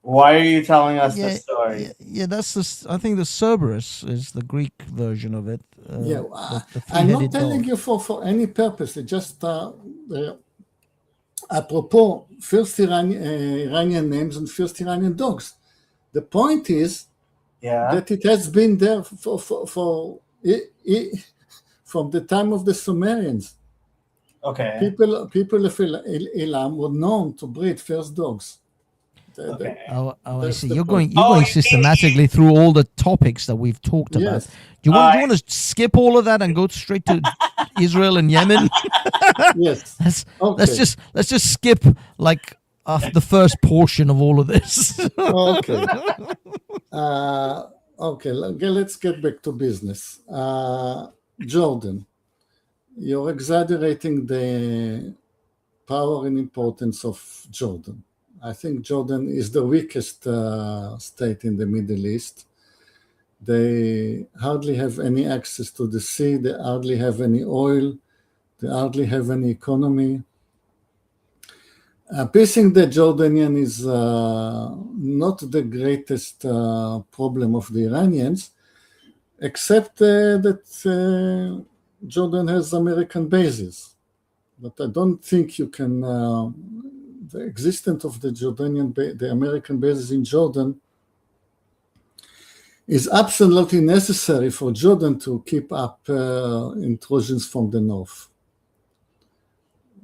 Why are you telling us this story? Yeah, that's the. I think the Cerberus is the Greek version of it. Yeah, the I'm not three-headed telling dog. you for any purpose. It just apropos first Iranian names and first Iranian dogs. The point is that it has been there from the time of the Sumerians. Okay. People of Elam were known to breed first dogs. Okay. Oh, I That's see. the You're point. going. You're Oh, going you mean- systematically through all the topics that we've talked about. Yes. Do you want? I- to skip all of that and go straight to Israel and Yemen? Yes. let's Okay. let's just skip like the first portion of all of this. Okay. Okay. Let's get back to business. Jordan, you're exaggerating the power and importance of Jordan. I think Jordan is the weakest state in the Middle East. They hardly have any access to the sea. They hardly have any oil. They hardly have any economy. Piecing the Jordanian is not the greatest problem of the Iranians, except that Jordan has American bases. But I don't think you can, the existence of the the American bases in Jordan is absolutely necessary for Jordan to keep up intrusions from the north.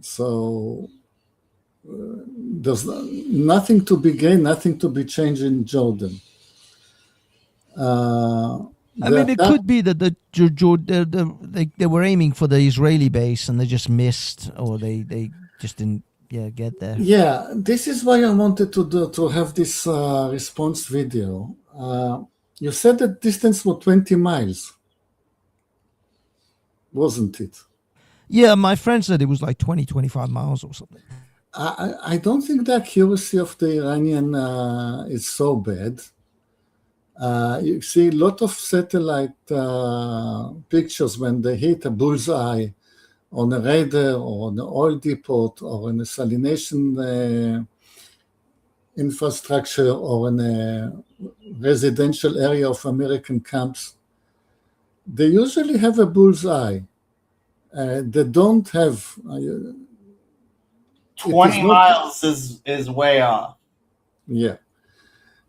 So there's nothing to be gained, nothing to be changed in Jordan. I mean, it could be that they were aiming for the Israeli base and they just missed, or they just didn't get there. Yeah, this is why I wanted to have this response video. You said the distance was 20 miles, wasn't it? Yeah, my friend said it was like 20, 25 miles or something. I don't think the accuracy of the Iranian is so bad. You see a lot of satellite pictures when they hit a bullseye on a radar or on an oil depot or in a salination infrastructure or in a residential area of American camps. They usually have a bullseye. They don't have... 20 miles is way off. Yeah.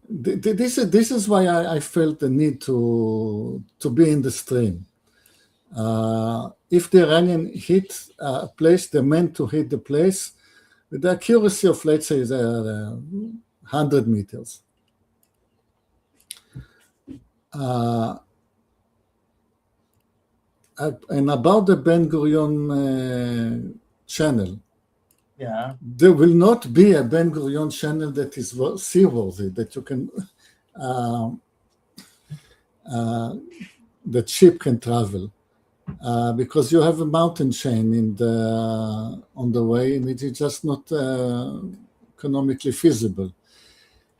This is why I felt the need to be in the stream. If the Iranian hit a place, they meant to hit the place with the accuracy of, let's say, 100 meters. And about the Ben Gurion channel, Yeah. there will not be a Ben Gurion channel that is seaworthy, that you can, the ship can travel, because you have a mountain chain on the way, and it is just not economically feasible.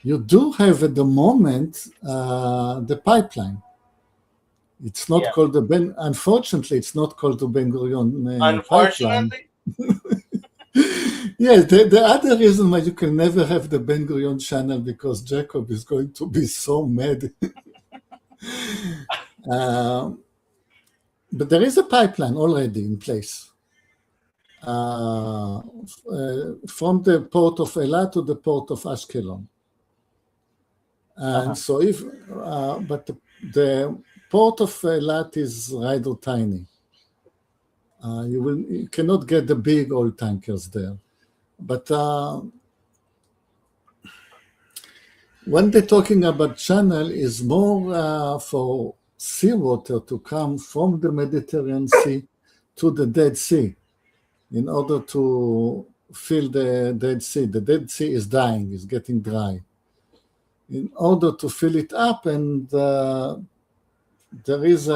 You do have at the moment the pipeline. It's not called the Ben. Unfortunately, it's not called the Ben Gurion pipeline. Yes, the other reason why you can never have the Ben Gurion channel, because Jacob is going to be so mad. But there is a pipeline already in place from the port of Eilat to the port of Ashkelon. And so but the port of Eilat is rather tiny. You cannot get the big oil tankers there. But when they're talking about channel, is more for seawater to come from the Mediterranean Sea to the Dead Sea in order to fill the Dead Sea. The Dead Sea is dying, is getting dry. In order to fill it up, and there is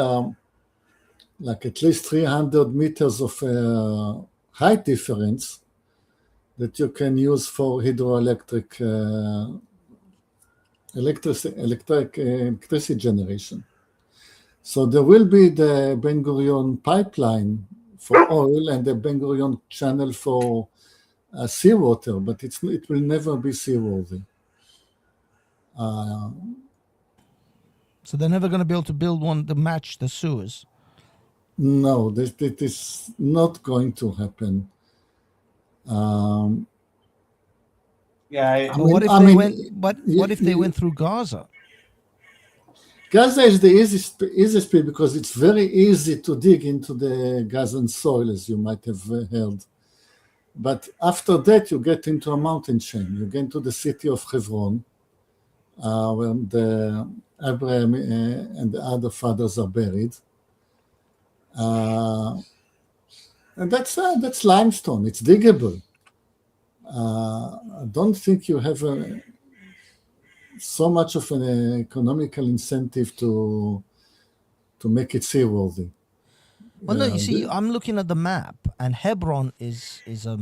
like at least 300 meters of height difference that you can use for hydroelectric electricity generation. So there will be the Ben Gurion pipeline for oil and the Ben Gurion channel for seawater, but it will never be seaworthy. So they're never going to be able to build one to match the Suez. No, this is not going to happen. What if they went through Gaza? Gaza is the easiest place because it's very easy to dig into the Gazan soil, as you might have heard. But after that, you get into a mountain chain. You get into the city of Hebron, where the Abraham and the other fathers are buried. And that's limestone. It's diggable. I don't think you have so much of an economical incentive to make it seaworthy. Well, no, you see, I'm looking at the map, and Hebron is a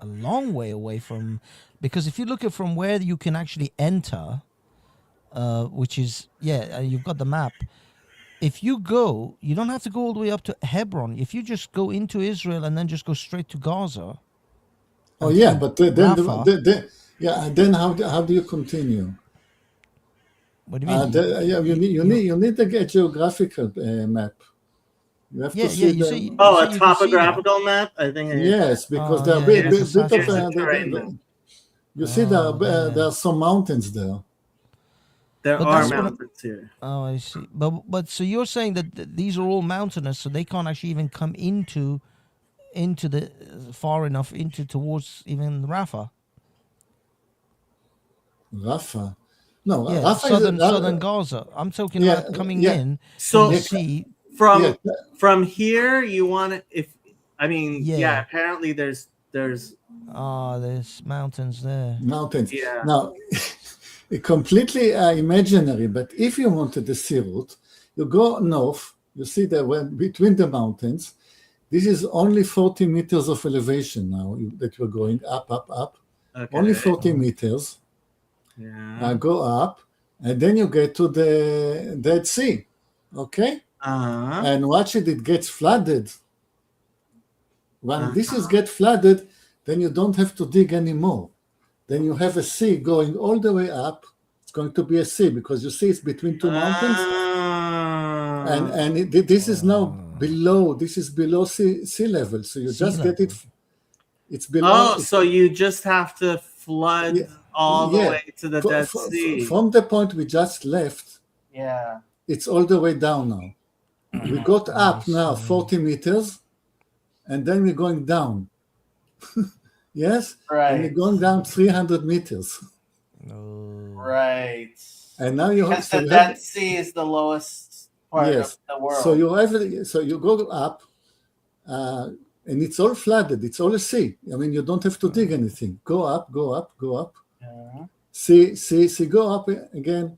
long way away from, because if you look at from where you can actually enter, which is you've got the map. If you go, you don't have to go all the way up to Hebron. If you just go into Israel and then just go straight to Gaza. Oh yeah, but then Rafah. then how do you continue? What do you mean? You need a geographical map. You have to see you the, see. Oh, so a you can see that. topographical map? I think. yes, because Oh, there are yeah, bit, yeah, bit, it's bit a of terrain. you see there are some mountains there. There But are that's what I'm- mountains here. Oh, I see. But so you're saying that these are all mountainous, so they can't actually even come into the far enough into towards even Rafah. Rafah. No, Yeah, Rafah southern Gaza. I'm talking yeah, about coming yeah. in So from the sea. from yeah, from here, you want to? If I mean, Yeah. apparently there's There's mountains there. mountains. Yeah. Now, completely imaginary, but if you wanted the sea route, you go north, you see that when between the mountains, this is only 40 meters of elevation now that you're going up. Okay. Only 40 meters. Yeah. Go up, and then you get to the Dead Sea. Okay? And watch it gets flooded. When this is get flooded, then you don't have to dig anymore. Then you have a sea going all the way up. It's going to be a sea because you see it's between two mountains, and this is now below. This is below sea level. So you Sea just get it. level. It's below. so you just have to flood all the way to the Dead Sea. From the point we just left, Yeah. it's all the way down now. We got up now 40 meters, and then we're going down. Yes? Right. And we're going down 300 meters. Right. And now you Because have... the Dead Sea is the lowest part of the world. So you go up, and it's all flooded. It's all a sea. I mean, you don't have to dig anything. Go up. Yeah. See, go up again,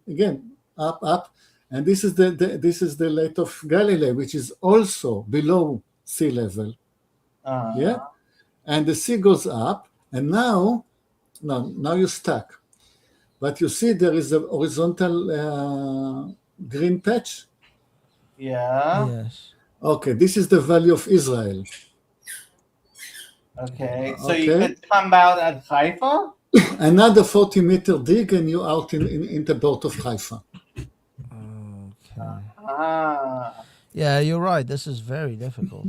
up. And this is the Lake of Galilee, which is also below sea level. Yeah, and the sea goes up, and now you're stuck. But you see there is a horizontal green patch. Yeah. Yes. Okay, this is the Valley of Israel. Okay. So you could come out at Haifa? Another 40-meter dig, and you're out in the port of Haifa. Okay. Yeah, you're right. This is very difficult.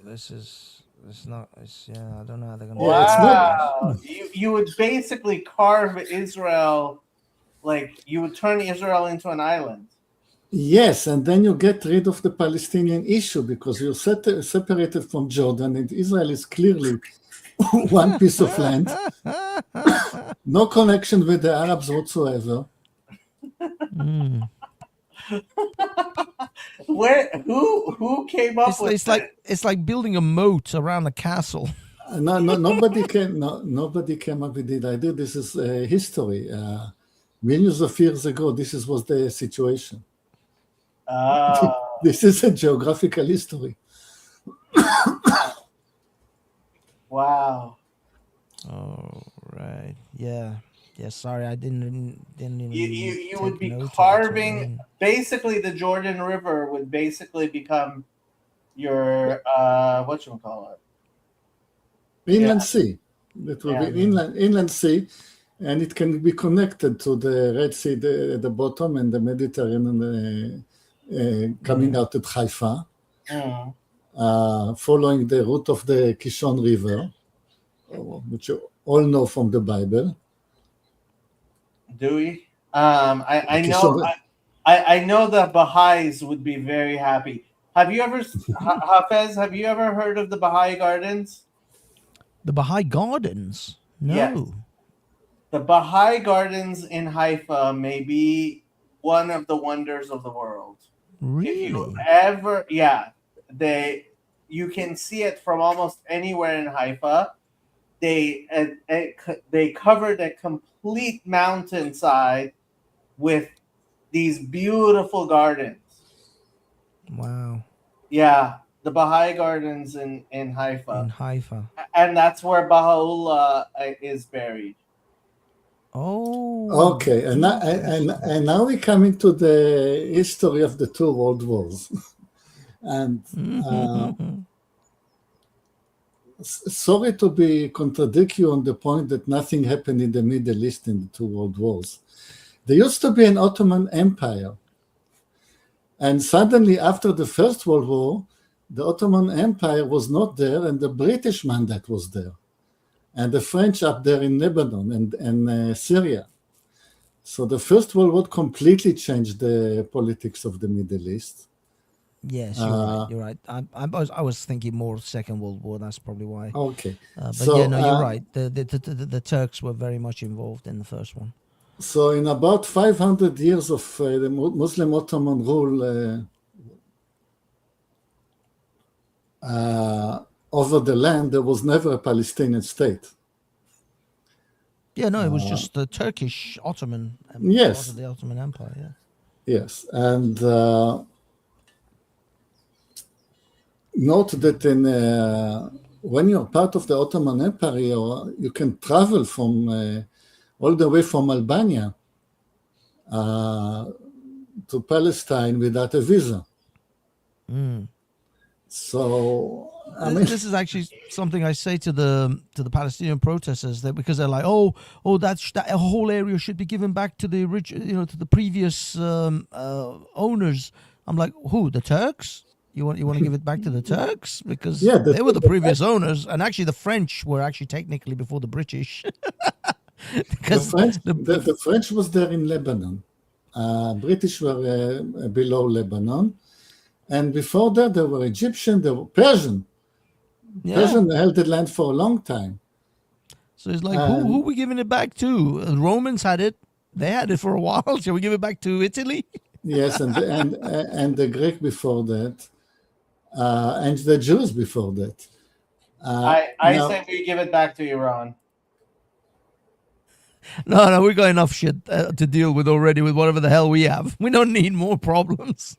I don't know how they're gonna. Wow. You would basically carve Israel, like you would turn Israel into an island. Yes, and then you get rid of the Palestinian issue because you're separated from Jordan, and Israel is clearly one piece of land. No connection with the Arabs whatsoever. Who came up with it? It's like building a moat around a castle. Nobody came up with the idea. This is history. Millions of years ago, was the situation. This is a geographical history. Wow. Oh right, yeah. Sorry, I didn't even. You would be take note of carving. Basically, the Jordan River would basically become your whatchamacallit? Inland sea. That will be inland sea, and it can be connected to the Red Sea at the bottom and the Mediterranean coming out at Haifa, following the route of the Kishon River, which you all know from the Bible. Do we? I know the Baha'is would be very happy. Have you ever, Hafez? Have you ever heard of the Baha'i Gardens? The Baha'i Gardens? No. Yes. The Baha'i Gardens in Haifa may be one of the wonders of the world. If you Really? ever, yeah, you can see it from almost anywhere in Haifa. They covered a complete mountainside with these beautiful gardens. Wow. Yeah, the Baha'i Gardens in Haifa. In Haifa. And that's where Baha'u'llah is buried. Oh. Okay, and now we come into the history of the two world wars. And sorry to be contradict you on the point that nothing happened in the Middle East in the two world wars. There used to be an Ottoman Empire. And suddenly, after the First World War, the Ottoman Empire was not there, and the British mandate was there, and the French up there in Lebanon and Syria. So the First World War completely changed the politics of the Middle East. Yes, you're right. You're right. I was thinking more Second World War. That's probably why. Okay. But So, yeah, no, you're right. The Turks were very much involved in the first one. So in about 500 years of the Muslim Ottoman rule over the land, there was never a Palestinian state. Yeah, no, it was just the Turkish Ottoman. Yes. Part of the Ottoman Empire. Yeah. Yes, and note that when you're part of the Ottoman Empire, you can travel from all the way from Albania to Palestine without a visa. So this is actually something I say to the Palestinian protesters, that because they're like, oh, that whole area should be given back to the to the previous owners. I'm like, who? The Turks? You want to give it back to the Turks because they were the previous owners, and actually the French were actually technically before the British. Because the French was there in Lebanon. British were below Lebanon. And before that, there were Egyptian, there were Persian. Yeah. Persian held the land for a long time. So it's like, who are we giving it back to? The Romans had it. They had it for a while. Shall we give it back to Italy? Yes, and the Greek before that. And the Jews before that. I say we give it back to Iran. No, we got enough shit to deal with already with whatever the hell we have. We don't need more problems.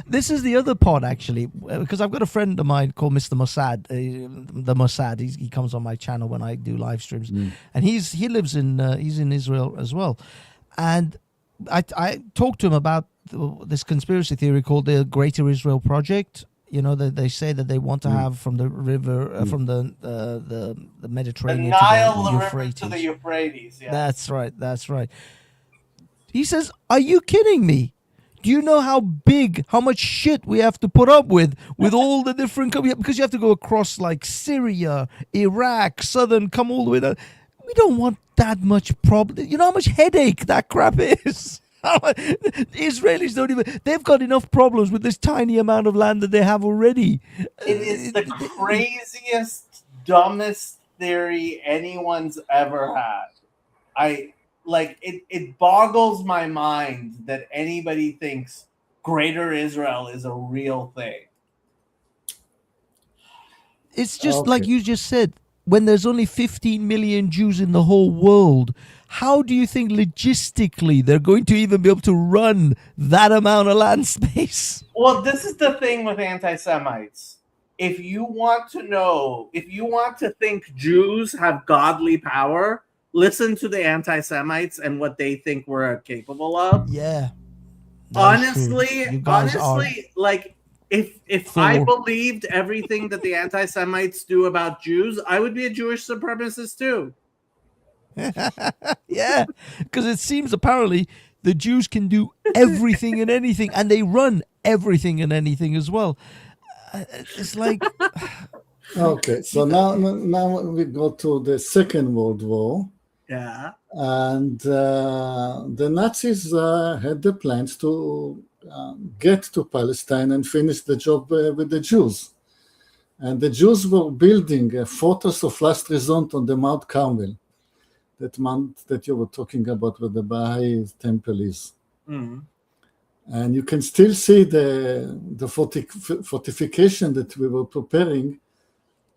This is the other part, actually, because I've got a friend of mine called Mr. Mossad, the Mossad. He comes on my channel when I do live streams, and he lives in he's in Israel as well. And I talked to him about this conspiracy theory called the Greater Israel Project. They say that they want to have from the river, from the Mediterranean, the Nile, to the Euphrates. To the Euphrates. Yeah. That's right. He says, "Are you kidding me? Do you know how much shit we have to put up with all the different, because you have to go across like Syria, Iraq, come all the way down. We don't want that much problem. You know how much headache that crap is." The Israelis they've got enough problems with this tiny amount of land that they have already. It is the craziest, dumbest theory anyone's ever had. It boggles my mind that anybody thinks Greater Israel is a real thing. It's just like you just said, when there's only 15 million Jews in the whole world, how do you think logistically they're going to even be able to run that amount of land space? Well, this is the thing with anti-Semites. If you want to think Jews have godly power, listen to the anti-Semites and what they think we're capable of. Yeah. Honestly, like if I believed everything that the anti-Semites do about Jews, I would be a Jewish supremacist too. Yeah, because it seems apparently the Jews can do everything and anything, and they run everything and anything as well. It's like okay, so now we go to the Second World War. Yeah, and the Nazis had the plans to get to Palestine and finish the job with the Jews. And the Jews were building a fortress of last resort on the Mount Carmel, that mount that you were talking about where the Baha'i temple is. Mm-hmm. And you can still see the fortification that we were preparing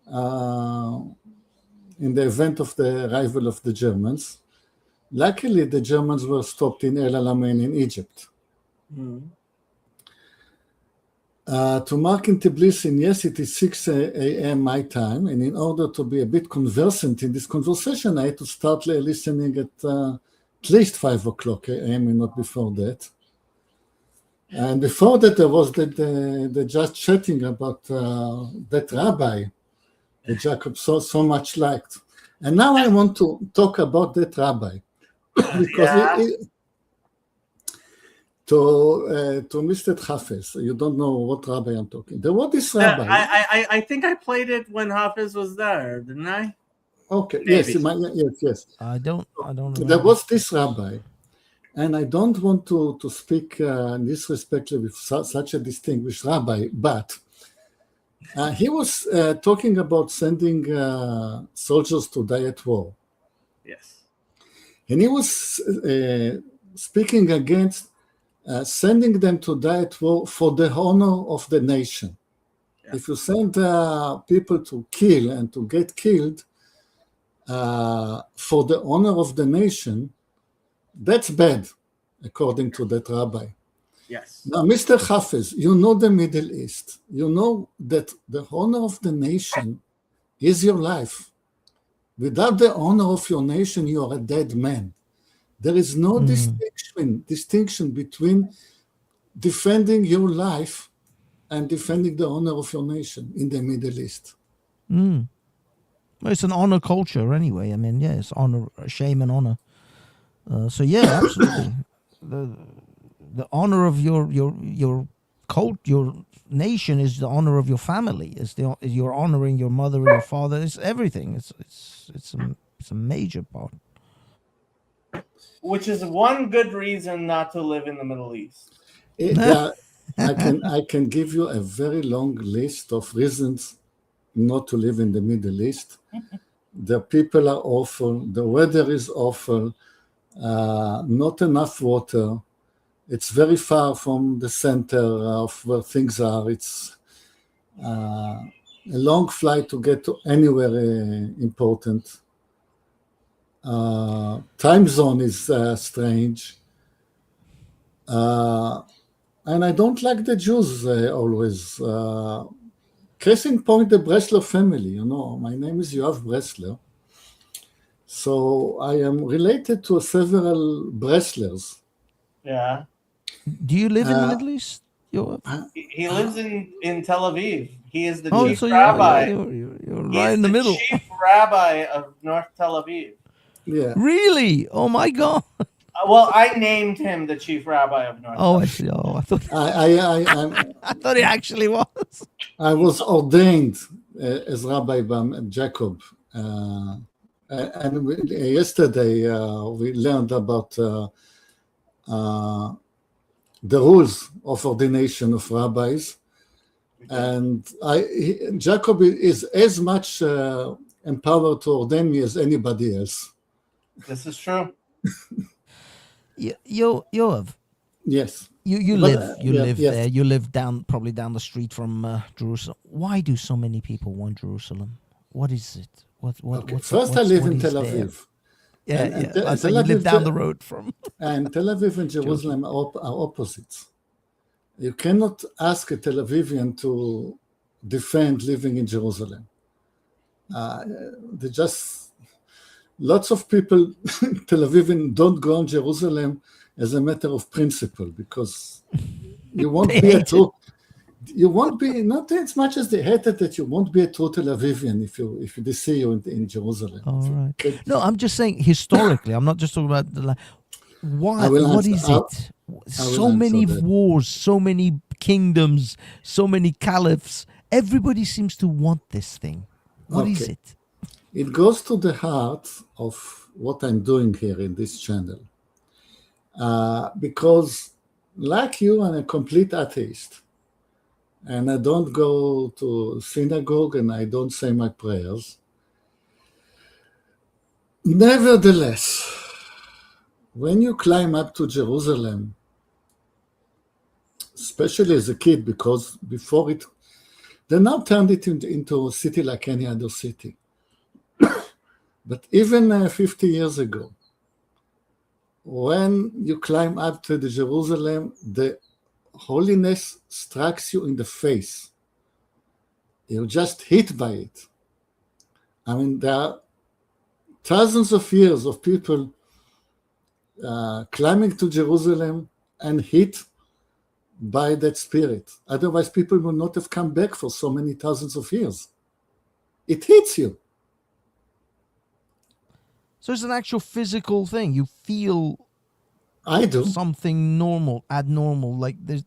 in the event of the arrival of the Germans. Luckily, the Germans were stopped in El Alamein in Egypt. Mm-hmm. To Mark in Tbilisi, yes, it is 6 a.m. my time, and in order to be a bit conversant in this conversation, I had to start listening at least 5 o'clock a.m. and not before that. And before that, there was the just chatting about that rabbi that Jacob so much liked. And now I want to talk about that rabbi. Because to Mr. Hafez, you don't know what rabbi I'm talking. There was this rabbi. I think I played it when Hafez was there, didn't I? Okay. Maybe. Yes. I don't remember. There was this rabbi, and I don't want to speak disrespectfully with such a distinguished rabbi, but he was talking about sending soldiers to die at war. Yes. And he was speaking against sending them to die at war for the honor of the nation. Yeah. If you send people to kill and to get killed for the honor of the nation, that's bad, according to that rabbi. Yes. Now, Mr. Hafez, you know the Middle East. You know that the honor of the nation is your life. Without the honor of your nation, you are a dead man. There is no distinction between defending your life and defending the honor of your nation in the Middle East. Well, it's an honor culture anyway. I mean, yeah, it's honor, shame, and honor. So yeah, absolutely. The honor of your cult, your nation is the honor of your family. You're honoring your mother and your father. It's everything. It's a major part. Which is one good reason not to live in the Middle East. I can give you a very long list of reasons not to live in the Middle East. The people are awful. The weather is awful. Not enough water. It's very far from the center of where things are. It's a long flight to get to anywhere important. Time zone is strange. And I don't like the Jews always. Case in point, the Bresler family. You know, my name is Yoav Bresler. So I am related to several Breslers. Yeah. Do you live in the Middle East? He lives in Tel Aviv. He is the chief so rabbi. You're right in the middle. Chief rabbi of North Tel Aviv. Yeah. Really? Oh my God. Well, I named him the chief rabbi of North. Oh, I see. Oh, I thought. I thought he actually was. I was ordained as Rabbi by Jacob, and yesterday we learned about the rules of ordination of rabbis, and Jacob is as much empowered to ordain me as anybody else. This is true. Yoav. Yes. You live yes. there. You live probably down the street from Jerusalem. Why do so many people want Jerusalem? What is it? Okay. First, I live in Tel Aviv. Yeah. So you live down the road from. And Tel Aviv and Jerusalem are opposites. You cannot ask a Tel Avivian to defend living in Jerusalem. Lots of people, Tel Avivian, don't go on Jerusalem as a matter of principle because you won't be a true. You won't be, not as much as they hate it, that you won't be a true Tel Avivian if they see you in Jerusalem. All right. No, I'm just saying historically. I'm not just talking about the. Why? What is it? So many wars, so many kingdoms, so many caliphs. Everybody seems to want this thing. What is it? It goes to the heart of what I'm doing here in this channel. Because like you, I'm a complete atheist. And I don't go to synagogue and I don't say my prayers. Nevertheless, when you climb up to Jerusalem, especially as a kid, because before it, they now turned it into a city like any other city. But even 50 years ago, when you climb up to the Jerusalem, the holiness strikes you in the face. You're just hit by it. I mean, there are thousands of years of people climbing to Jerusalem and hit by that spirit. Otherwise, people would not have come back for so many thousands of years. It hits you. So it's an actual physical thing. You feel I do. something normal, abnormal. Like there's,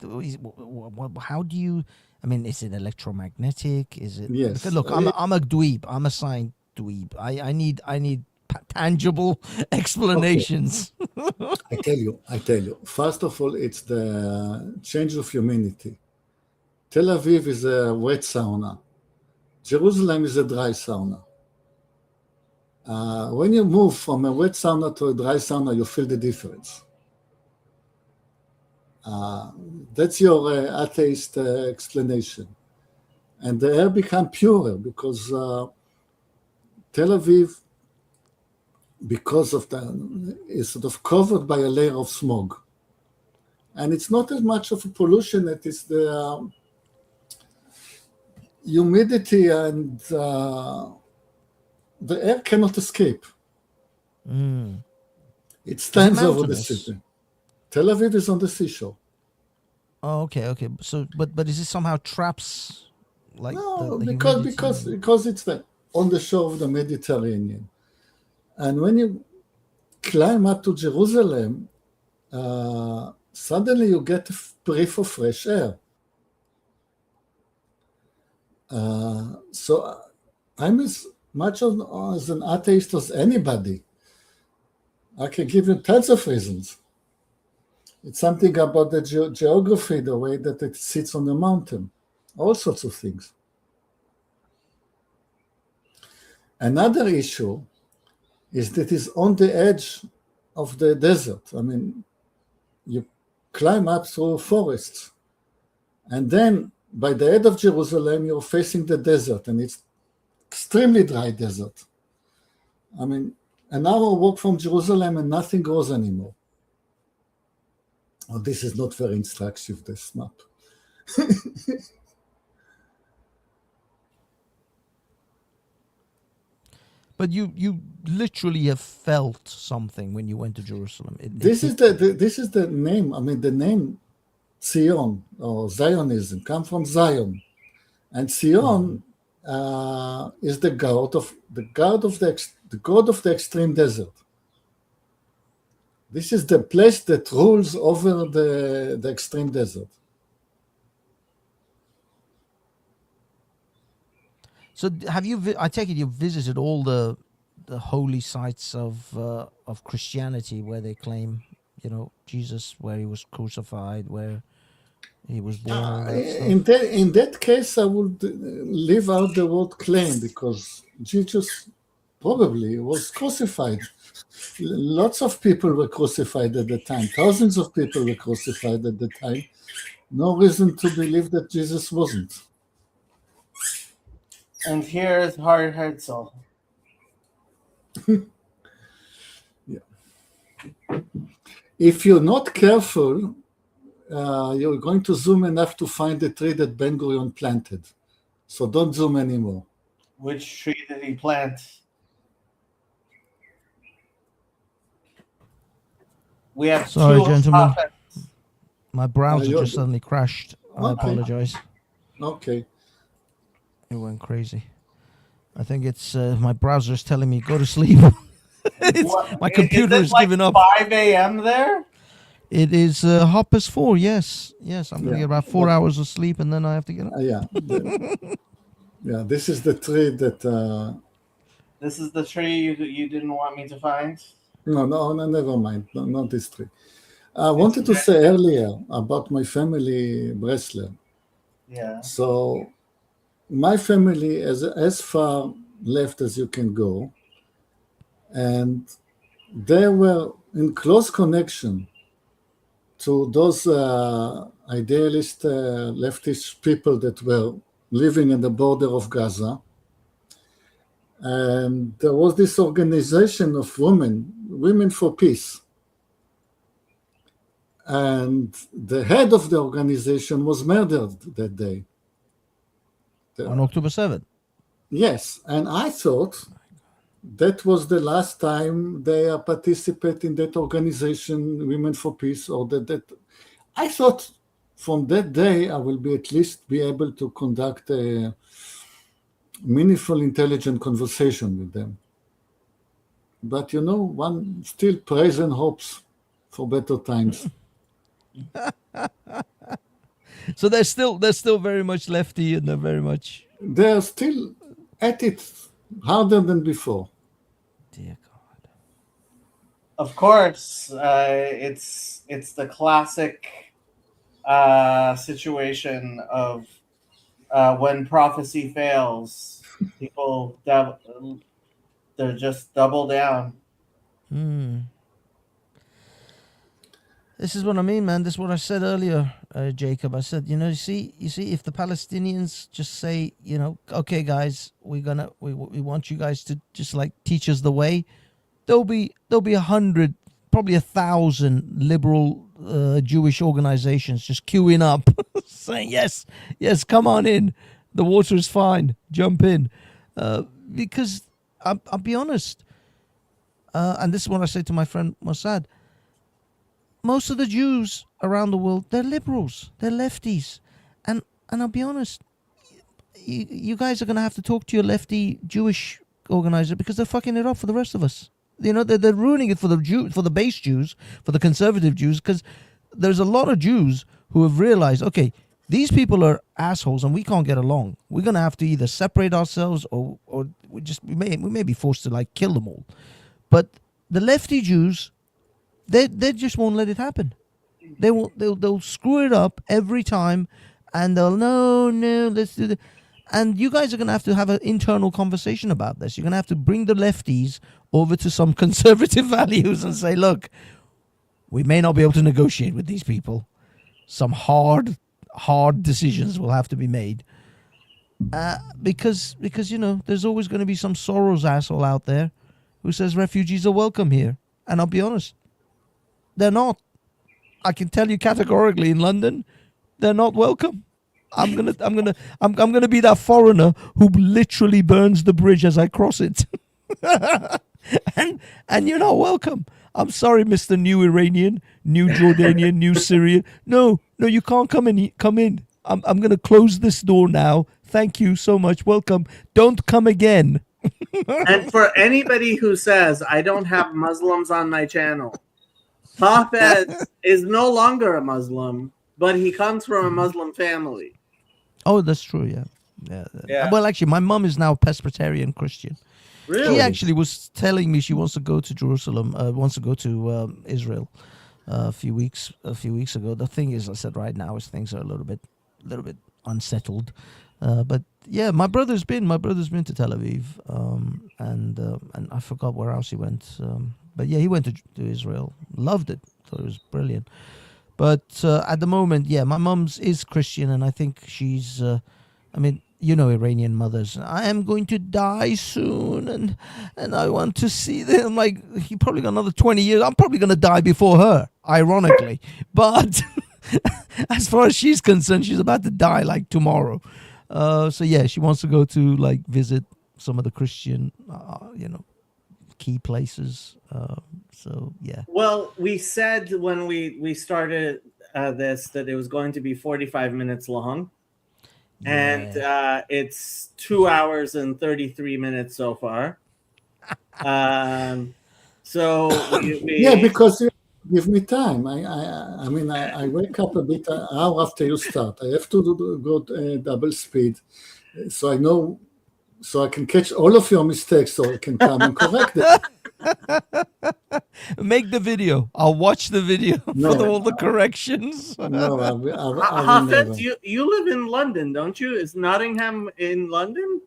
how do you? I mean, is it electromagnetic? Is it? Yes. Because look, I'm a dweeb. I'm a science dweeb. I need tangible explanations. I tell you. First of all, it's the change of humidity. Tel Aviv is a wet sauna. Jerusalem is a dry sauna. When you move from a wet sauna to a dry sauna, you feel the difference. That's your atheist explanation. And the air become purer because Tel Aviv, because of the, is sort of covered by a layer of smog. And it's not as much of a pollution, it is the humidity and the air cannot escape. It stands over the mountainous. city. Tel Aviv is on the seashore. Oh, okay. So, but is it somehow traps like No, the because it's on the shore of the Mediterranean. And when you climb up to Jerusalem, suddenly you get a breath of fresh air. So I'm as much as an atheist as anybody. I can give you tons of reasons. It's something about the geography, the way that it sits on the mountain, all sorts of things. Another issue is that it's on the edge of the desert. I mean, you climb up through forests, and then by the head of Jerusalem, you're facing the desert, and it's extremely dry desert. I mean, an hour walk from Jerusalem and nothing grows anymore. Oh, this is not very instructive, this map. But you literally have felt something when you went to Jerusalem. This is the name. I mean, the name Zion or Zionism come from Zion, and Zion is the god of the extreme desert. This is the place that rules over the extreme desert. So have you? I take it you've visited all the holy sites of Christianity where they claim, Jesus, where he was crucified, where he was born. All that stuff. In that case, I would leave out the word claim because Jesus probably was crucified. Lots of people were crucified at the time. Thousands of people were crucified at the time. No reason to believe that Jesus wasn't. And here's Har Herzl. If you're not careful, you're going to zoom enough to find the tree that Ben Gurion planted. So don't zoom anymore. Which tree did he plant? We have Sorry, two gentlemen. Hafez. My browser you're- just suddenly crashed. I Okay. apologize. Okay. It went crazy. I think it's my browser's telling me go to sleep. What- my computer is is it like giving up. 5 a.m. there? It is Hoppers 4. Yes, I'm gonna Yeah. get about 4 hours of sleep, and then I have to get up. Yeah. This is the tree that. This is the tree you didn't want me to find? No, never mind. No, not this tree. I wanted to say earlier about my family Bresler. Yeah. So my family is as far left as you can go, and they were in close connection to those idealist leftist people that were living in the border of Gaza. And there was this organization of women for peace. And the head of the organization was murdered that day. On October 7th. Yes, and I thought that was the last time they participate in that organization, Women for Peace, or that. I thought from that day I will be at least be able to conduct a meaningful, intelligent conversation with them. But one still prays and hopes for better times. So they're still very much lefty, and they're very much. They're still at it harder than before. Dear God. Of course, it's the classic situation of when prophecy fails, people they're just double down. This is what I mean, man. This is what I said earlier, Jacob. I said, you see, if the Palestinians just say, okay, guys, we want you guys to just like teach us the way, there'll be 100, probably 1,000 liberal Jewish organizations just queuing up, saying yes, come on in. The water is fine. Jump in, because I'll be honest, and this is what I say to my friend Mossad. Most of the Jews around the world, they're liberals, they're lefties. And I'll be honest, you guys are going to have to talk to your lefty Jewish organizer because they're fucking it up for the rest of us. They're ruining it for the base Jews, for the conservative Jews, because there's a lot of Jews who have realized, okay, these people are assholes and we can't get along. We're going to have to either separate ourselves or we may be forced to like kill them all. But the lefty Jews, they just won't let it happen. They'll screw it up every time, and they'll no, let's do that. And you guys are going to have an internal conversation about this. You're going to have to bring the lefties over to some conservative values and say, look, we may not be able to negotiate with these people. Some hard decisions will have to be made. Because there's always going to be some Soros asshole out there who says refugees are welcome here. And I'll be honest, they're not. I can tell you categorically in London, they're not welcome. I'm gonna be that foreigner who literally burns the bridge as I cross it. and you're not welcome. I'm sorry, Mr. New Iranian, New Jordanian, New Syrian. No, you can't come in. I'm gonna close this door now. Thank you so much. Welcome. Don't come again. And for anybody who says I don't have Muslims on my channel, Hafez is no longer a Muslim, but he comes from a Muslim family. Oh, that's true. Yeah. Well, actually, my mom is now Presbyterian Christian. Really? She actually was telling me she wants to go to Jerusalem, wants to go to Israel a few weeks ago. The thing is, I said right now, things are a little bit unsettled. But yeah, my brother's been to Tel Aviv, and I forgot where else he went. But yeah, he went to Israel. Loved it. Thought it was brilliant. But at the moment, yeah, my mum's is Christian, and I think she's. Iranian mothers. I am going to die soon, and I want to see them. I'm like, he probably got another 20 years. I'm probably going to die before her, ironically. But as far as she's concerned, she's about to die like tomorrow. So yeah, she wants to go to like visit some of the Christian, key places. So yeah. Well, we said when we started this that it was going to be 45 minutes long. And it's 2 hours and 33 minutes so far. Yeah, because you give me time. I wake up a bit an hour after you start. I have to go double speed, so I know, so I can catch all of your mistakes, so I can come and correct them. Make the video. I'll watch the video No. for all the corrections. No, I will Hafez, never. you live in London, don't you? Is Nottingham in London?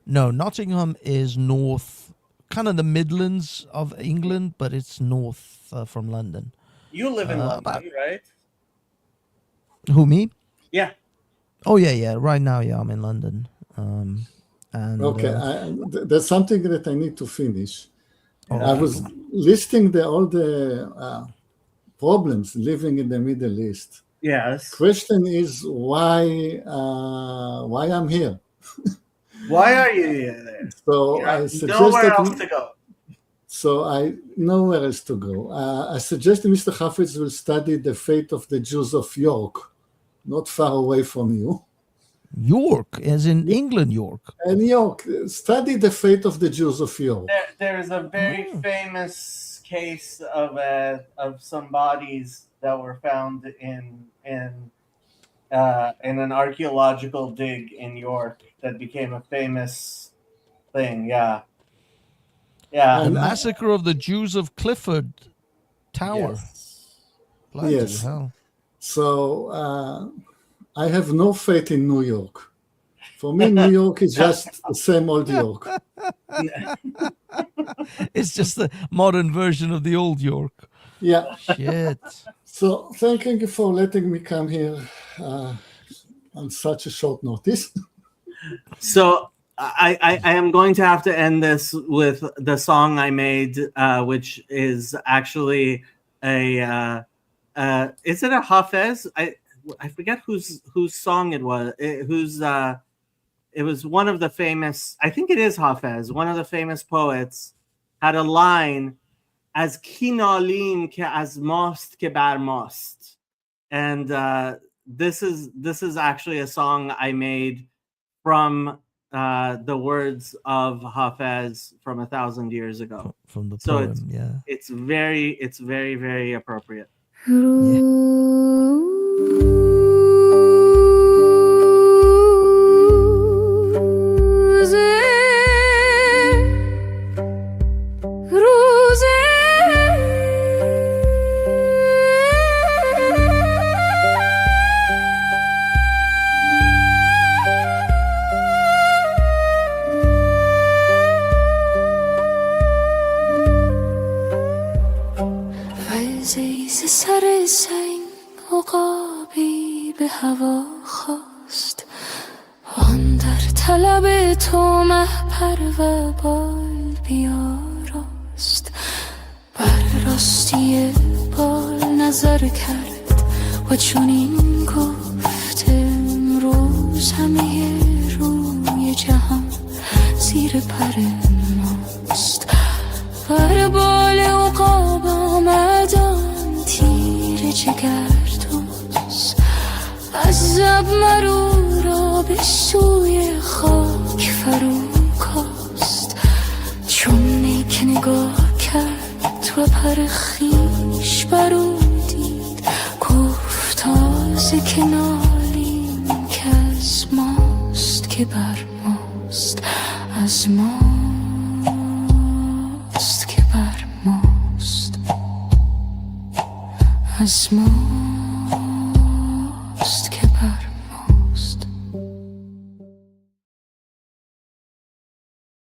No, Nottingham is north, kind of the Midlands of England, but it's north from London. You live in London, but- right? Who, me? Yeah. Oh, yeah. Right now, yeah, I'm in London. And Okay, there's something that I need to finish. Oh, I was listing all the problems living in the Middle East. Yes. Question is why I'm here. Why are you there? So You I have suggest nowhere that else to go. So I nowhere else to go. I suggest Mr. Hafez will study the fate of the Jews of York, not far away from you. York, as in England, York. And York, study the fate of the Jews of York. There is a very famous case of some bodies that were found in an archaeological dig in York that became a famous thing. Yeah. The And massacre of the Jews of Clifford Tower. Yes. Bloody Yes. hell. So I have no faith in New York. For me, New York is just the same old York. It's just the modern version of the old York. Yeah. Shit. So thank you for letting me come here on such a short notice. So I am going to have to end this with the song I made, which is actually a is it a Hafez? I forget whose song it was. It was one of the famous. I think it is Hafez. One of the famous poets had a line, "Az kinalim ke az mast ke bar mast," and this is actually a song I made from the words of Hafez from 1,000 years ago. From the So poem, yeah. It's very, very appropriate. فیضی سر سنگ عقابی به هوا خواست آن در طلب تو مهپر و بال بیاراست بر راستی بال نظر کرد و چنین گفت امروز همه روی جهان زیر پر ماست بر بال عقاب آمد آن تیر جگردوز عذاب مرو را به سوی خاک فرو کاست چون نیک نگاه کرد و پر خویش برو دید گفت تازه که نالیم که از ماست که بر ماست از ماست که بر ماست از ماست